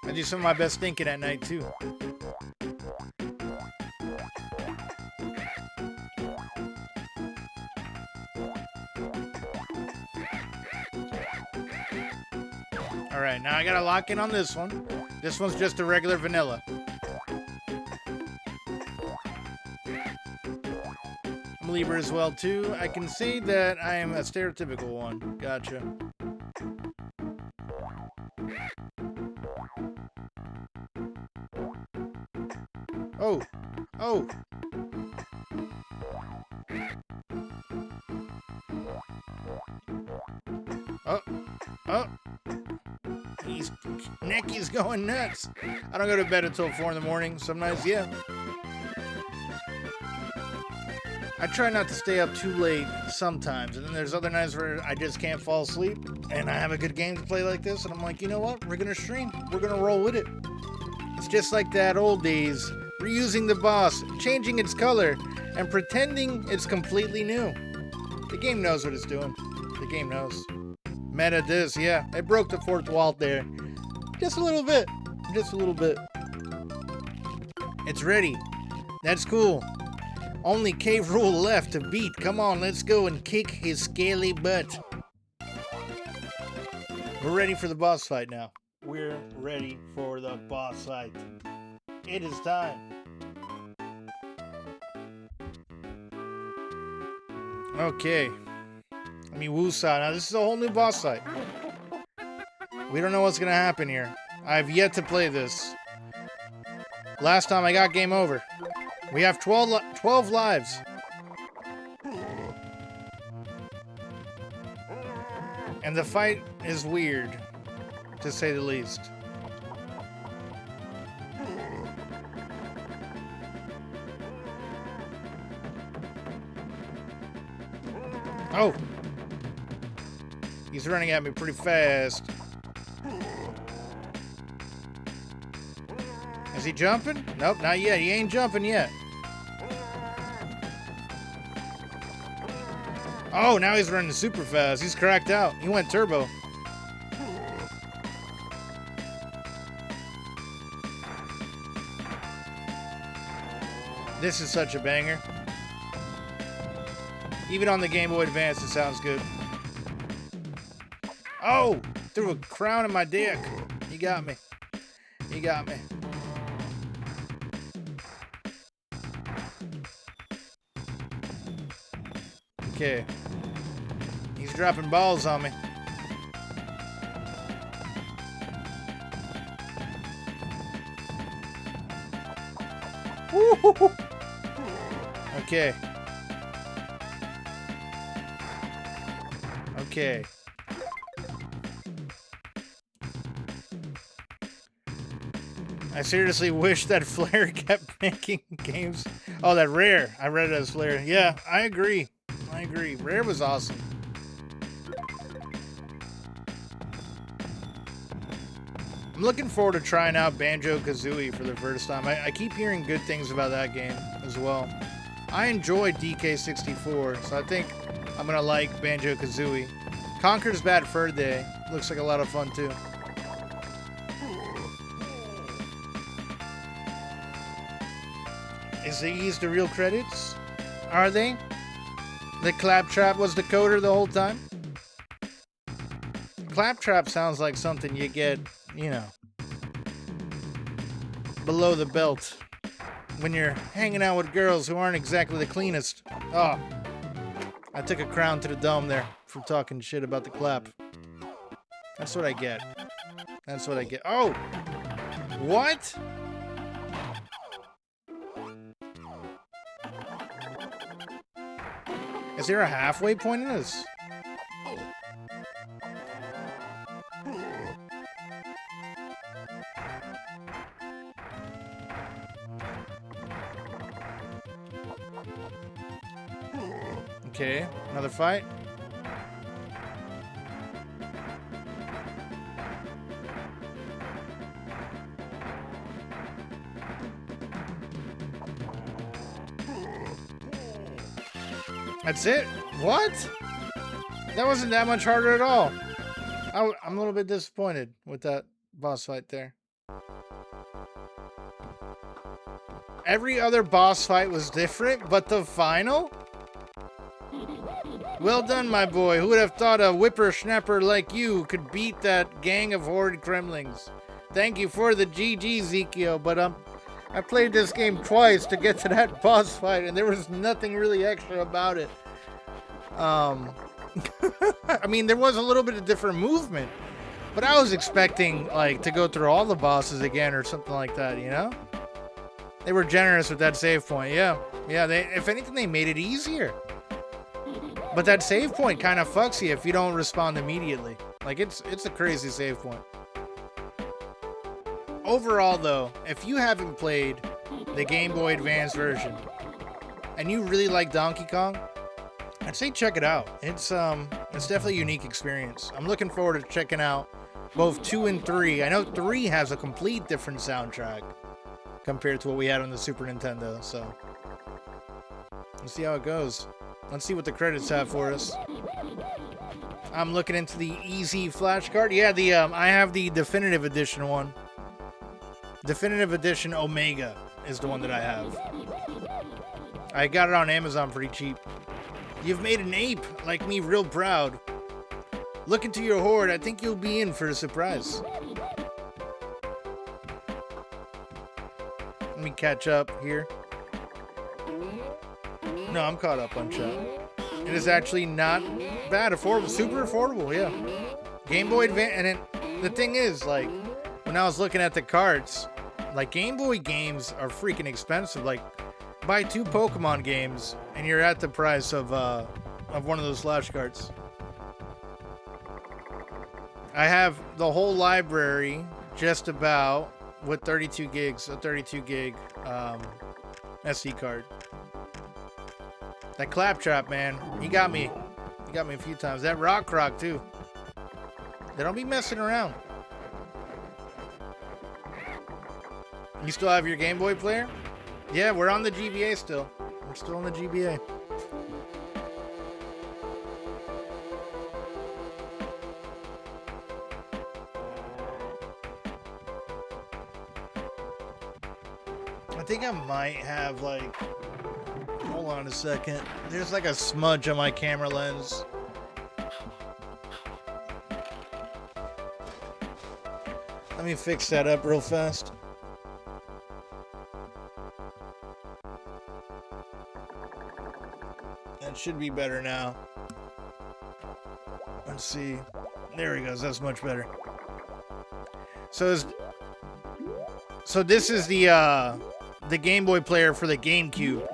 I do some of my best thinking at night, too. Alright, now I gotta lock in on this one. This one's just a regular vanilla. I'm a Libra as well, too. I can see that I am a stereotypical one. Gotcha. Oh! Oh! Oh! Oh! Necky's going nuts. I don't go to bed until 4 in the morning. Some nights, yeah. I try not to stay up too late sometimes. And then there's other nights where I just can't fall asleep. And I have a good game to play like this. And I'm like, you know what? We're going to stream. We're going to roll with it. It's just like that old days. Reusing the boss, changing its color, and pretending it's completely new. The game knows what it's doing. The game knows. Meta this, yeah. It broke the fourth wall there. Just a little bit. Just a little bit. It's ready. That's cool. Only Cave Rule left to beat. Come on, let's go and kick his scaly butt. We're ready for the boss fight now. We're ready for the boss fight. It is time. Okay. I mean, Wusa. Now, this is a whole new boss fight. We don't know what's going to happen here. I've yet to play this. Last time I got game over. We have 12 lives. And the fight is weird, to say the least. Oh! He's running at me pretty fast. Is he jumping? Nope, not yet. He ain't jumping yet. Oh, now he's running super fast. He's cracked out. He went turbo. This is such a banger. Even on the Game Boy Advance, it sounds good. Oh! Threw a crown in my dick. He got me. He got me. Okay. He's dropping balls on me. Woo-hoo-hoo. Okay. Okay. I seriously wish that Flare kept making games. Oh, that Rare. I read it as Flare. Yeah, I agree. I agree. Rare was awesome. I'm looking forward to trying out Banjo-Kazooie for the first time. I keep hearing good things about that game as well. I enjoyed DK64, so I think I'm going to like Banjo-Kazooie. Conker's Bad Fur Day looks like a lot of fun, too. Is these the real credits? Are they? The Claptrap was the coder the whole time? Claptrap sounds like something you get, you know, below the belt when you're hanging out with girls who aren't exactly the cleanest. Oh, I took a crown to the dome there for talking shit about the clap. That's what I get. That's what I get. Oh! What? Is there a halfway point in this? Okay, another fight. That's it? What? That wasn't that much harder at all. I'm a little bit disappointed with that boss fight there. Every other boss fight was different, but the final? Well done, my boy. Who would have thought a whippersnapper like you could beat that gang of horrid gremlings? Thank you for the GG, Zekio, but I played this game twice to get to that boss fight, and there was nothing really extra about it. I mean, there was a little bit of different movement, but I was expecting, like, to go through all the bosses again or something like that, you know? They were generous with that save point, yeah. Yeah, if anything, they made it easier. But that save point kind of fucks you if you don't respond immediately. Like, it's a crazy save point. Overall, though, if you haven't played the Game Boy Advance version and you really like Donkey Kong, I'd say check it out. It's definitely a unique experience. I'm looking forward to checking out both 2 and 3. I know 3 has a complete different soundtrack compared to what we had on the Super Nintendo, so let's see how it goes. Let's see what the credits have for us. I'm looking into the easy flashcard. Yeah, I have the definitive edition one. Definitive edition Omega is the one that I have. I got it on Amazon pretty cheap. You've made an ape like me real proud. Look into your hoard. I think you'll be in for a surprise. Let me catch up here. No, I'm caught up on chat. It is actually not bad. Affordable. Super affordable, yeah. Game Boy Advance. And the thing is, like, when I was looking at the carts, like, Game Boy games are freaking expensive. Like, buy 2 Pokemon games, and you're at the price of one of those flash carts. I have the whole library just about with 32 gigs, a 32 gig SD card. That Claptrap, man, he got me. He got me a few times. That Rock Croc, too. They don't be messing around. You still have your Game Boy player? Yeah, we're on the GBA still. We're still on the GBA. I think I might have, like... Hold on a second. There's like a smudge on my camera lens. Let me fix that up real fast. That should be better now. Let's see. There he goes. That's much better. So this is the Game Boy player for the GameCube,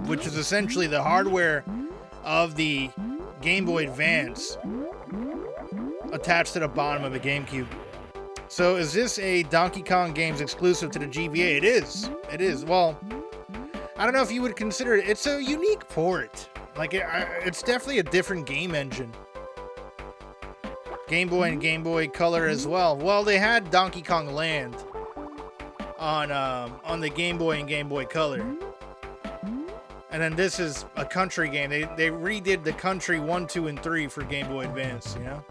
which is essentially the hardware of the Game Boy Advance attached to the bottom of the GameCube. So is this a Donkey Kong games exclusive to the GBA? It is. It is. Well, I don't know if you would consider it. It's a unique port. Like, it's definitely a different game engine. Game Boy and Game Boy Color as well. Well, they had Donkey Kong Land on the Game Boy and Game Boy Color. And then this is a country game. They redid the country 1, 2, and 3 for Game Boy Advance, you know?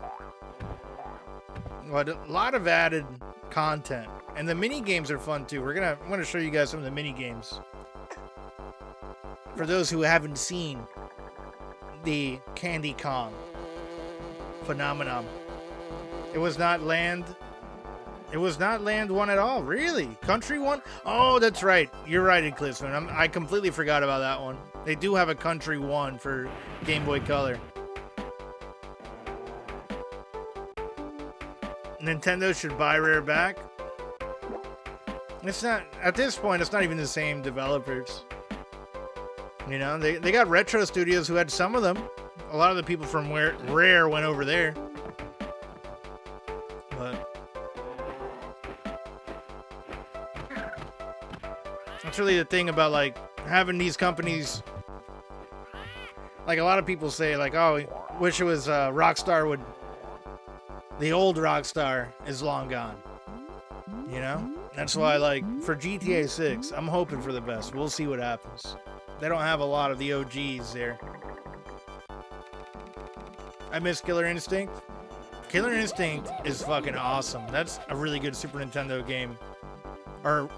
But a lot of added content. And the mini games are fun too. I'm gonna show you guys some of the mini games. For those who haven't seen the Candy Kong phenomenon. It was not Land 1 at all, really? Country 1? Oh, that's right. You're right, Eclipseman. I completely forgot about that one. They do have a Country 1 for Game Boy Color. Nintendo should buy Rare back. It's not, at this point, it's not even the same developers. You know, they got Retro Studios who had some of them. A lot of the people from Rare went over there. But that's really the thing about, like, having these companies. Like, a lot of people say, like, oh, wish it was Rockstar would... The old Rockstar is long gone. You know? That's why, like, for GTA 6, I'm hoping for the best. We'll see what happens. They don't have a lot of the OGs there. I miss Killer Instinct. Killer Instinct is fucking awesome. That's a really good Super Nintendo game. Or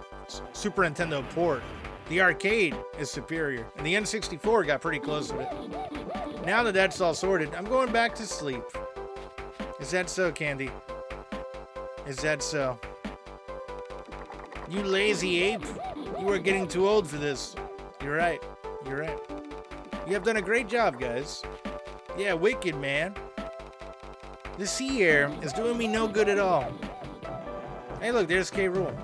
Super Nintendo port. The arcade is superior. And the N64 got pretty close with it. Now that that's all sorted, I'm going back to sleep. Is that so, Candy? Is that so? You lazy ape. You are getting too old for this. You're right. You're right. You have done a great job, guys. Yeah, wicked, man. The sea air is doing me no good at all. Hey, look, there's K. Rool.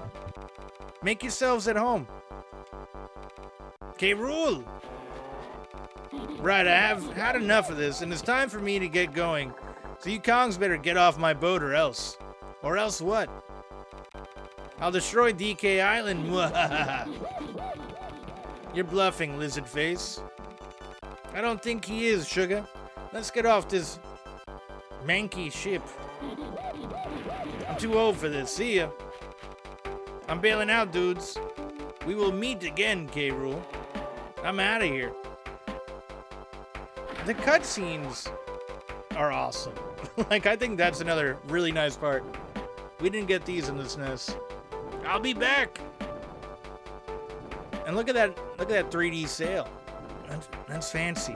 Make yourselves at home. K. Rool! Right, I have had enough of this, and it's time for me to get going. So you Kongs better get off my boat or else. Or else what? I'll destroy DK Island. You're bluffing, lizard face. I don't think he is, sugar. Let's get off this manky ship. I'm too old for this. See ya. I'm bailing out, dudes. We will meet again, K. Rool. I'm out of here. The cutscenes are awesome. Like, I think that's another really nice part. We didn't get these in the SNES. I'll be back. And look at that 3D sail. That's fancy.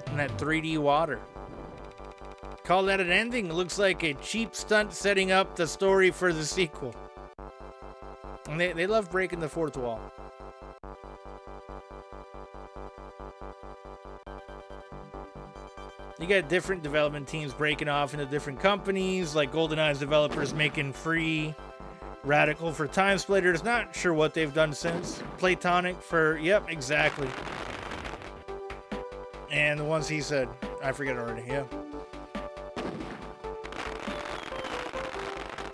And that 3D water. Call that an ending? It looks like a cheap stunt setting up the story for the sequel. And they love breaking the fourth wall. You got different development teams breaking off into different companies, like GoldenEye's developers making free Radical for Time Splitters. Not sure what they've done since. Platonic for, yep, exactly. And the ones he said, I forget already, yeah.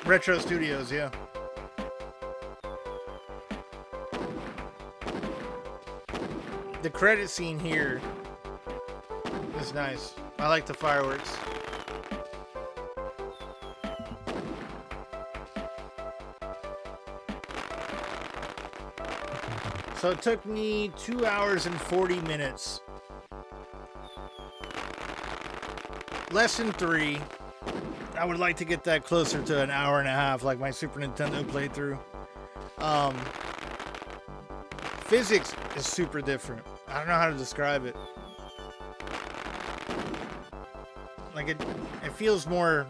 Retro Studios, yeah. The credit scene here is nice. I like the fireworks. So it took me 2 hours and 40 minutes. Lesson 3. I would like to get that closer to an hour and a half, like my Super Nintendo playthrough. Physics is super different. I don't know how to describe it. Like it feels more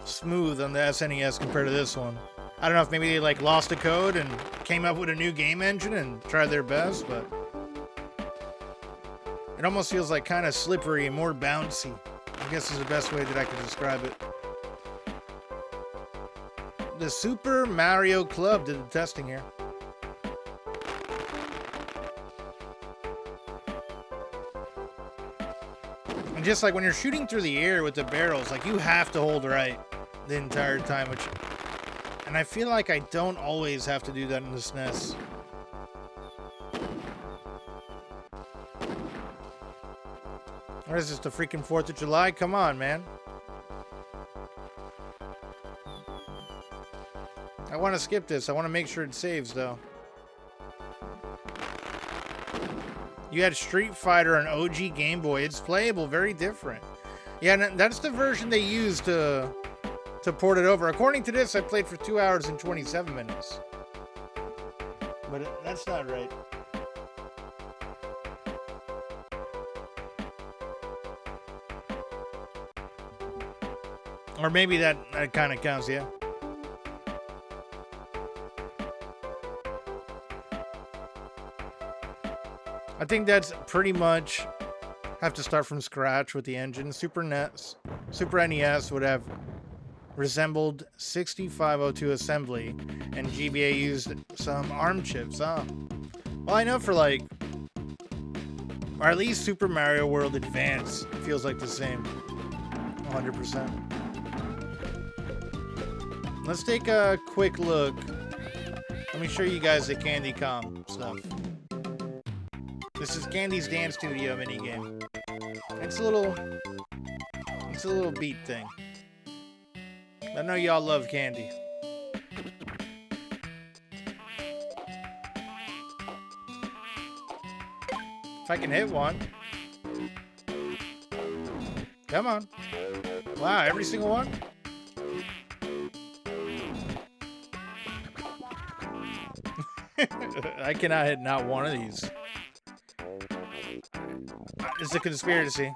smooth on the SNES compared to this one. I don't know if maybe they like lost a code and came up with a new game engine and tried their best, but it almost feels like kind of slippery and more bouncy. I guess is the best way that I can describe it. The Super Mario Club did the testing here. And just like when you're shooting through the air with the barrels, like you have to hold right the entire time, and I feel like I don't always have to do that in the SNES. What is this, the freaking 4th of July? Come on, man. I want to skip this. I want to make sure it saves, though. You had Street Fighter and OG Game Boy. It's playable, very different. Yeah, and that's the version they used to port it over. According to this, I played for 2 hours and 27 minutes. But that's not right. Or maybe that kind of counts, yeah. I think that's pretty much have to start from scratch with the engine. Super NES would have resembled 6502 assembly, and GBA used some ARM chips. Oh. Well, I know for like, or at least Super Mario World Advance feels like the same. 100%. Let's take a quick look. Let me show you guys the Candy Kong stuff. This is Candy's Dance Studio minigame. It's a little beat thing. I know y'all love Candy. If I can hit one. Come on. Wow, every single one? I cannot hit not one of these. It's a conspiracy.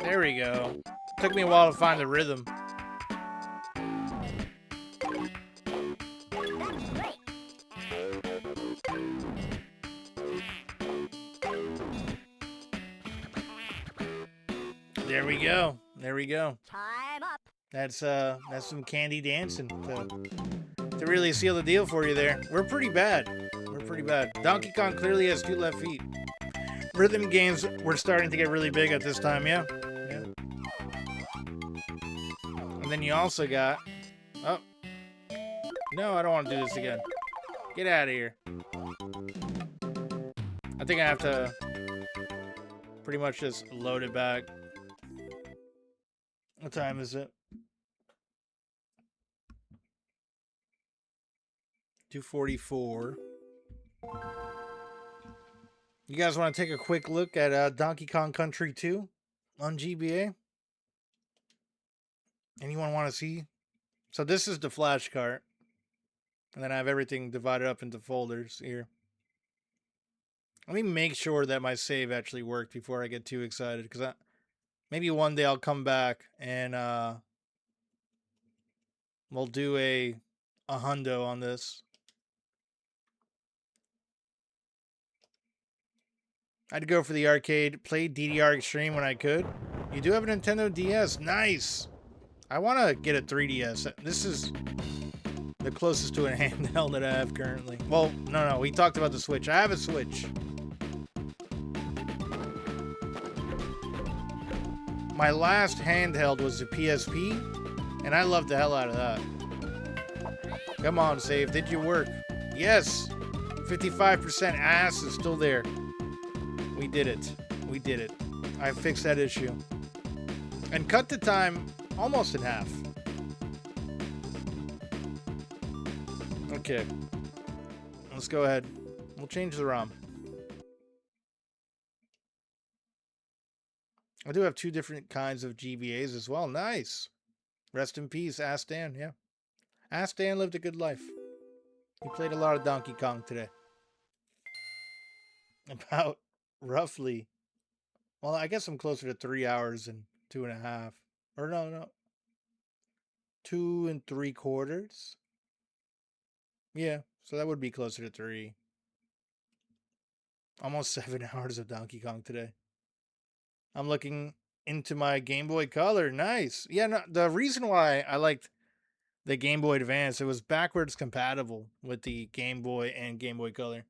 There we go. Took me a while to find the rhythm. There we go. There we go. Time up. That's some Candy dancing to really seal the deal for you there. We're pretty bad. We're pretty bad. Donkey Kong clearly has 2 left feet. Rhythm games were starting to get really big at this time, yeah. Yeah. And then you also got... Oh. No, I don't want to do this again. Get out of here. I think I have to pretty much just load it back. What time is it? 2:44. You guys want to take a quick look at Donkey Kong Country 2 on GBA? Anyone want to see? So this is the flash cart. And then I have everything divided up into folders here. Let me make sure that my save actually worked before I get too excited. Because maybe one day I'll come back and we'll do a hundo on this. I'd go for the arcade, play DDR Extreme when I could. You do have a Nintendo DS. Nice. I want to get a 3DS. This is the closest to a handheld that I have currently. Well, no. We talked about the Switch. I have a Switch. My last handheld was the PSP, and I loved the hell out of that. Come on, save. Did you work? Yes. 55% ass is still there. We did it. We did it. I fixed that issue. And cut the time almost in half. Okay. Let's go ahead. We'll change the ROM. I do have 2 different kinds of GBAs as well. Nice. Rest in peace, Ass Dan. Yeah. Ass Dan lived a good life. He played a lot of Donkey Kong today. About roughly, well, I guess I'm closer to 3 hours and 2.5. Or no. 2 3/4. Yeah, so that would be closer to 3. Almost 7 hours of Donkey Kong today. I'm looking into my Game Boy Color. Nice. Yeah, no, the reason why I liked the Game Boy Advance, it was backwards compatible with the Game Boy and Game Boy Color.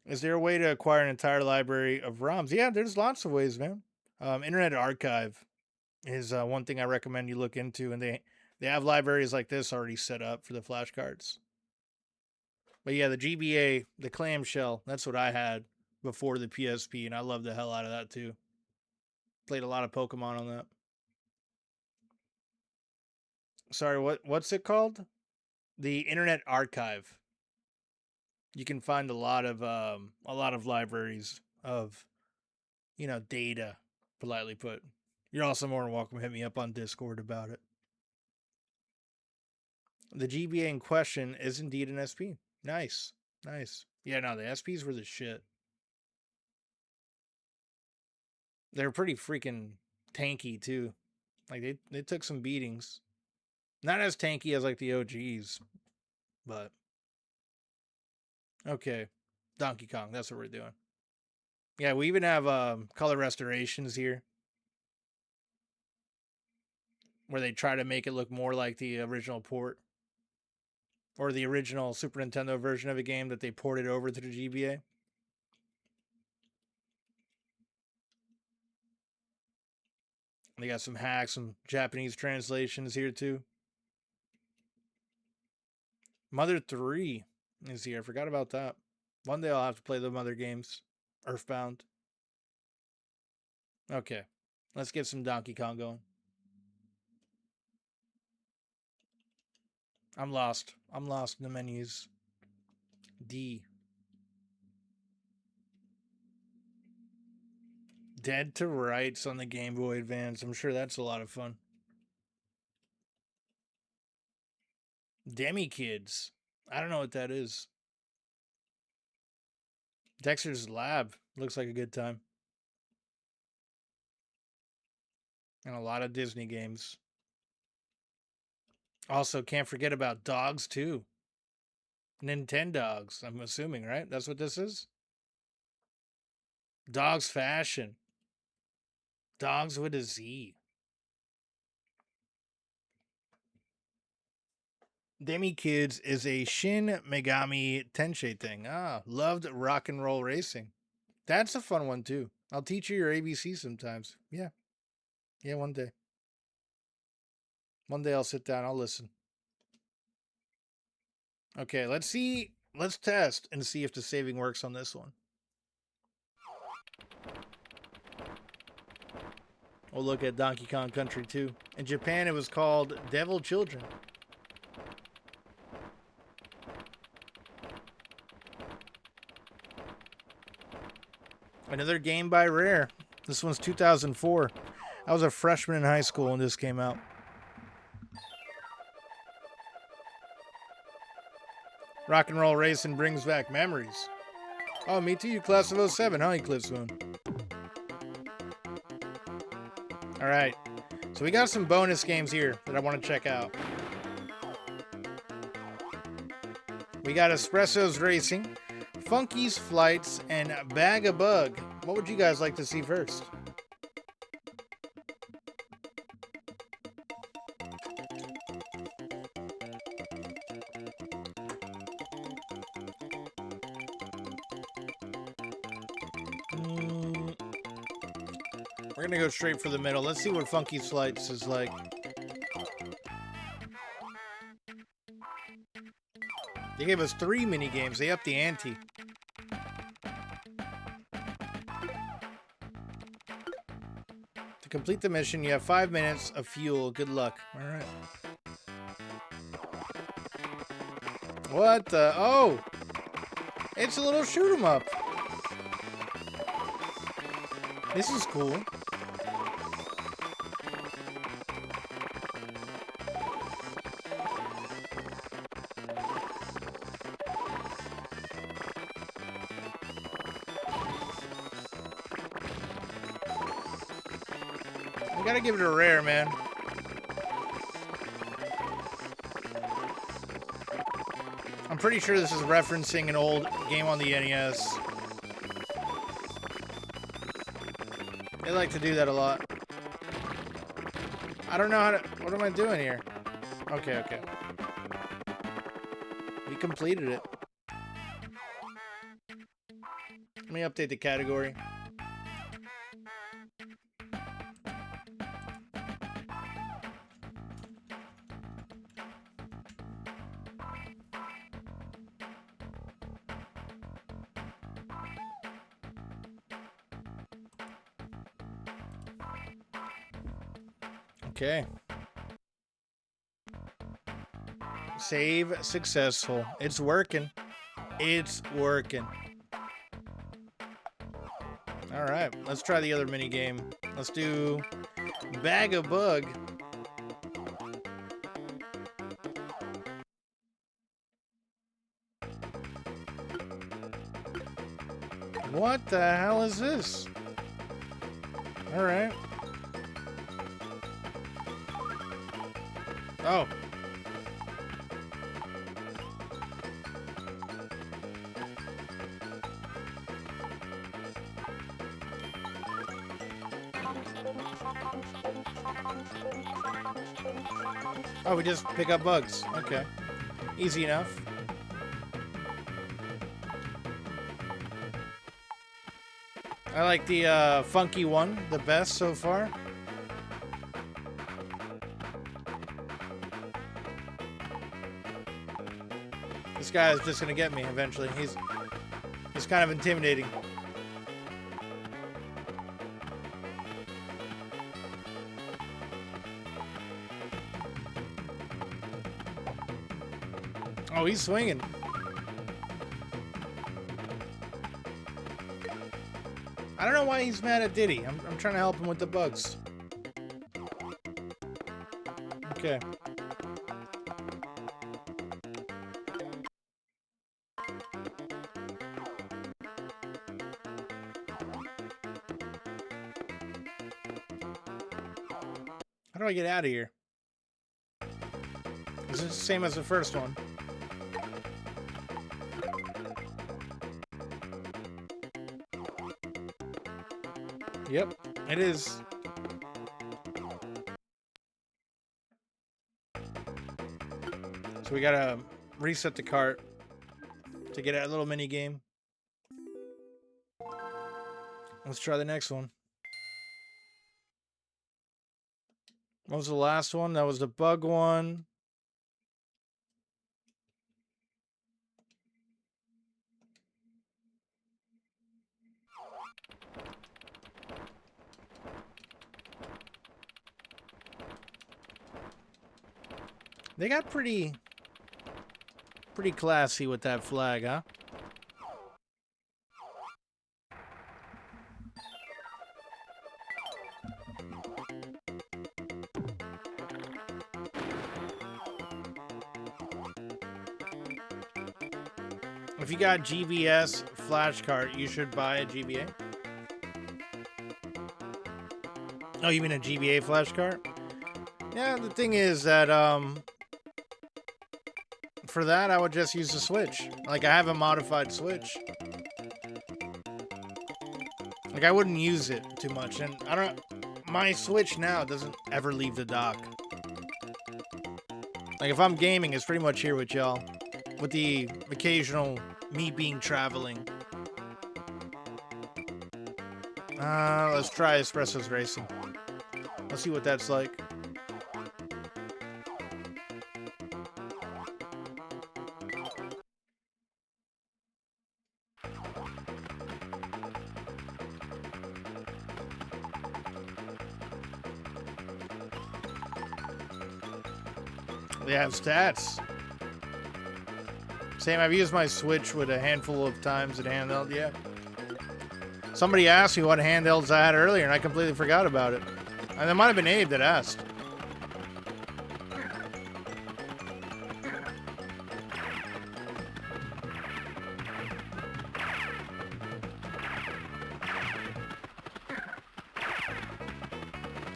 Is there a way to acquire an entire library of ROMs? Yeah, there's lots of ways, man. Internet Archive is one thing I recommend you look into, and they have libraries like this already set up for the flashcards. But yeah, the GBA, the clamshell, that's what I had before the PSP, and I love the hell out of that too. Played a lot of Pokemon on that. Sorry, what's it called? The Internet Archive. You can find a lot of libraries of, data, politely put. You're also more than welcome to hit me up on Discord about it. The GBA in question is indeed an SP. Nice. Yeah, no, the SPs were the shit. They were pretty freaking tanky too. Like they took some beatings. Not as tanky as like the OGs, but okay. Donkey Kong, that's what we're doing. Yeah, we even have color restorations here, where they try to make it look more like the original port, or the original Super Nintendo version of a game that they ported over to the GBA. They got some hacks, some Japanese translations here too. Mother 3 is here. I forgot about that. One day I'll have to play the Mother games. Earthbound. Okay. Let's get some Donkey Kong going. I'm lost. I'm lost in the menus. D. Dead to Rights on the Game Boy Advance. I'm sure that's a lot of fun. Demi Kids. I don't know what that is. Dexter's Lab. Looks like a good time. And a lot of Disney games. Also, can't forget about Dogs too. Nintendogs, I'm assuming, right? That's what this is? Dogs Fashion. Dogs with a Z. Demi Kids is a Shin Megami Tensei thing. Loved rock and roll racing. That's a fun one too. I'll teach you your ABC sometimes. Yeah. Yeah, one day. One day I'll sit down, I'll listen. Okay, let's see. Let's test and see if the saving works on this one. We'll look at Donkey Kong Country 2. In Japan, it was called Devil Children. Another game by Rare. This one's 2004. I was a freshman in high school when this came out. Rock and roll racing brings back memories. Oh, me too, you class of 07, huh, Eclipse Moon? Alright, so we got some bonus games here that I want to check out. We got Espresso's Racing, Funky's Flights, and Bag a Bug. What would you guys like to see first? We're gonna go straight for the middle. Let's see what Funky's Flights is like. They gave us 3 mini games. They upped the ante. To complete the mission, you have 5 minutes of fuel. Good luck. All right. What the? Oh! It's a little shoot 'em up. This is cool. We gotta give it a Rare, man. I'm pretty sure this is referencing an old game on the NES. They like to do that a lot. I don't know how to... What am I doing here? Okay. We completed it. Let me update the category. Okay. Save successful. It's working. It's working. All right, let's try the other mini game. Let's do Bag a Bug. What the hell is this? All right. Oh, Oh, we just pick up bugs. Okay. Easy enough. I like the funky one the best so far. This guy is just gonna get me eventually. He's kind of intimidating. Oh, he's swinging. I don't know why he's mad at Diddy. I'm trying to help him with the bugs. Okay. How do I get out of here? Is this the same as the first one? Yep, it is. So we gotta reset the cart to get a little mini game. Let's try the next one. What was the last one? That was the bug one. They got pretty classy with that flag, huh? If you got GBS flash cart, you should buy a GBA. Oh, you mean a GBA flash cart? Yeah, the thing is that for that I would just use the Switch. Like, I have a modified Switch. Like, I wouldn't use it too much, and my Switch now doesn't ever leave the dock. Like, if I'm gaming, it's pretty much here with y'all. With the occasional me being traveling. Let's try Espresso's Racing. Let's see what that's like. They have stats. Same, I've used my Switch with a handful of times at handheld, yeah. Somebody asked me what handhelds I had earlier, and I completely forgot about it. And it might have been Abe that asked.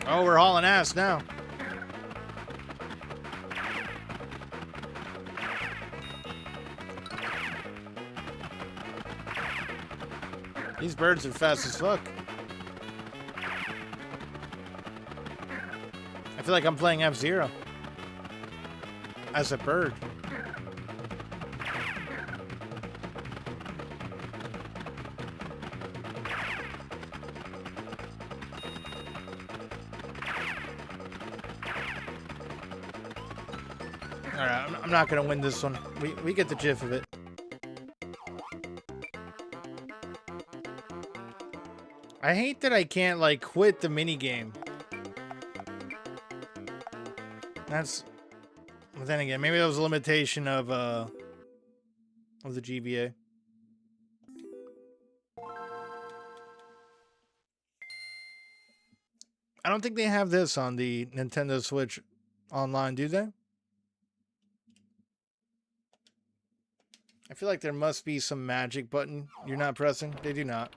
Oh, we're hauling ass now. These birds are fast as fuck. I feel like I'm playing F-Zero as a bird. Alright, I'm not gonna win this one. We get the gist of it. I hate that I can't, like, quit the minigame. That's... But then again, maybe that was a limitation of the GBA. I don't think they have this on the Nintendo Switch online, do they? I feel like there must be some magic button you're not pressing. They do not.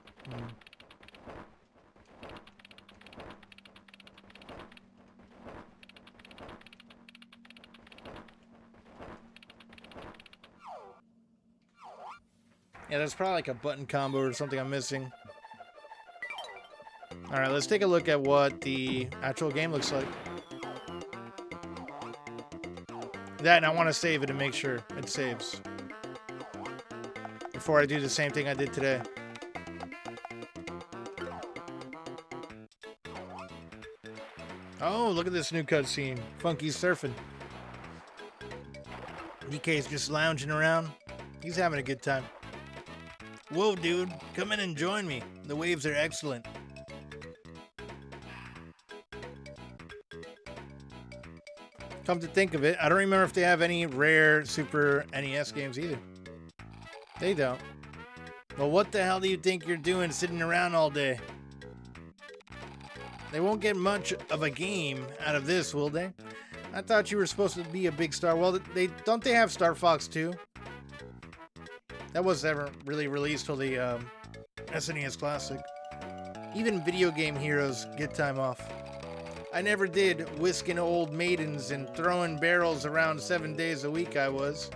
Yeah, there's probably like a button combo or something I'm missing. Alright, let's take a look at what the actual game looks like. That, and I want to save it and make sure it saves before I do the same thing I did today. Oh, look at this new cutscene. Funky's surfing. DK's just lounging around. He's having a good time. Whoa, dude. Come in and join me. The waves are excellent. Come to think of it, I don't remember if they have any rare Super NES games either. They don't. Well, what the hell do you think you're doing sitting around all day? They won't get much of a game out of this, will they? I thought you were supposed to be a big star. Well, don't they have Star Fox 2? That was never really released till the SNES Classic. Even video game heroes get time off. I never did whisking old maidens and throwing barrels around 7 days a week I was.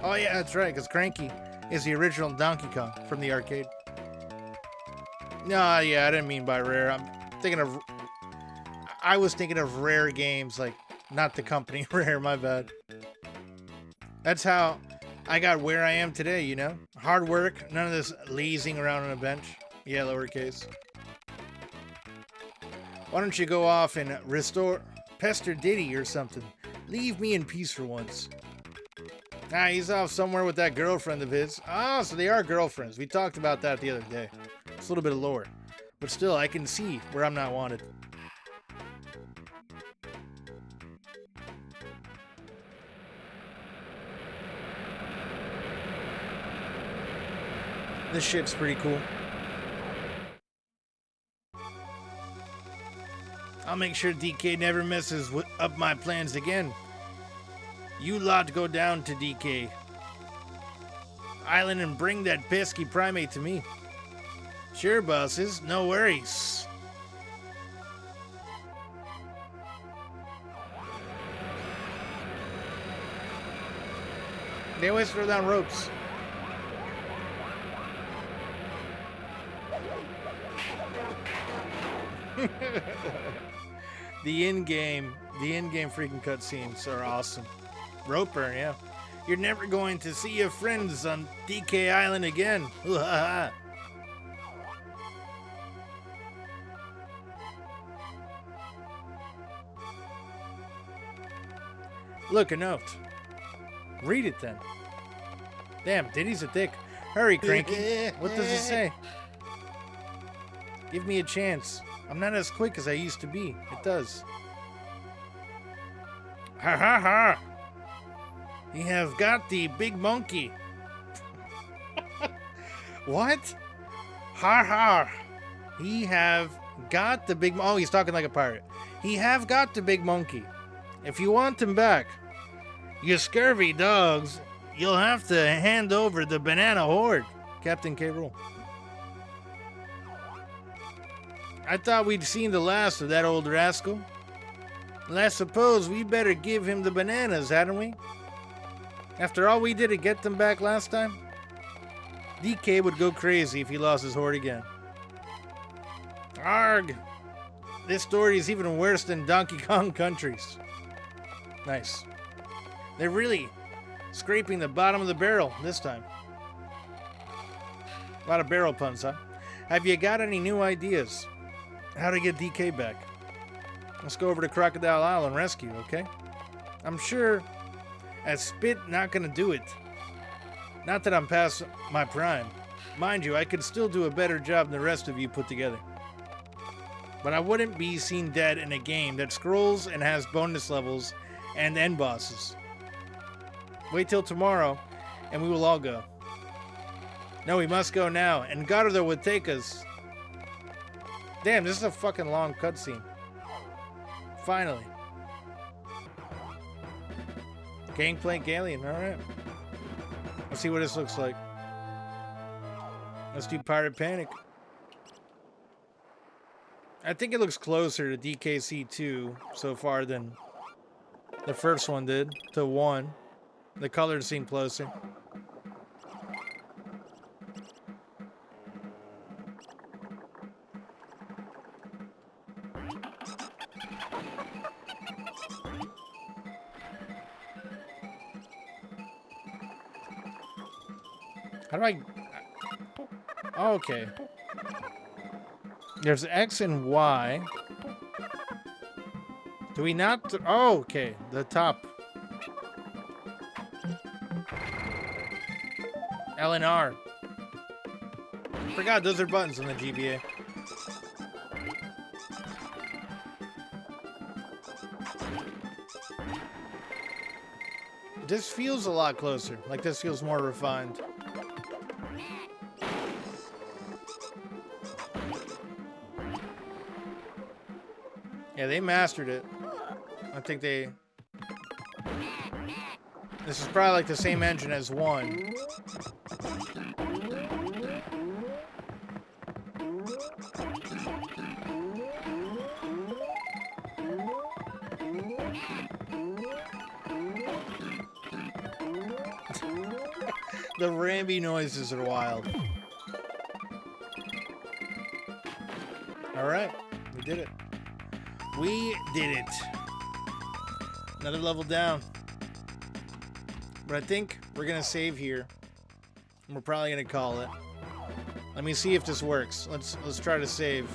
Oh yeah, that's right, because Cranky is the original Donkey Kong from the arcade. No, yeah, I didn't mean by rare. I was thinking of rare games, like, not the company Rare, my bad. That's how I got where I am today, you know? Hard work, none of this lazing around on a bench. Yeah, lowercase. Why don't you go off and pester Diddy or something? Leave me in peace for once. Ah, he's off somewhere with that girlfriend of his. Ah, so they are girlfriends. We talked about that the other day. It's a little bit of lore. But still, I can see where I'm not wanted. This ship's pretty cool. I'll make sure DK never messes up my plans again. You lot go down to DK Island and bring that pesky primate to me. Sure, bosses, no worries. They always throw down ropes. The in-game freaking cutscenes are awesome. Roper, yeah. You're never going to see your friends on DK Island again. Look, a note. Read it then. Damn, Diddy's a dick. Hurry, Cranky. What does it say? Give me a chance. I'm not as quick as I used to be. It does. Ha ha ha! You have got the big monkey. What? Ha ha! He have got the big... Oh, he's talking like a pirate. He have got the big monkey. If you want him back, you scurvy dogs, you'll have to hand over the banana horde. Captain K. Rool. I thought we'd seen the last of that old rascal. Well, I suppose we better give him the bananas, hadn't we? After all we did to get them back last time? DK would go crazy if he lost his horde again. Arg! This story is even worse than Donkey Kong Country's. Nice. They're really scraping the bottom of the barrel this time. A lot of barrel puns, huh? Have you got any new ideas? How to get DK back? Let's go over to Crocodile Isle and rescue, okay? I'm sure as spit not gonna do it. Not that I'm past my prime. Mind you, I could still do a better job than the rest of you put together. But I wouldn't be seen dead in a game that scrolls and has bonus levels and end bosses. Wait till tomorrow, and we will all go. No, we must go now, and Goddard would take us. Damn, this is a fucking long cutscene. Finally. Gangplank alien, alright. Let's see what this looks like. Let's do Pirate Panic. I think it looks closer to DKC 2 so far than the first one did, to 1. The colors seem closer. How do I... Oh, okay. There's X and Y. Do we not... Oh, okay. The top. L and R. Forgot those are buttons on the GBA. This feels a lot closer. Like this feels more refined. Yeah, they mastered it. I think they... This is probably like the same engine as 1. The Ramby noises are wild. Alright, we did it. We did it. Another level down. But I think we're gonna save here. And we're probably gonna call it. Let me see if this works. Let's try to save.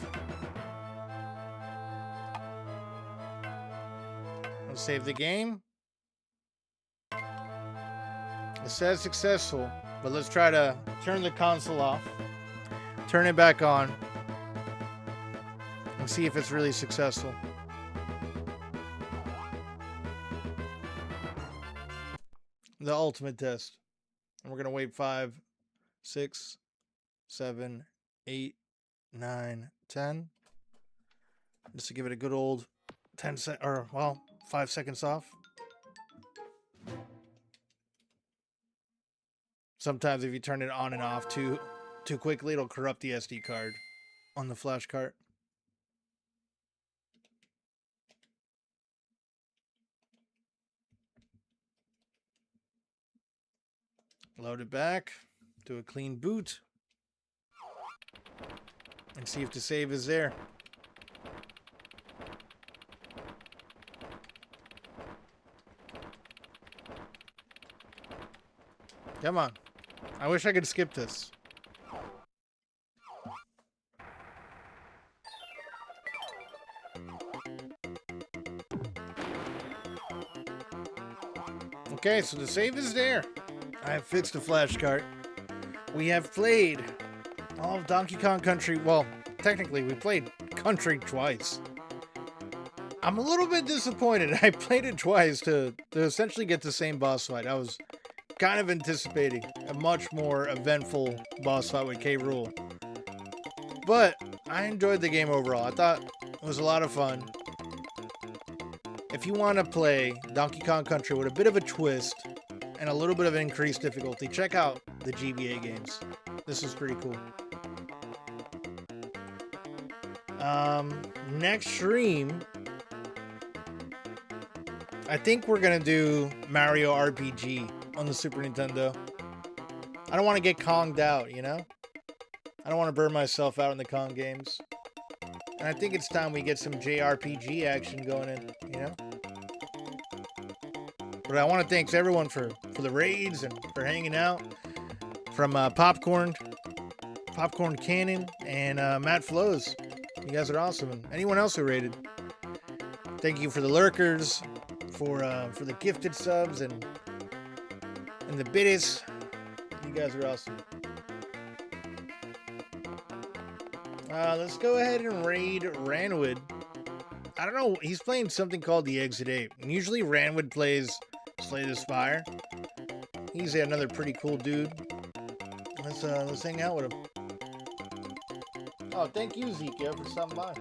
Let's save the game. It says successful, but let's try to turn the console off, turn it back on, and see if it's really successful. The ultimate test. And we're going to wait 5, 6, 7, 8, 9, 10. Just to give it a good old 5 seconds off. Sometimes if you turn it on and off too quickly, it'll corrupt the SD card on the flash cart. Load it back, do a clean boot, and see if the save is there. Come on. I wish I could skip this. Okay, so the save is there. I have fixed the flash cart. We have played all of Donkey Kong Country. Well, technically, we played Country twice. I'm a little bit disappointed. I played it twice to essentially get the same boss fight. I was kind of anticipating a much more eventful boss fight with K. Rool. But I enjoyed the game overall. I thought it was a lot of fun. If you want to play Donkey Kong Country with a bit of a twist and a little bit of increased difficulty, check out the GBA games. This is pretty cool. Next stream, I think we're gonna do Mario RPG on the Super Nintendo. I don't want to get Konged out, you know? I don't want to burn myself out in the Kong games. And I think it's time we get some JRPG action going in, you know? But I want to thank everyone for the raids and for hanging out. From Popcorn Cannon, and Matt Flows. You guys are awesome. And anyone else who raided. Thank you for the lurkers, for the gifted subs, and the biddies. You guys are awesome. Let's go ahead and raid Ranwood. I don't know. He's playing something called the Exit 8. And usually Ranwood plays Slay the Spire. He's another pretty cool dude. Let's hang out with him. Oh, thank you, Zika, for stopping by.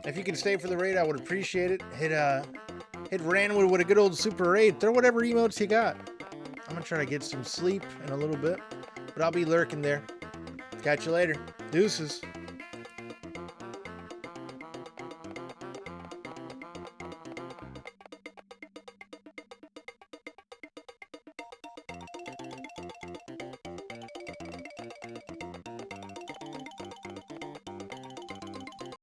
If you can stay for the raid, I would appreciate it. Hit Ranwood with a good old super raid. Throw whatever emotes you got. I'm gonna try to get some sleep in a little bit, but I'll be lurking there. Catch you later. Deuces.